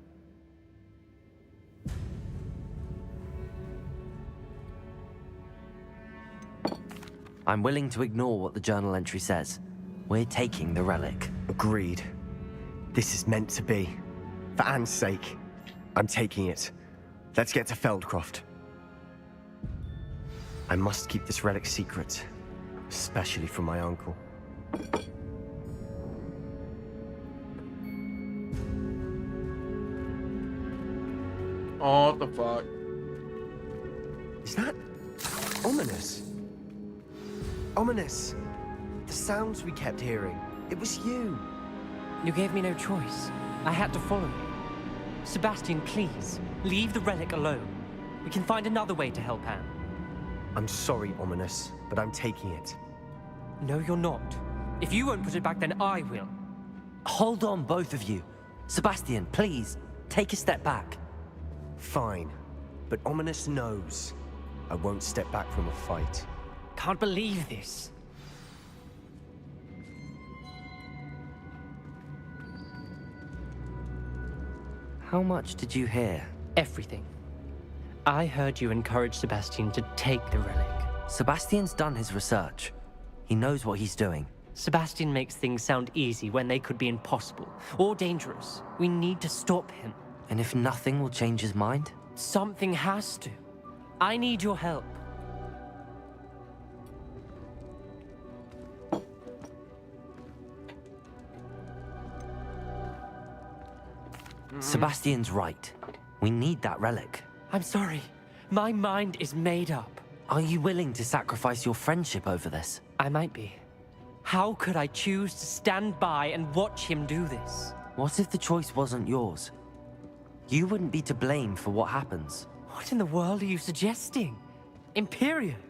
I'm willing to ignore what the journal entry says. We're taking the relic. Agreed. This is meant to be. For Anne's sake, I'm taking it. Let's get to Feldcroft. I must keep this relic secret, especially from my uncle. Oh, what the fuck? Is that ominous? Ominous. The sounds we kept hearing. It was you. You gave me no choice. I had to follow you. Sebastian, please, leave the relic alone. We can find another way to help Anne. I'm sorry, Ominous, but I'm taking it. No, you're not. If you won't put it back, then I will. Hold on, both of you. Sebastian, please, take a step back. Fine, but Ominous knows I won't step back from a fight. Can't believe this. How much did you hear? Everything. I heard you encourage Sebastian to take the relic. Sebastian's done his research. He knows what he's doing. Sebastian makes things sound easy when they could be impossible or dangerous. We need to stop him. And if nothing will change his mind? Something has to. I need your help. Sebastian's right. We need that relic. I'm sorry. My mind is made up. Are you willing to sacrifice your friendship over this? I might be. How could I choose to stand by and watch him do this? What if the choice wasn't yours? You wouldn't be to blame for what happens. What in the world are you suggesting? Imperium?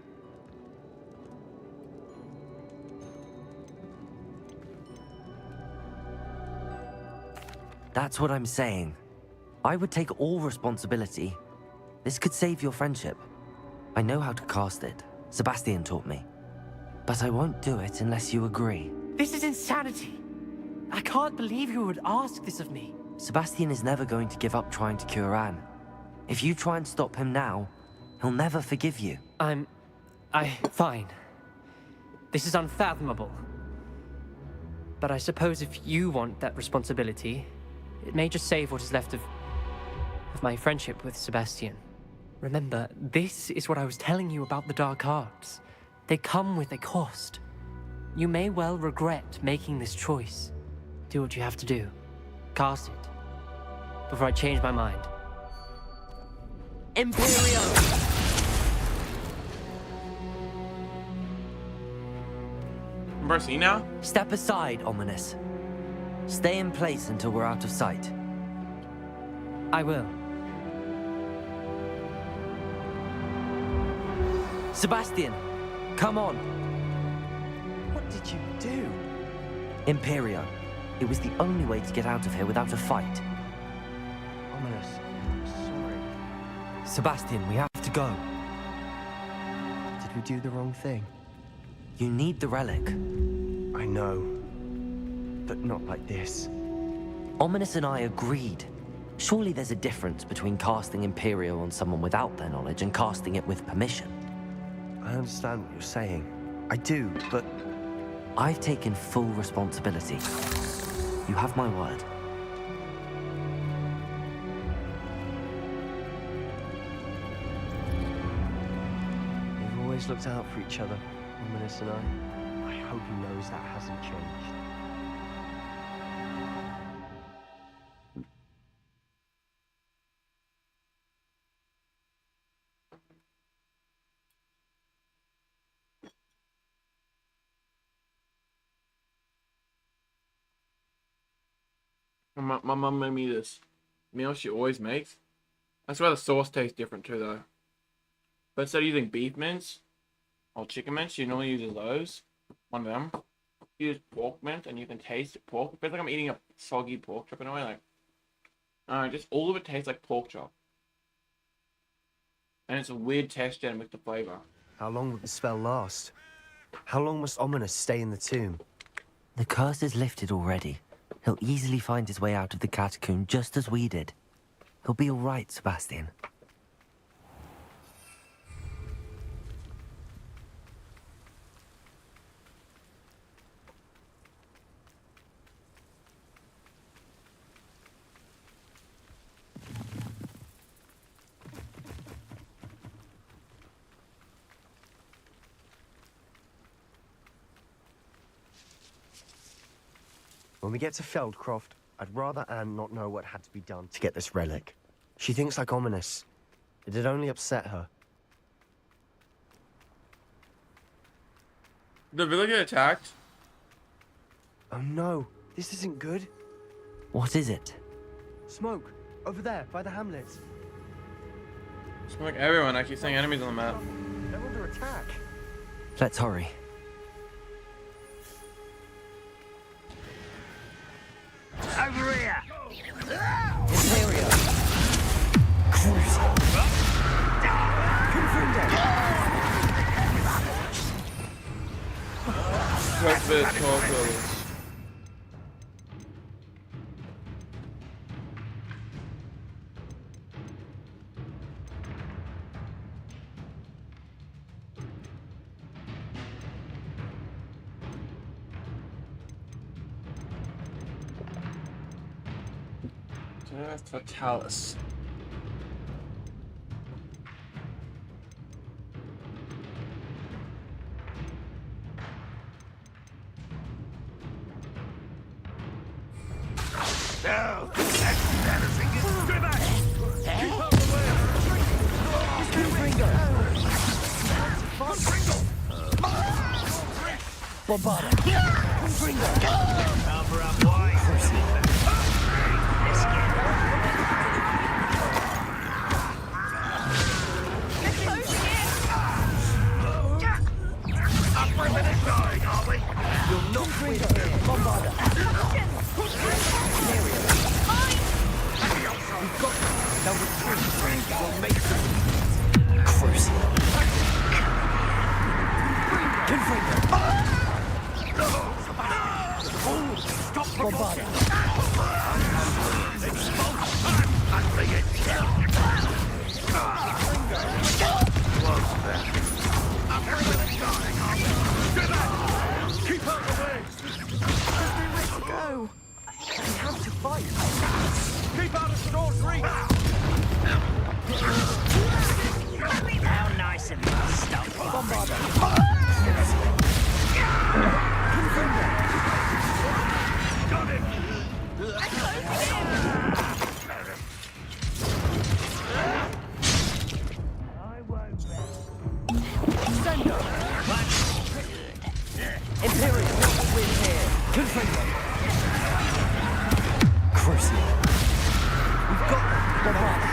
That's what I'm saying. I would take all responsibility. This could save your friendship. I know how to cast it. Sebastian taught me. But I won't do it unless you agree. This is insanity. I can't believe you would ask this of me. Sebastian is never going to give up trying to cure Anne. If you try and stop him now, he'll never forgive you. Fine. This is unfathomable. But I suppose if you want that responsibility, it may just save what is left of my friendship with Sebastian. Remember, this is what I was telling you about the dark arts. They come with a cost. You may well regret making this choice. Do what you have to do. Cast it. Before I change my mind. Imperium! Mercy now? Step aside, Ominous. Stay in place until we're out of sight. I will. Sebastian, come on. What did you do? Imperio. It was the only way to get out of here without a fight. Ominous, I'm sorry. Sebastian, we have to go. Did we do the wrong thing? You need the relic. I know. But not like this. Ominous and I agreed. Surely there's a difference between casting Imperio on someone without their knowledge and casting it with permission. I understand what you're saying. I do, but... I've taken full responsibility. You have my word. We've always looked out for each other, Ominous and I. I hope he knows that hasn't changed. My mum made me this meal she always makes. I swear the sauce tastes different too, though. But instead of using beef mince or chicken mince, you normally use those. One of them. You use pork mince and you can taste pork. It feels like I'm eating a soggy pork chop in a way. Like, just all of it tastes like pork chop. And it's a weird texture and with the flavor. How long will the spell last? How long must Ominous stay in the tomb? The curse is lifted already. He'll easily find his way out of the catacomb just as we did. He'll be all right, Sebastian. When we get to Feldcroft, I'd rather Anne not know what had to be done to get this relic. She thinks like Ominous. It'd only upset her. The village get attacked? Oh no, this isn't good. What is it? Smoke, over there, by the hamlets. Smoke everyone. I keep saying enemies on the map. They're under attack. Let's hurry. Over here! Imperial! Cruiser! Fatalis. No! That's embarrassing. Stay back! Keep out the way! Bombada! Cover up wide. Let's get You'll not win here. Bombada! We've got them. They'll retreat. We'll make them. Crucial. Confringo. Stop Bombada. keep out the way! Go. We have to fight. Keep out of Storm's reach! How nice of you to stop. Bombada. Got it! I won't Sendo. Imperial will win here. Confringo. Crucial. We've got them. Bombada.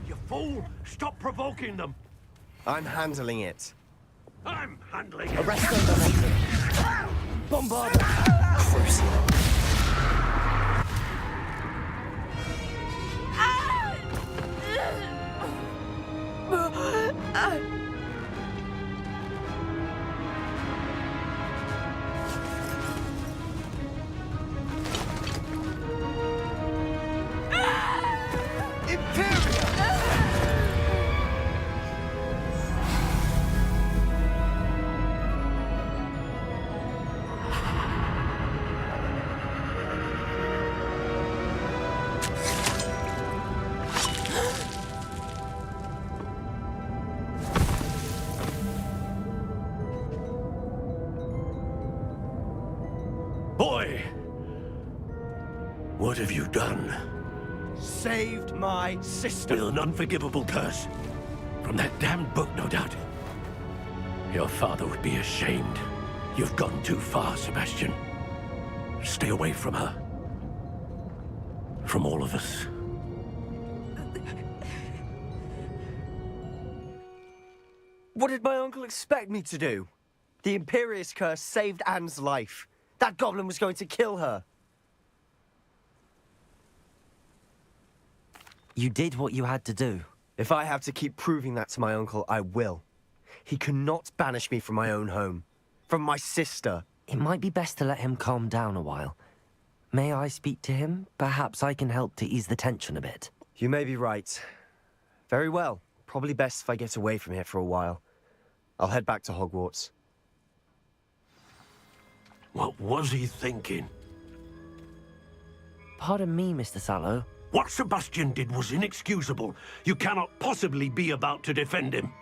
You fool! Stop provoking them! I'm handling it. I'm handling it! Arresto momentum. Bombada. Crucial. Boy! What have you done? Saved my sister. With an unforgivable curse. From that damned book, no doubt. Your father would be ashamed. You've gone too far, Sebastian. Stay away from her. from all of us. What did my uncle expect me to do? The Imperious curse saved Anne's life. That goblin was going to kill her. You did what you had to do. If I have to keep proving that to my uncle, I will. He cannot banish me from my own home. From my sister. It might be best to let him calm down a while. May I speak to him? Perhaps I can help to ease the tension a bit. You may be right. Very well. Probably best if I get away from here for a while. I'll head back to Hogwarts. What was he thinking? Pardon me, Mr. Sallow. What Sebastian did was inexcusable. You cannot possibly be about to defend him.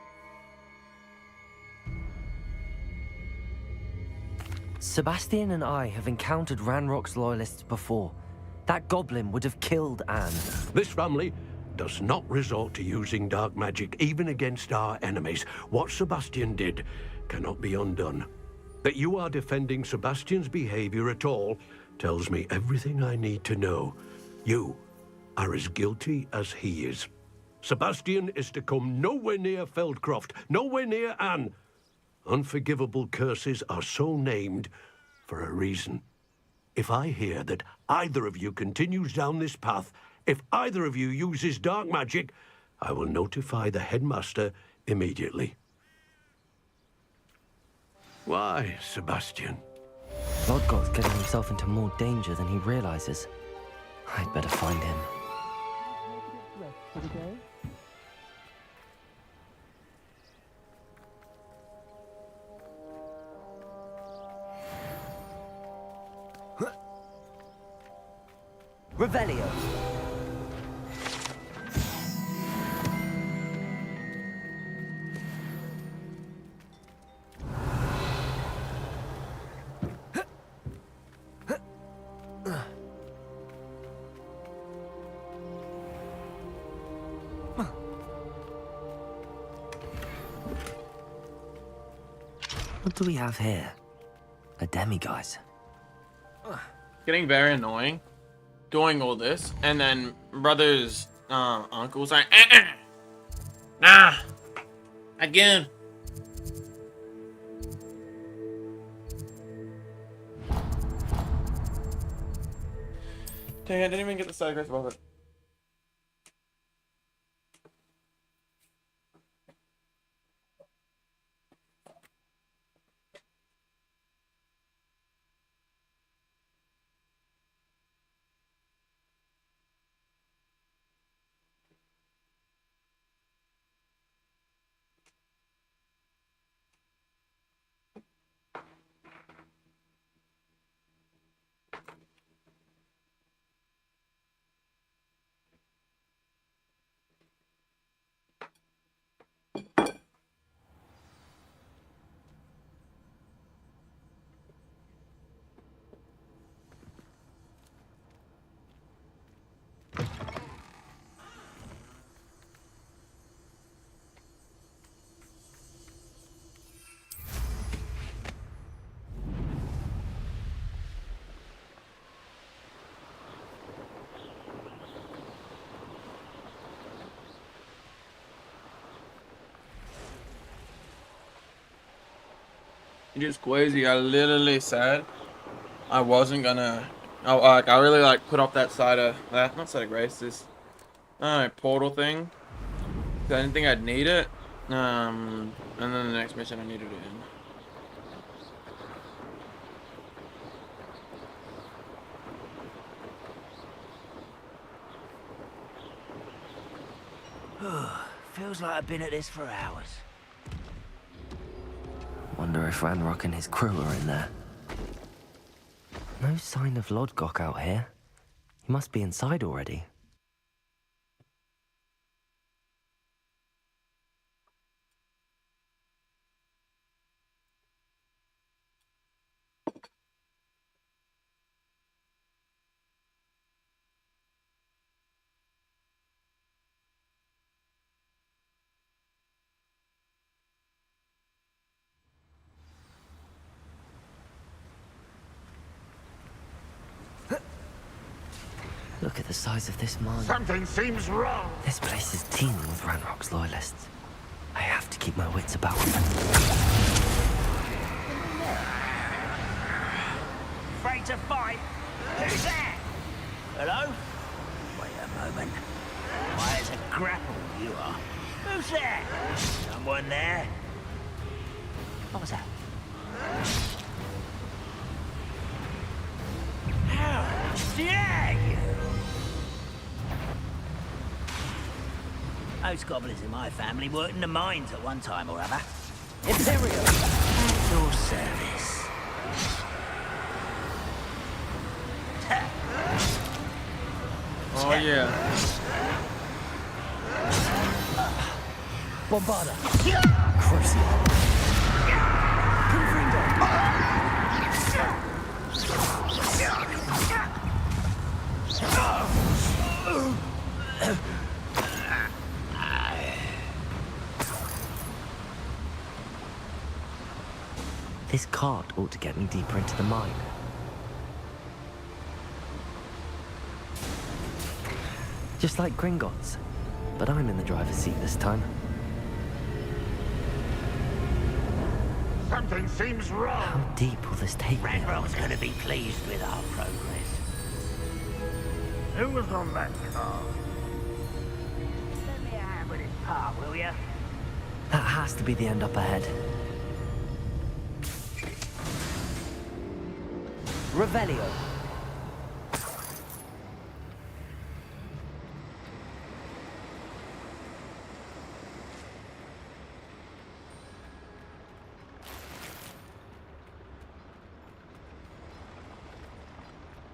Sebastian and I have encountered Ranrock's loyalists before. That goblin would have killed Anne. This family does not resort to using dark magic, even against our enemies. What Sebastian did cannot be undone. That you are defending Sebastian's behavior at all tells me everything I need to know. You are as guilty as he is. Sebastian is to come nowhere near Feldcroft, nowhere near Anne. Unforgivable curses are so named for a reason. If I hear that either of you continues down this path, if either of you uses dark magic, I will notify the headmaster immediately. Why, Sebastian? Lodgok's getting himself into more danger than he realizes. I'd better find him. Revelio. What do we have here? A demiguise. Getting very annoying. Doing all this, and then brother's uncle's like, nah, again. Dang, I didn't even get the side quest above it. Just crazy. I literally said I wasn't gonna. I really like put up that side of that, not side of grace. This portal thing. 'Cause I didn't think I'd need it. And then the next mission I needed it in. Feels like I've been at this for hours. Wonder if Ranrock and his crew are in there. No sign of Lodgok out here. He must be inside already. Look at the size of this mine. Something seems wrong. This place is teeming with Ranrock's loyalists. I have to keep my wits about me. Afraid to fight? Who's that? Hello? Wait a moment. Why, as a grapple you are. Who's that? Someone there? What was that? Oh, yeah, you! Those goblins in my family worked in the mines at one time or other. Imperial, at your service. Oh yeah. Bombarda. Crucible. This cart ought to get me deeper into the mine. Just like Gringotts, but I'm in the driver's seat this time. Something seems wrong. How deep will this take me? Ranrock's gonna be pleased with our progress. Who was on that car? Lend me a hand with this part, will ya? That has to be the end up ahead. Revelio.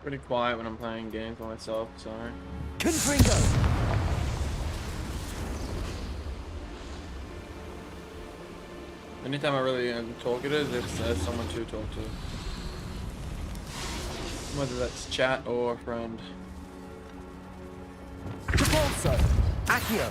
Pretty quiet when I'm playing games by myself, sorry. Confringo! Anytime I really talk it is if there's someone to talk to. Whether that's chat or a friend. Capolso! Accio!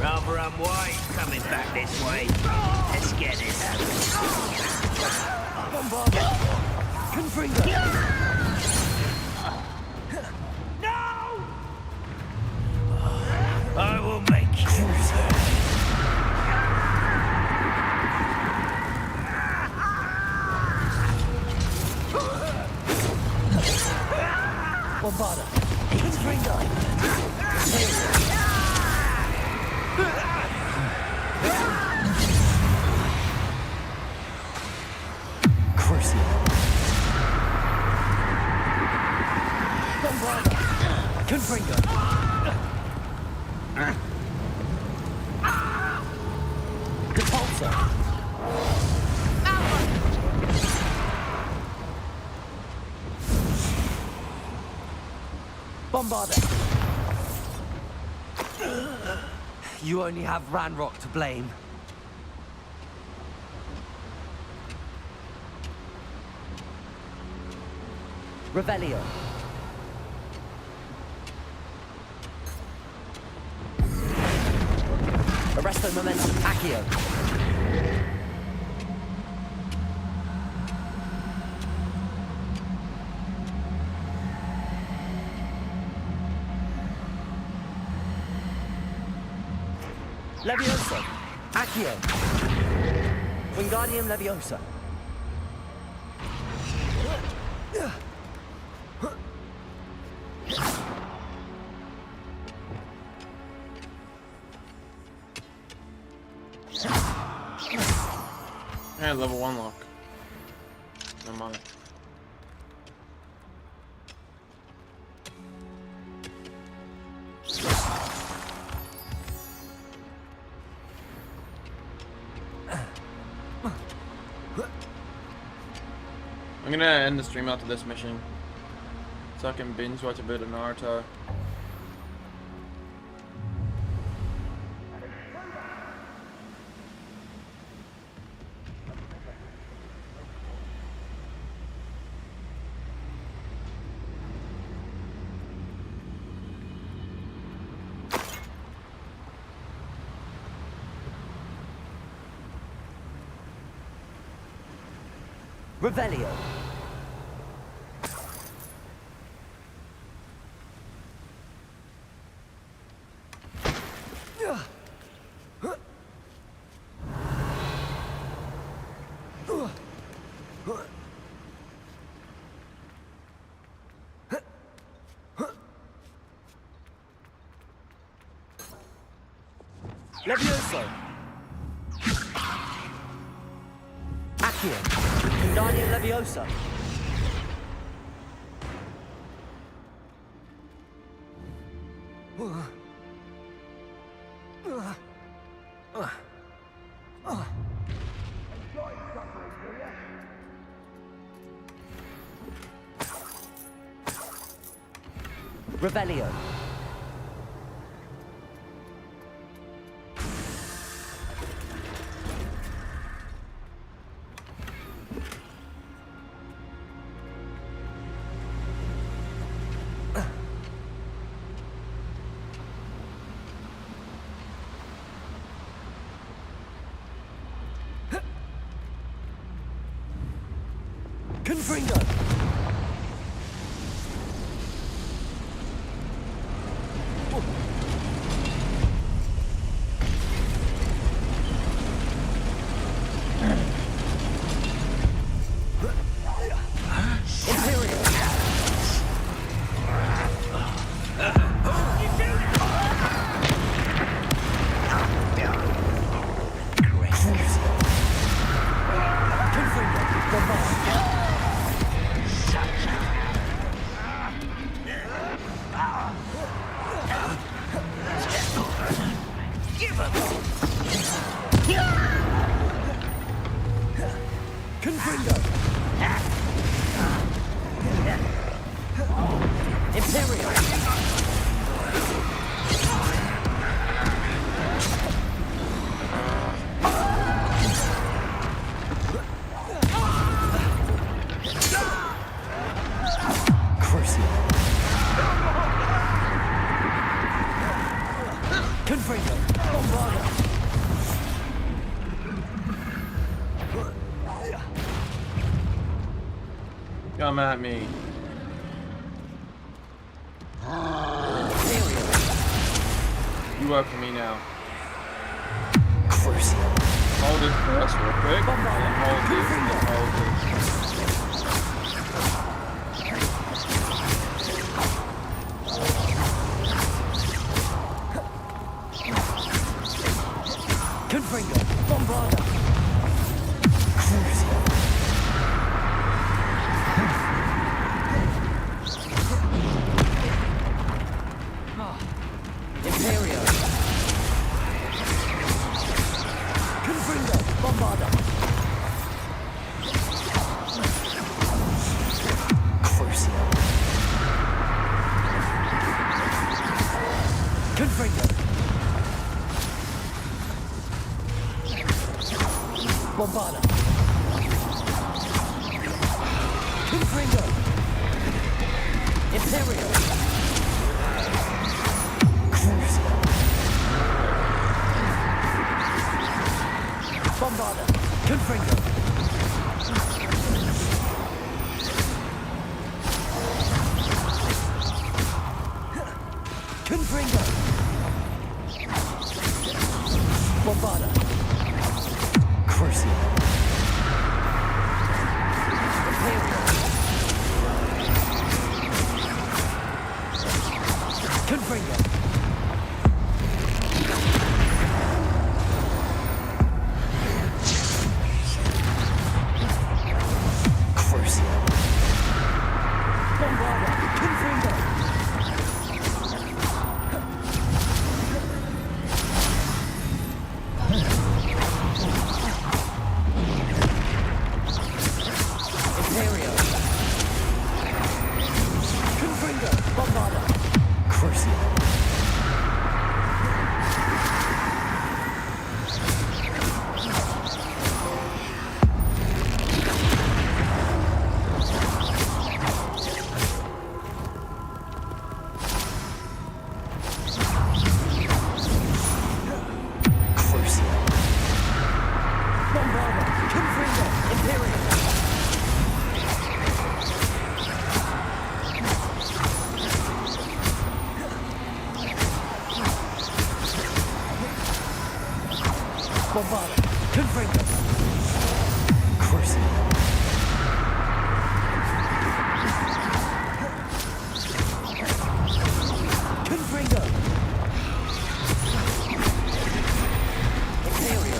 Rather unwise coming back this way. Let's get this. Bombarda! Confringo! No! I will make you. Bombarda! Confringo! Crucible! Bombarda! Confringo! Repulsor! Bombarda! You only have Ranrock to blame. Revelio. Arresto momentum. Accio. Leviosa. Accio. Wingardium Leviosa. Yeah, level 1 lock. Never mind. I'm gonna end the stream after this mission, so I can binge watch a bit of Naruto. Revelio. Levioso. Accio. Wingardium Leviosa. Revelio. Confringo. Come at me. You work for me now. Hold this first real quick. And hold this and then hold this. Confringo. Bombarda. Imperio. Confringo. Bombarda. Crucio. Confringo. Bombarda. Confringo. Imperio. Crucio. Bombarda. Confringo. Confringo. Bombarda. Crucio. Confringo. Crucio. Bombarda. Confringo. Bombada. Confringo. Crucible. Confringo. Imperio.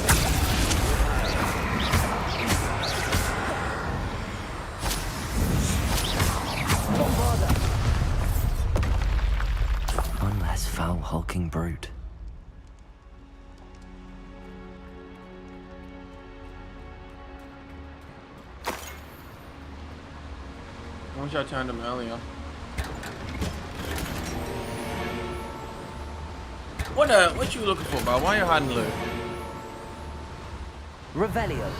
Bombada. One less foul hulking brute. I wish I turned him earlier. What you looking for, bro? Why you hiding loot? Revelio.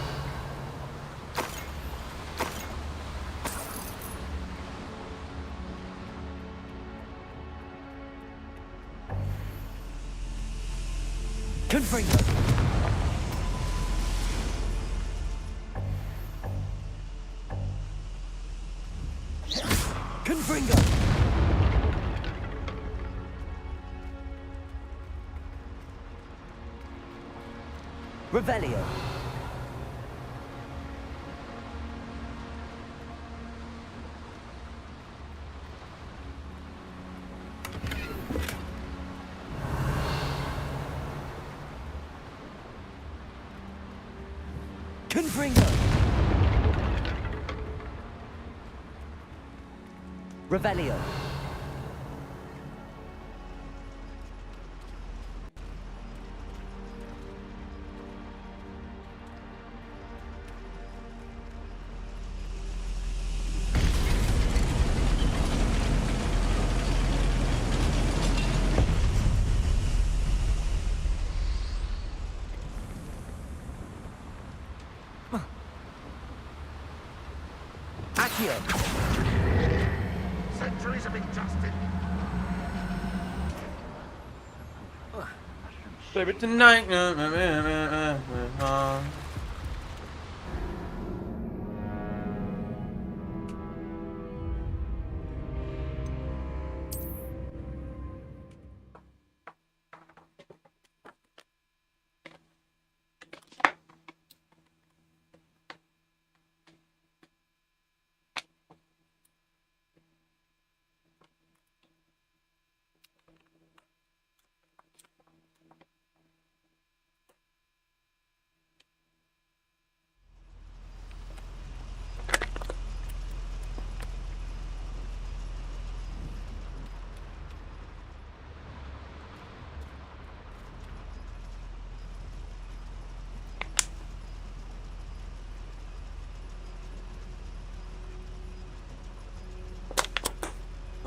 Confringo. Confringo. Revelio. Confringo. Revelio. Accio. Centuries of injustice. Baby tonight.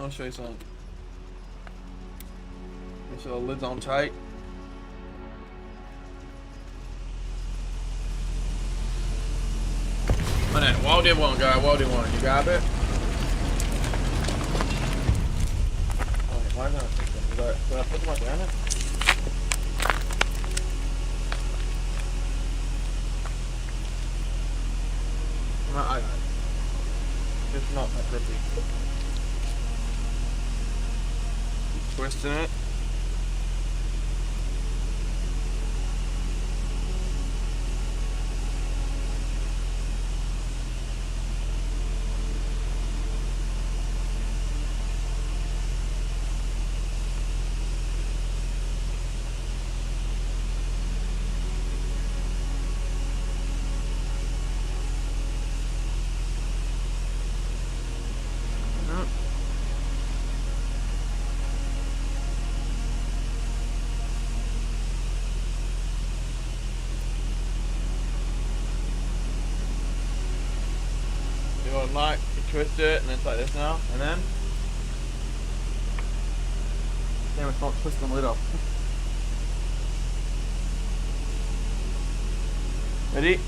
I'll show you something. Make sure the lid's on tight. On that, wall did one, guy. Wall did one. You grab it? Oh, why is that? Did I put them up down it? I got it. It's not that grippy. Twisting it. Like, you twist it, and it's like this now, and then damn, it's not twisting the lid off. Ready?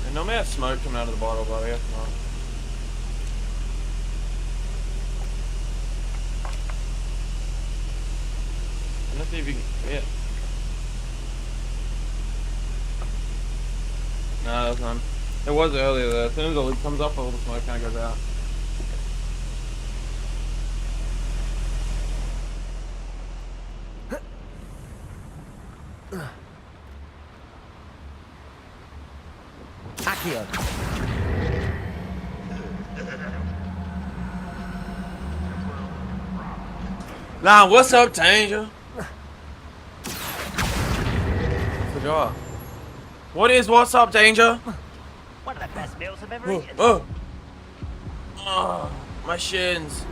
And normally I have smoke coming out of the bottle, but I guess not. Let's see if you can. Yeah. No, that's none. It was earlier though. As soon as the lid comes up, all the smoke kind of goes out. Accio. Nah, what's up, Danger? Forgot. What is what's up, Danger? One of the best meals I've ever eaten. Oh, my shins.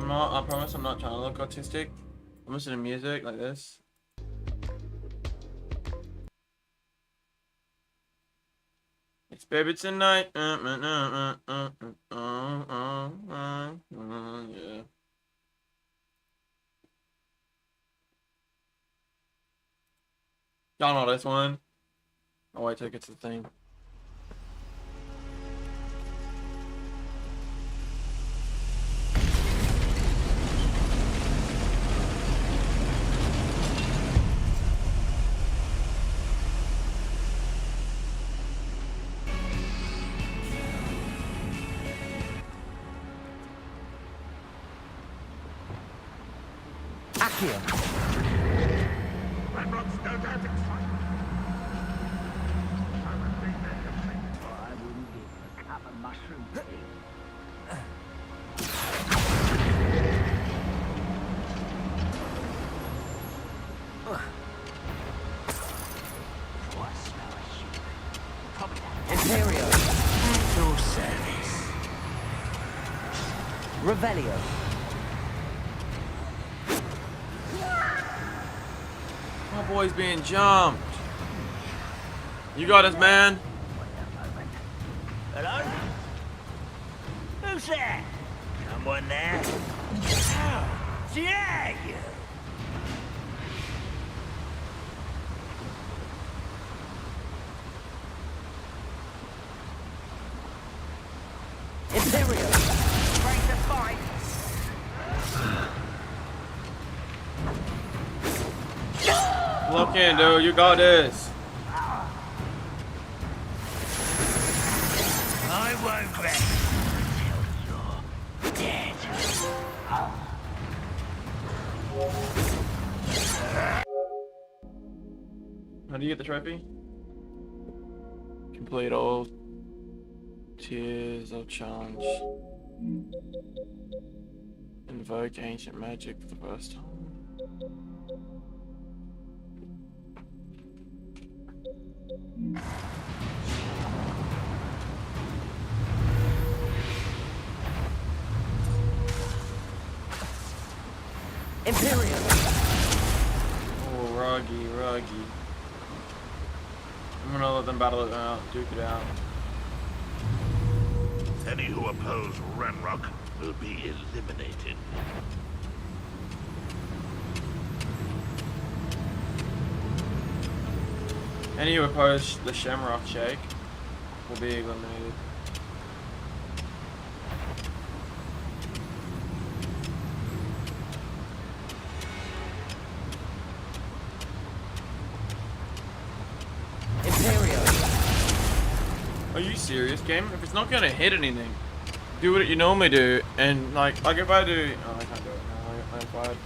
I promise I'm not trying to look autistic. I'm listening to music like this. It's baby tonight. Yeah. Y'all know this one. I'll wait till it gets to the thing. Accio. Ranrock's no doubt excited. I wouldn't give a cup of mushroom tea. Imperio. At your service. Revelio. My boy's being jumped. You got us, man. Hello? Who's there? Someone there? How dare you? Imperio. Break the fight. Look in, dude. You got this. I won't rest until you're dead. How do you get the trophy? Complete all tiers of challenge. Invoke ancient magic for the first time. Imperial. Oh, Ruggy. I'm gonna let them battle it out, duke it out. Any who oppose Ranrock will be eliminated. Any who oppose the Shamrock Shake will be eliminated. Imperio. Are you serious, game? If it's not gonna hit anything, do what you normally do, and like if I do, oh, I can't do it now. I'm fired.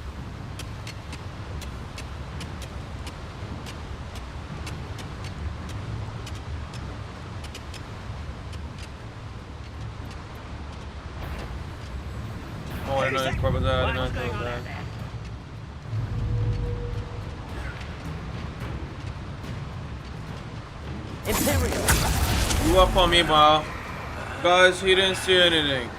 Oh, I didn't know this part was there. I didn't know this part was there. Imperial. You up on me, bro. Guys, he didn't see anything.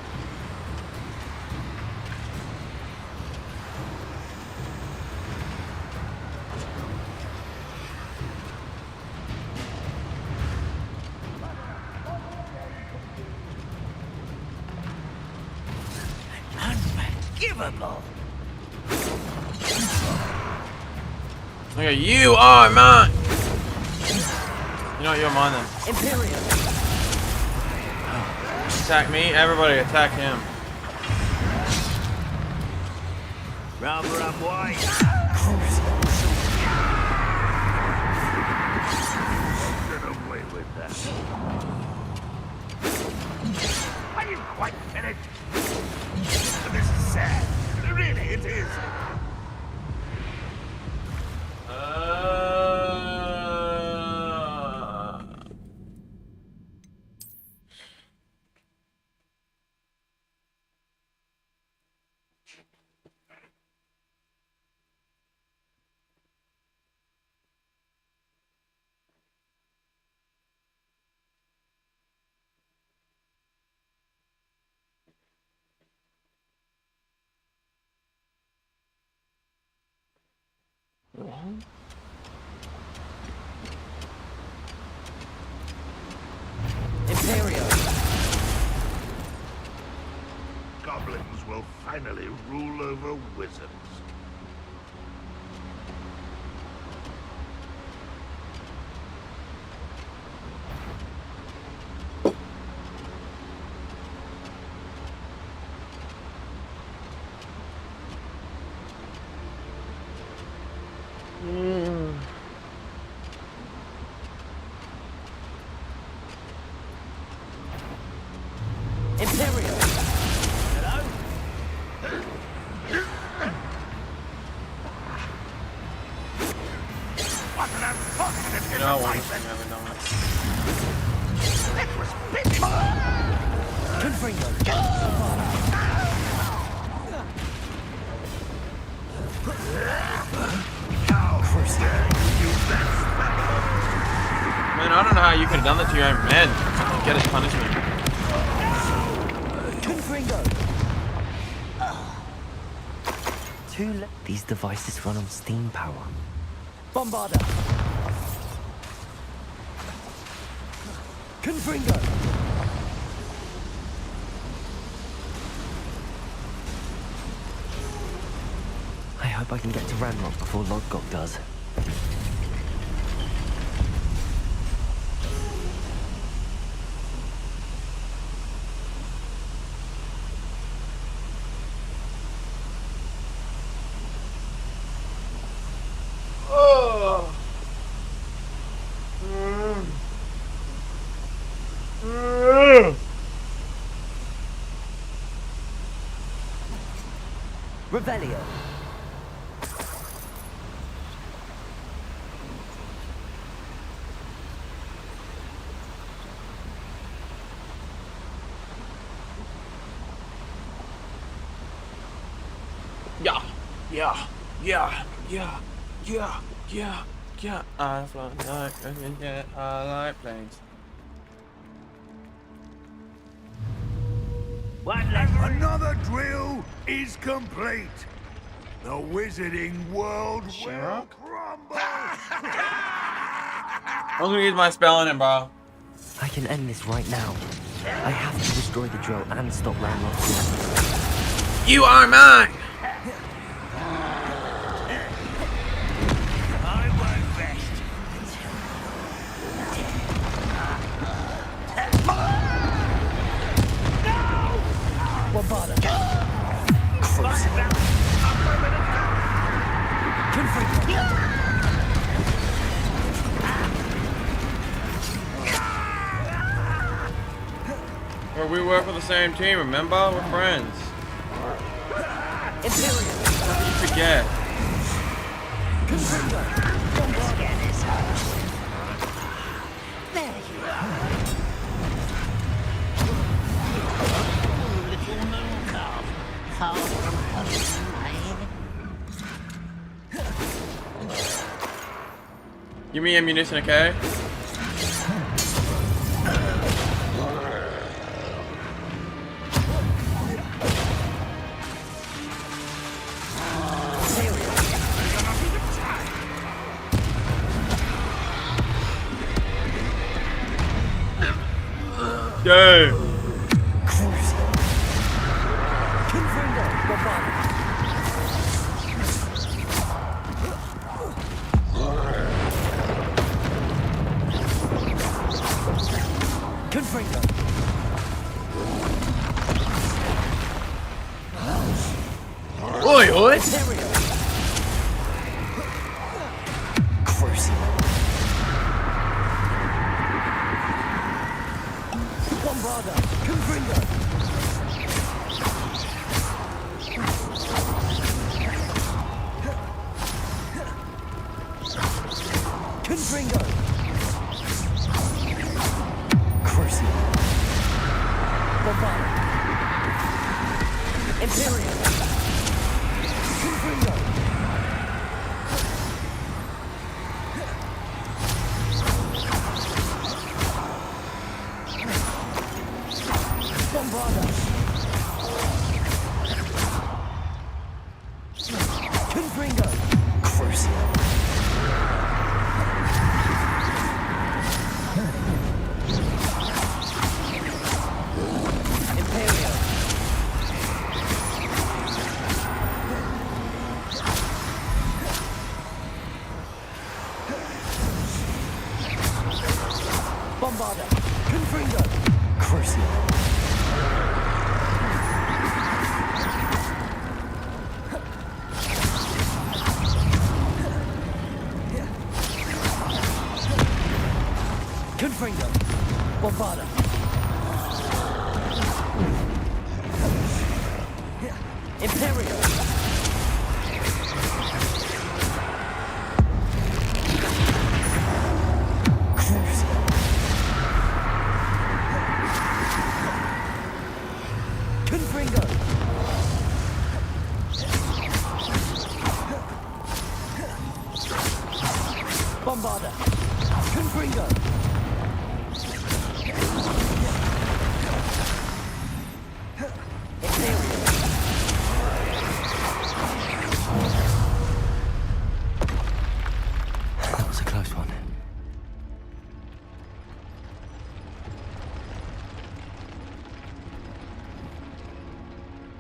Unforgivable. Okay, you are mine. You know what, you're mine then. Imperial. Attack me, everybody attack him. Rather unwise. Get away with that. I didn't quite finish. This is sad. Really, it is. Imperio. Goblins will finally rule over wizards. Imperio. Hello? What an unfortunate No one disappointment! never done it. That was pitiful! Confringo. Man, I don't know how you could have done that to your own men. Get his punishment. Confringo. These devices run on steam power. Bombarda. Confringo. I hope I can get to Ranrock before Lodgok does. Oh. Revelio. Yeah, yeah, yeah, yeah, yeah, yeah, yeah. I fly like yeah, I like planes. Another drill is complete. The wizarding world will crumble. I'm gonna use my spell on him, bro. I can end this right now. I have to destroy the drill and stop Ranrock. You are mine! I won't rest. Bombarda. Confringo. Well, we work for the same team, remember? We're friends. Imperial. How did you forget? Confringo. There you are. Little moon calf, far from home, Give me ammunition, okay? Go! Confringo. Bombarda. Confringo. Oi, oi! Imperial. Bombarda. Confringo. Confringo. Crucial. Bombarda. Imperial. Confringo. Bombarda. Confringo. Crucial. Bombarda! Confringo! Crucio! Confringo! Bombarda! Imperio! Confringo! Bombarda! Confringo! That was a close one.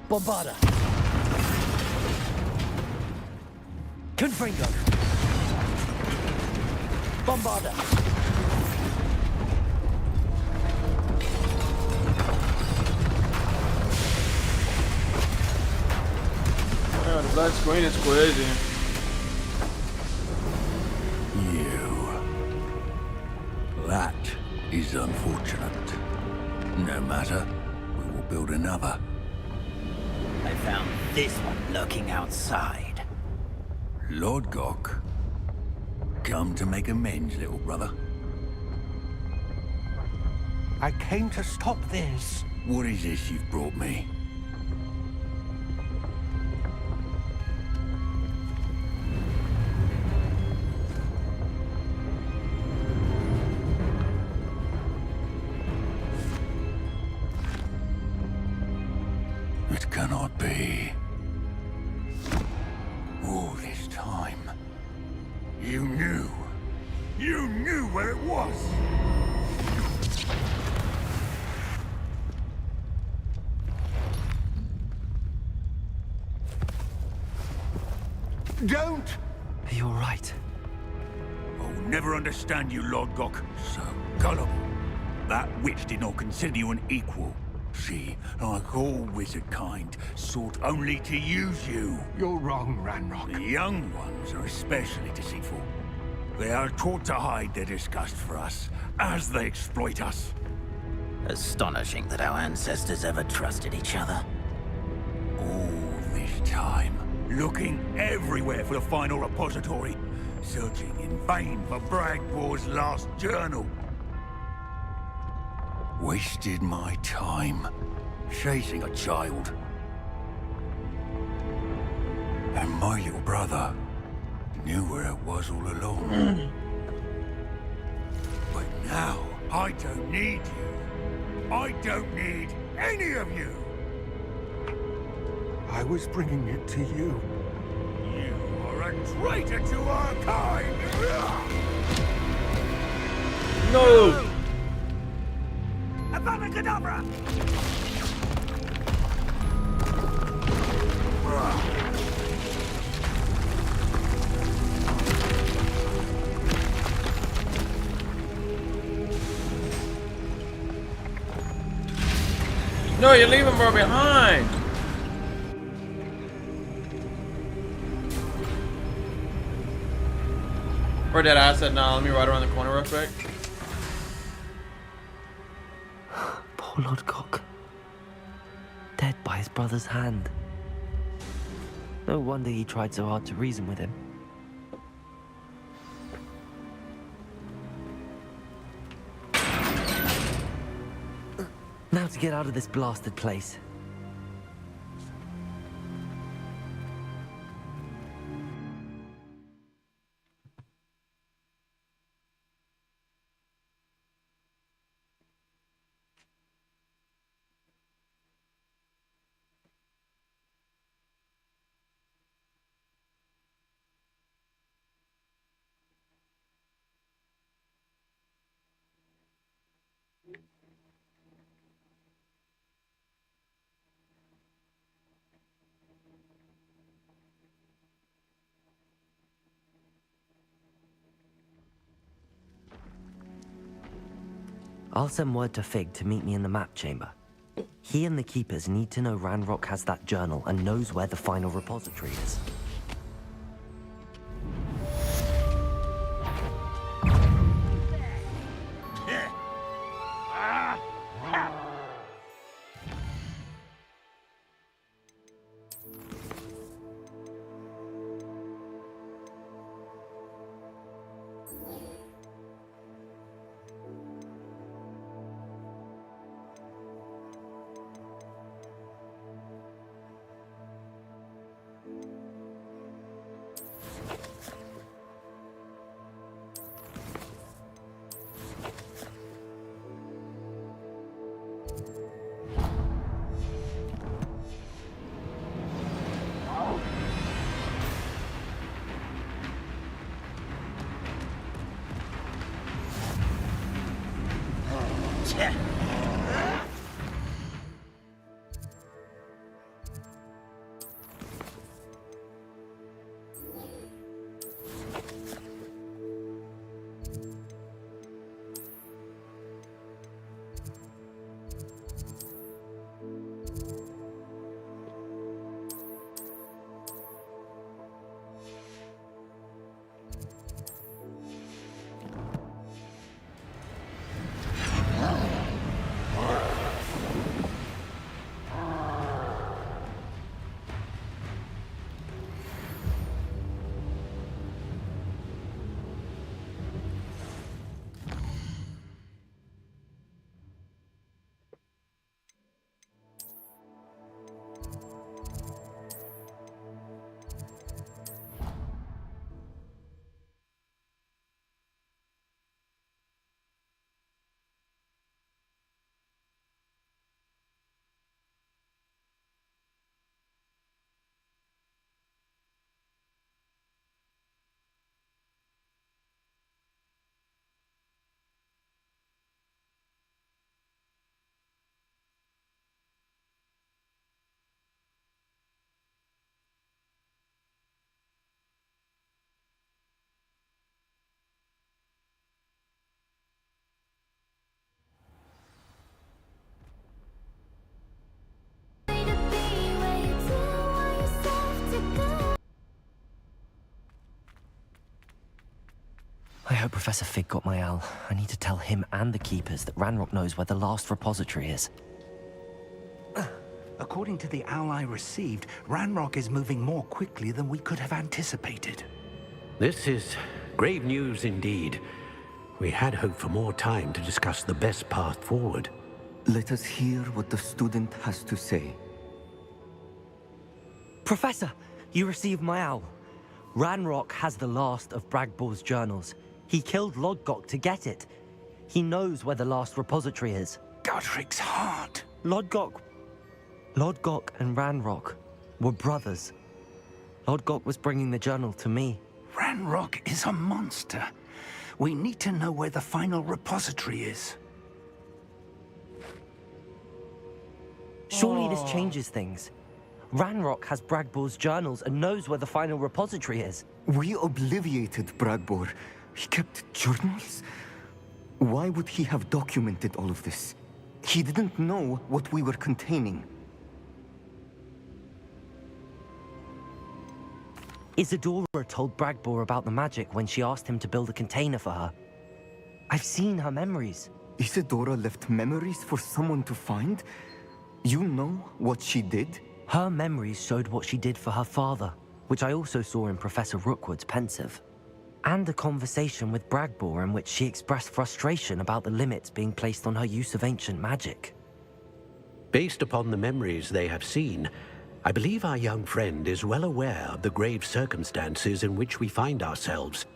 Bombarda! Confringo! Bombarda! Oh, the black screen is crazy. That is unfortunate. No matter, we will build another. I found this one lurking outside. Lord Gok, come to make amends, little brother. I came to stop this. What is this you've brought me? It cannot be. All this time, you knew. You knew where it was. Don't! Are you all right? I'll never understand you, Lord Gok. So gullible. That witch did not consider you an equal. She, like all wizard kind, sought only to use you. You're wrong, Ranrock. The young ones are especially deceitful. They are taught to hide their disgust for us, as they exploit us. Astonishing that our ancestors ever trusted each other. All this time, looking everywhere for the final repository, searching in vain for Bragbor's last journal. Wasted my time, chasing a child. And my little brother knew where it was all along. But now, I don't need you. I don't need any of you. I was bringing it to you. You are a traitor to our kind! No! Avada Kedavra! No, you're leaving bro behind. Or did I said no? Let me ride around the corner real quick. Poor Lord Cock. Dead by his brother's hand. No wonder he tried so hard to reason with him. Now to get out of this blasted place. I'll send word to Fig to meet me in the map chamber. He and the Keepers need to know Ranrock has that journal and knows where the final repository is. I hope Professor Fig got my owl. I need to tell him and the Keepers that Ranrock knows where the last repository is. According to the owl I received, Ranrock is moving more quickly than we could have anticipated. This is grave news indeed. We had hoped for more time to discuss the best path forward. Let us hear what the student has to say. Professor, you received my owl. Ranrock has the last of Bragbor's journals. He killed Lodgok to get it. He knows where the last repository is. Godric's heart. Lodgok and Ranrock were brothers. Lodgok was bringing the journal to me. Ranrock is a monster. We need to know where the final repository is. Surely this changes things. Ranrock has Bragbor's journals and knows where the final repository is. We obliviated Bragbor. He kept journals? Why would he have documented all of this? He didn't know what we were containing. Isadora told Bragbor about the magic when she asked him to build a container for her. I've seen her memories. Isadora left memories for someone to find? You know what she did? Her memories showed what she did for her father, which I also saw in Professor Rookwood's pensive. And a conversation with Bragbor in which she expressed frustration about the limits being placed on her use of ancient magic. Based upon the memories they have seen, I believe our young friend is well aware of the grave circumstances in which we find ourselves.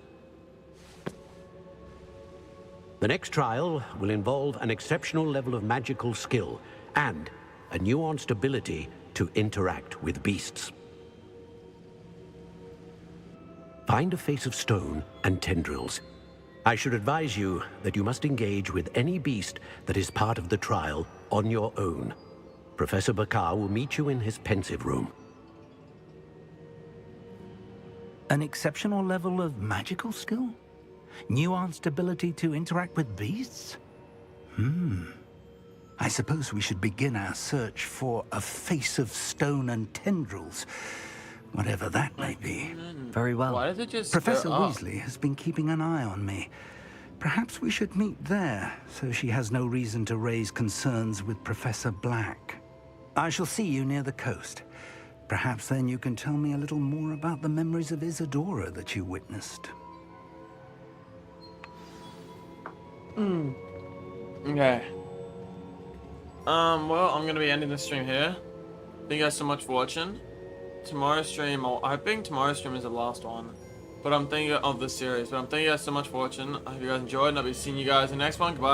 The next trial will involve an exceptional level of magical skill and a nuanced ability to interact with beasts. Find a face of stone and tendrils. I should advise you that you must engage with any beast that is part of the trial on your own. Professor Bakar will meet you in his pensive room. An exceptional level of magical skill? Nuanced ability to interact with beasts? I suppose we should begin our search for a face of stone and tendrils, whatever that may be. Very well. Why does it just Professor go up? Weasley has been keeping an eye on me. Perhaps we should meet there, so she has no reason to raise concerns with Professor Black. I shall see you near the coast. Perhaps then you can tell me a little more about the memories of Isadora that you witnessed. Okay. Well, I'm gonna be ending the stream here. Thank you guys so much for watching. Tomorrow's stream, I think tomorrow's stream is the last one. But I'm thinking of this series. But I'm thanking you guys so much for watching. I hope you guys enjoyed, and I'll be seeing you guys in the next one. Goodbye.